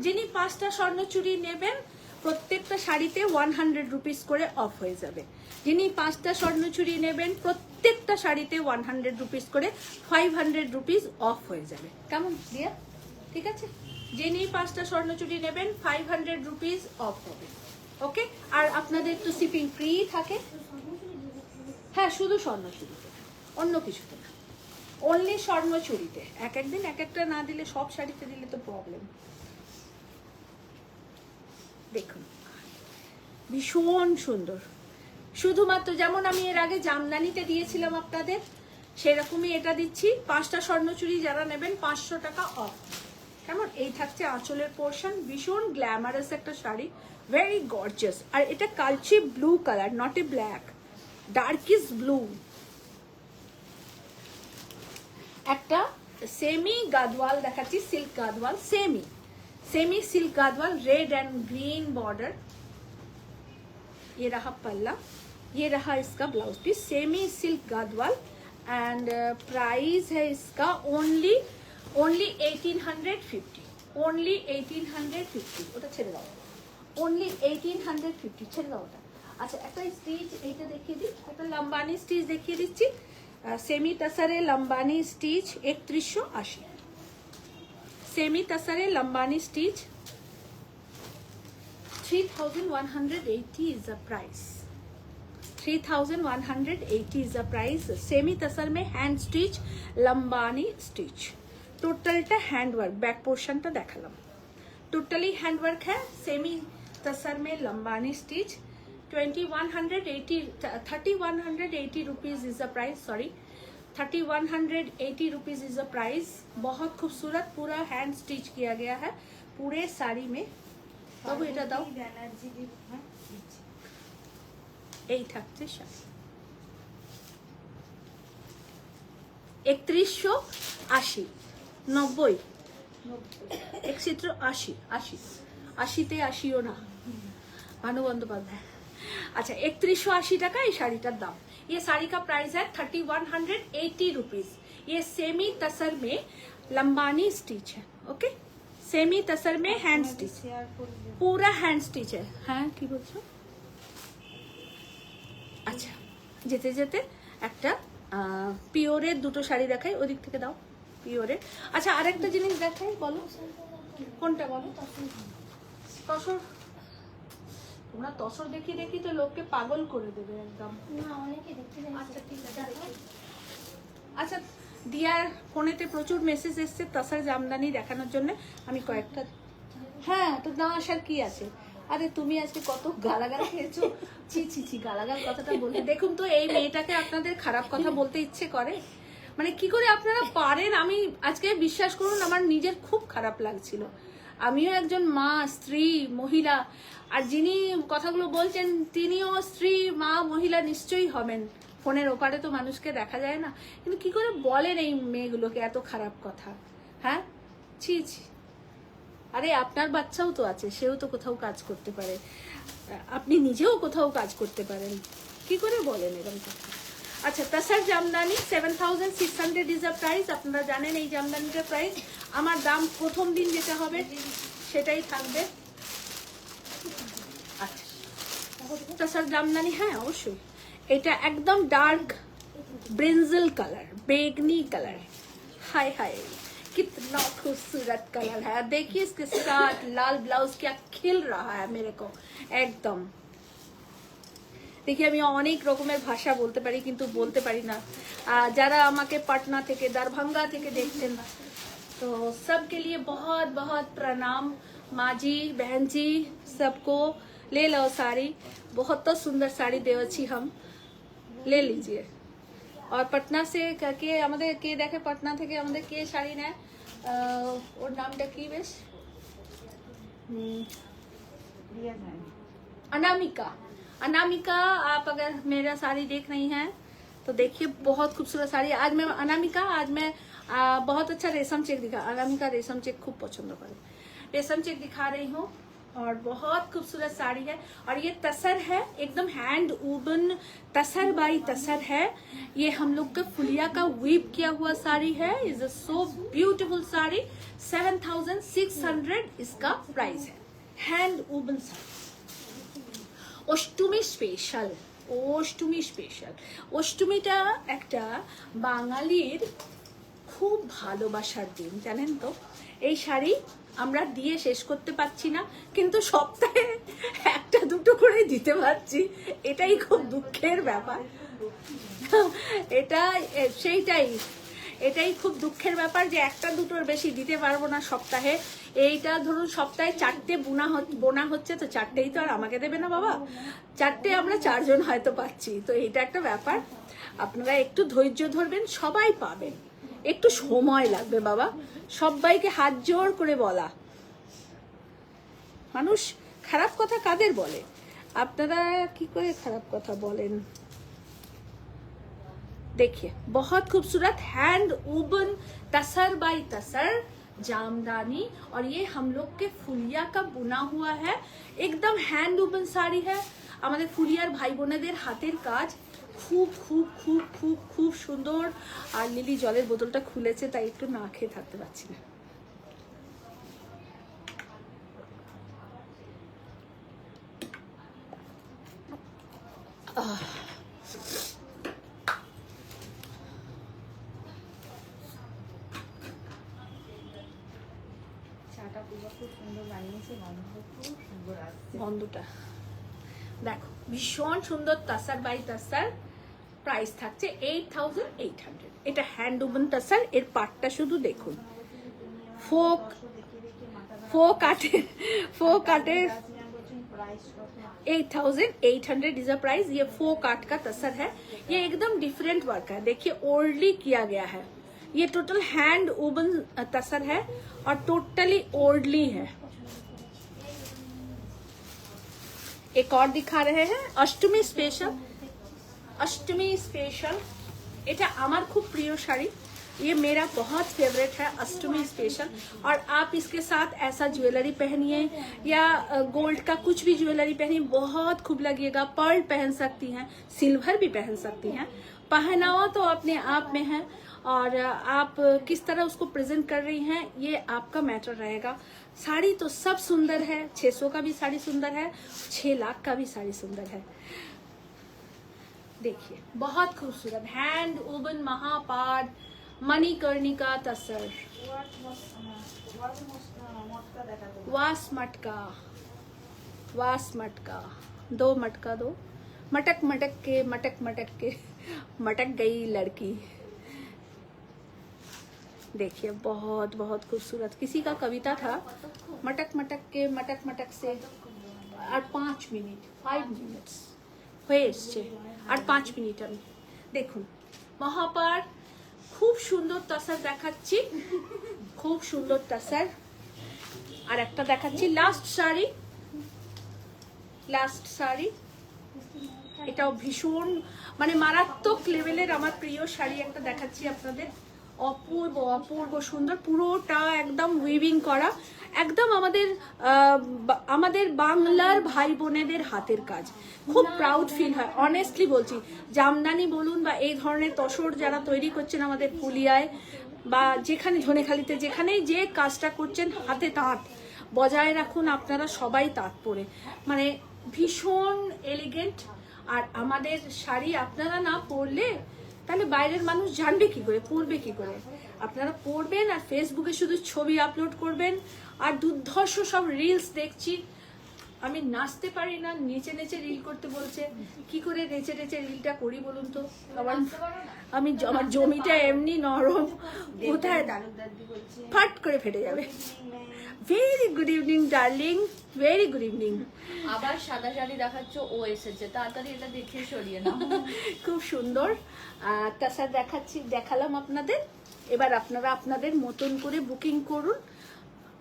যিনি 5টা স্বর্ণ চুড়ি নেবেন প্রত্যেকটা শাড়িতে 100 রুপিস করে অফ হয়ে যাবে। যিনি 5টা স্বর্ণ চুড়ি নেবেন প্রত্যেকটা শাড়িতে 100 রুপিস করে 500 রুপিস অফ হয়ে যাবে। কেমন দিয়া? ঠিক আছে, যিনি 5টা স্বর্ণ চুড়ি নেবেন 500 রুপিস অফ হবে। ওকে, আর আপনাদের তো শিপিং ফ্রি থাকে। হ্যাঁ, শুধু স্বর্ণ চুড়িতে, অন্য কিছুতে না, অনলি স্বর্ণ চুড়িতে। এক একদিন এক একটা না দিলে, সব শাড়িতে দিলে তো প্রবলেম। দেখুন ভীষণ সুন্দর, শুধুমাত্র যেমন আমি এর আগে জামদানিতে দিয়েছিলাম আপনাদের, সেরকমই এটা দিচ্ছি। 5টা স্বর্ণ চুড়ি যারা নেবেন 500 টাকা অফ। কেমন? এই থাকছে আঁচলের পোর্শন, ভীষণ গ্ল্যামারাস একটা শাড়ি, ভেরি গর্জিয়াস। আর এটা কালচে blue colour, not a black, darkish blue. একটা সেমি গাদওয়াল দেখাচ্ছি, silk Gadwal, semi silk Gadwal, red and green border. ये रहा पल्ला, ये रहा इसका blouse piece, semi silk Gadwal. And price है इसका ओनली 1850, ओनली 1850। ওটা ছেড়ে দাও, ओनली 1850 ছেড়ে দাও ওটা। আচ্ছা, একটা স্টিচ এইটা দেখিয়ে দিই, একটা লম্বানি স্টিচ দেখিয়ে দিচ্ছি। সেমি টাসারে লম্বানি স্টিচ 3180, सेमी तसरे Lambani stitch 3180 is the price, 3180 is the price। Semi tussar में हैंड स्टिच, लंबानी स्टिच, टोटलটা हैंड वर्क, बैक पोर्शनটা দেখালাম, टोटली हैंड वर्क है। सेमी तसर में Lambani stitch 3180 rupees is the price, sorry 3180 rupees is the price. बहुत खूबसूरत, पूरा हैंड स्टिच किया गया है पूरे साड़ी में। बाबू এটা দাও, এই থাকছে শাড়ি 3180, 90, 180, 80তে 80ও না, ভানু বন্দ্যোপাধ্যায়। अच्छा, 3180 টাকা এই শাড়িটার দাম। ये साड़ी का प्राइस है 3180 रुपीज। ये सेमी तसर में लंबानी स्टिच है। ओके, सेमी तसर में हैंड स्टिच, पूरा हैंड स्टिच है। हाँ কি বলছো? আচ্ছা, যেতে যেতে একটা পিওরের দুটো শাড়ি দেখাই, ওদিক থেকে দাও পিওরের। আচ্ছা, আরেকটা জিনিস দেখাই, বলো কোনটা বলো? তসর। তোমরা তসর দেখি দেখি তো লোককে পাগল করে দেবে একদম। না, অনেকে দেখতে যায়। আচ্ছা ঠিক আছে। আচ্ছা, দিয়ার ফোনেতে প্রচুর মেসেজ এসছে তসর জামদানি দেখানোর জন্য, আমি কয়েকটা। হ্যাঁ, তো না আসার কি আছে? আরে তুমি আজকে কত গালাগাল খেয়েছো, ছি ছি ছি, গালাগাল কথাটা বলতে। দেখুন তো, এই মেয়েটাকে আপনাদের খারাপ কথা বলতে ইচ্ছে করে? মানে কি করে আপনারা পারেন? আমি আজকে বিশ্বাস করুন, আমার নিজের খুব খারাপ লাগছিল। আমিও একজন মা, স্ত্রী, মহিলা, আর যিনি কথাগুলো বলছেন তিনিও স্ত্রী, মা, মহিলা নিশ্চয়ই হবেন। ফোনের ওপারে তো মানুষকে দেখা যায় না, কিন্তু কি করে বলেন এই মেয়েগুলোকে এত খারাপ কথা? হ্যাঁ, ছি ছি। আরে আপনার বাচ্চাও তো আছে, সেও তো কোথাও কাজ করতে পারে, আপনি নিজেও কোথাও কাজ করতে পারেন, কি করে বলেন এরকম কথা? আচ্ছা, tussar Jamdani 7600 is the price. আপনারা জানেন এই জামদানিটার প্রাইস। আমার দাম প্রথম দিন যেটা হবে সেটাই থাকবে। আচ্ছা, তসর জামদানি, হ্যাঁ অবশ্যই। এটা একদম ডার্ক ब्रिंजल कलर, बेगनी कलर, हाय हाय कितना खूबसूरत कलर है। देखिए इसके साथ लाल ब्लाउज क्या खिल रहा है मेरे को एकदम। देखिए আমি অনেক রকমের ভাষা বলতে পারি, কিন্তু বলতে পারি না। যারা আমাকে পাটনা থেকে, दरभंगा থেকে দেখছেন, तो सबके लिए बहुत बहुत प्रणाम। माँ जी, बहन जी, सबको ले लो साड़ी। बहुत तो सुंदर साड़ी देवची हम। ले लीजिए। और पटना से কে আমাদের কে দেখে पटना থেকে আমাদের কে শাড়ি নেয় ওর নামটা কি বেশ अनामिका। अनामिका आप अगर मेरा साड़ी देख रही हैं तो देखिए बहुत खूबसूरत साड़ी। आज मैं अनामिका आज मैं बहुत अच्छा रेशम चेक दिखा। अनामिका रेशम चेक खूब पसंद करे, रेशम चेक दिखा रही हूँ और बहुत खूबसूरत साड़ी है। और ये तसर है, एकदम हैंड वूवन तसर बाई तसर है। ये हम लोग का फुलिया का वीव किया हुआ साड़ी है। Is a so beautiful sari. 7600 इसका प्राइस है। Hand woven sari Ashtami special. Ashtami special অষ্টমীটা একটা বাঙালির খুব ভালোবাসার দিন, জানেন তো। এই শাড়ি আমরা দিয়ে শেষ করতে পারছি না, কিন্তু সপ্তাহে একটা দুটো করে দিতে পারছি, এটাই খুব দুঃখের ব্যাপার। এটা এটাই খুব দুঃখের ব্যাপার যে একটা দুটোর বেশি দিতে পারবো না সপ্তাহে। এইটা ধরুন সপ্তাহে 4টে বোনা হচ্ছে, তো 4টেই তো আর আমাকে দেবে না বাবা, 4টে আমরা 4 জন হয়তো পাচ্ছি। তো এটা একটা ব্যাপার, আপনারা একটু ধৈর্য ধরবেন, সবাই পাবেন, একটু সময় লাগবে বাবা। সবাইকে হাত জোর করে বলা, মানুষ খারাপ কথা কাদের বলে, আপনারা কি করে খারাপ কথা বলেন। देखिए बहुत खूबसूरत हैंड वूवन तसर बाई तसर जामदानी, और ये हम लोग के फुलिया का बुना हुआ है, एकदम हैंड वूवन साड़ी है। আমাদের ফুলিয়ার ভাই বোনেদের হাতের কাজ খুব খুব খুব খুব খুব সুন্দর। আর লিলি জলের বোতলটা খুলেছে, তাই একটু না খেয়ে থাকতে পারছি না। বন্ধুটা দেখো ভীষণ সুন্দর, তাসার বাই তাসার। প্রাইস থাকছে 8800। এটা হ্যান্ড উবন তাসার, এর পাটটা শুধু দেখুন, ফোক কাটের 8800 इज अ प्राइस। ये 4 काट का तसर है, ये एकदम डिफरेंट वर्क है। देखिए ओल्डली किया गया है, ये टोटल हैंड वूवन तसर है और टोटली ओल्डली है। एक और दिखा रहे हैं अष्टमी स्पेशल। अष्टमी स्पेशल এটা আমার খুব প্রিয় শাড়ি, ये मेरा बहुत फेवरेट है अष्टमी स्पेशल। और आप इसके साथ ऐसा ज्वेलरी पहनिए या गोल्ड का कुछ भी ज्वेलरी पहनिए, बहुत खूब लगेगा। पर्ल पहन सकती हैं, सिल्वर भी पहन सकती हैं, पहनावा तो अपने आप में है, और आप किस तरह उसको प्रेजेंट कर रही हैं ये आपका मैटर रहेगा। साड़ी तो सब सुंदर है, 600 का भी साड़ी सुंदर है, 6 लाख का भी साड़ी सुंदर है। देखिए बहुत खूबसूरत हैंड वूवन महापाद मणिकर्णिका तसर, वास मटका 2 मटका 2 मटक मटक के मटक गई लड़की। देखिए बहुत बहुत खूबसूरत, किसी का कविता था, मटक मटक से और 5 मिनट्स হয়ে এসছে, আর 5 মিনিট। আমি দেখুন মহাপার খুব সুন্দর তাসার দেখাচ্ছি, খুব সুন্দর তাসার। আর একটা দেখাচ্ছি লাস্ট শাড়ি, এটাও ভীষণ মানে মারাত্মক লেভেলের আমার প্রিয় শাড়ি একটা দেখাচ্ছি আপনাদের। অপূর্ব অপূর্ব সুন্দর, পুরোটা একদম উইভিং করা, একদম আমাদের বাংলার ভাই বোনেদের হাতের কাজ। খুব প্রাউড ফিল হয়, অনেস্টলি বলছি। জামদানি বলুন বা এই ধরনের তসর যারা তৈরি করছেন আমাদের ফুলিয়ায় বা যেখানে ধনেখালিতে, যেখানেই যে কাজটা করছেন, হাতে তাঁত বজায় রাখুন আপনারা সবাই, তাঁত পরে মানে ভীষণ এলিগেন্ট। আর আমাদের শাড়ি আপনারা না পরলে তাহলে বাইরের মানুষ জানবে কি করে, পড়বে কি করে। আপনারা পড়বেন আর ফেসবুকে শুধু ছবি আপলোড করবেন, আর দুর্ধর্ষ সব রিলস দেখছি। আমি নাচতে পারি না, নেচে নেচে রিল করতে বলছে। কি করে নেচে নেচে রিলটা করি বলুন তো? আমার আমার জমিটা এমনি নরম, কোথায় তালুকদারদি বলছে ফাট করে ফেটে যাবে। Very good evening darling, very good evening. আবার সাদা শাড়ি দেখাচ্ছ, ও এসেছে, তাড়াতাড়ি এটা দেখে সরিয়ে নাও। খুব সুন্দর তাছাড়া দেখালাম আপনাদের। এবার আপনারা আপনাদের মতন করে বুকিং করুন,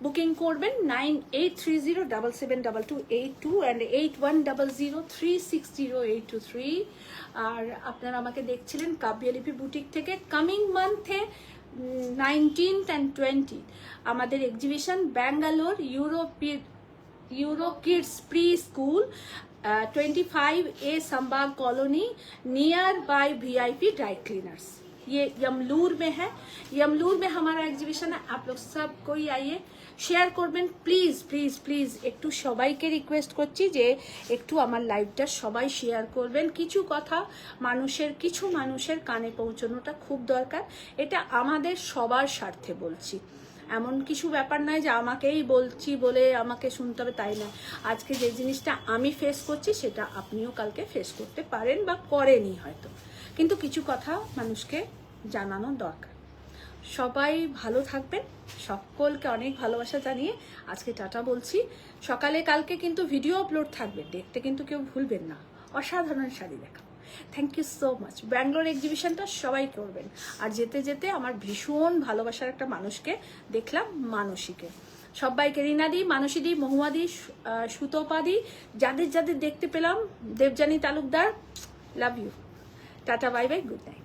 বুকিং করবেন 9830772282 and 8100360823। আর আপনারা আমাকে দেখছিলেন কাব্যলিপি বুটিক থেকে। কামিং মান্থে 19th and 20th আমাদের exhibition Bangalore Euro kids pre school 25A Sambag colony near by VIP dry cleaners. ये यमलूर में है। यमलूर में हमारा एग्जीबिशन है। आप लोग सब कोई आइए, শেয়ার করবেন প্লিজ প্লিজ প্লিজ। একটু সবাইকে রিকোয়েস্ট করছি যে একটু আমার লাইভটা সবাই শেয়ার করবেন। কিছু কথা কিছু মানুষের কানে পৌঁছানোটা খুব দরকার। এটা আমাদের সবার স্বার্থে বলছি, এমন কিছু ব্যাপার নয় যে আমাকেই বলছি বলে আমাকে শুনতে হবে, তাই না। আজকে যে জিনিসটা আমি ফেস করছি সেটা আপনিও কালকে ফেস করতে পারেন বা করেনি হয়তো, কিন্তু কিছু কথা মানুষকে জানানো দরকার। সবাই ভালো থাকবেন, সকলকে অনেক ভালোবাসা জানিয়ে আজকে টাটা বলছি। সকালে কালকে কিন্তু ভিডিও আপলোড থাকবে, দেখতে কিন্তু কেউ ভুলবেন না। অসাধারণ শাড়ি দেখাবো। Thank you so much. Bangalore এক্সিবিশনটা সবাই করবেন। আর যেতে যেতে আমার ভীষণ ভালোবাসার একটা মানুষকে দেখলাম, মানসীকে। সবাইকে রিনাদি, মানসীদি, মহুয়াদি, সুতপাদি, যাদের যাদের দেখতে পেলাম, Debjani Talukdar, love you. Tata, bye bye, good night.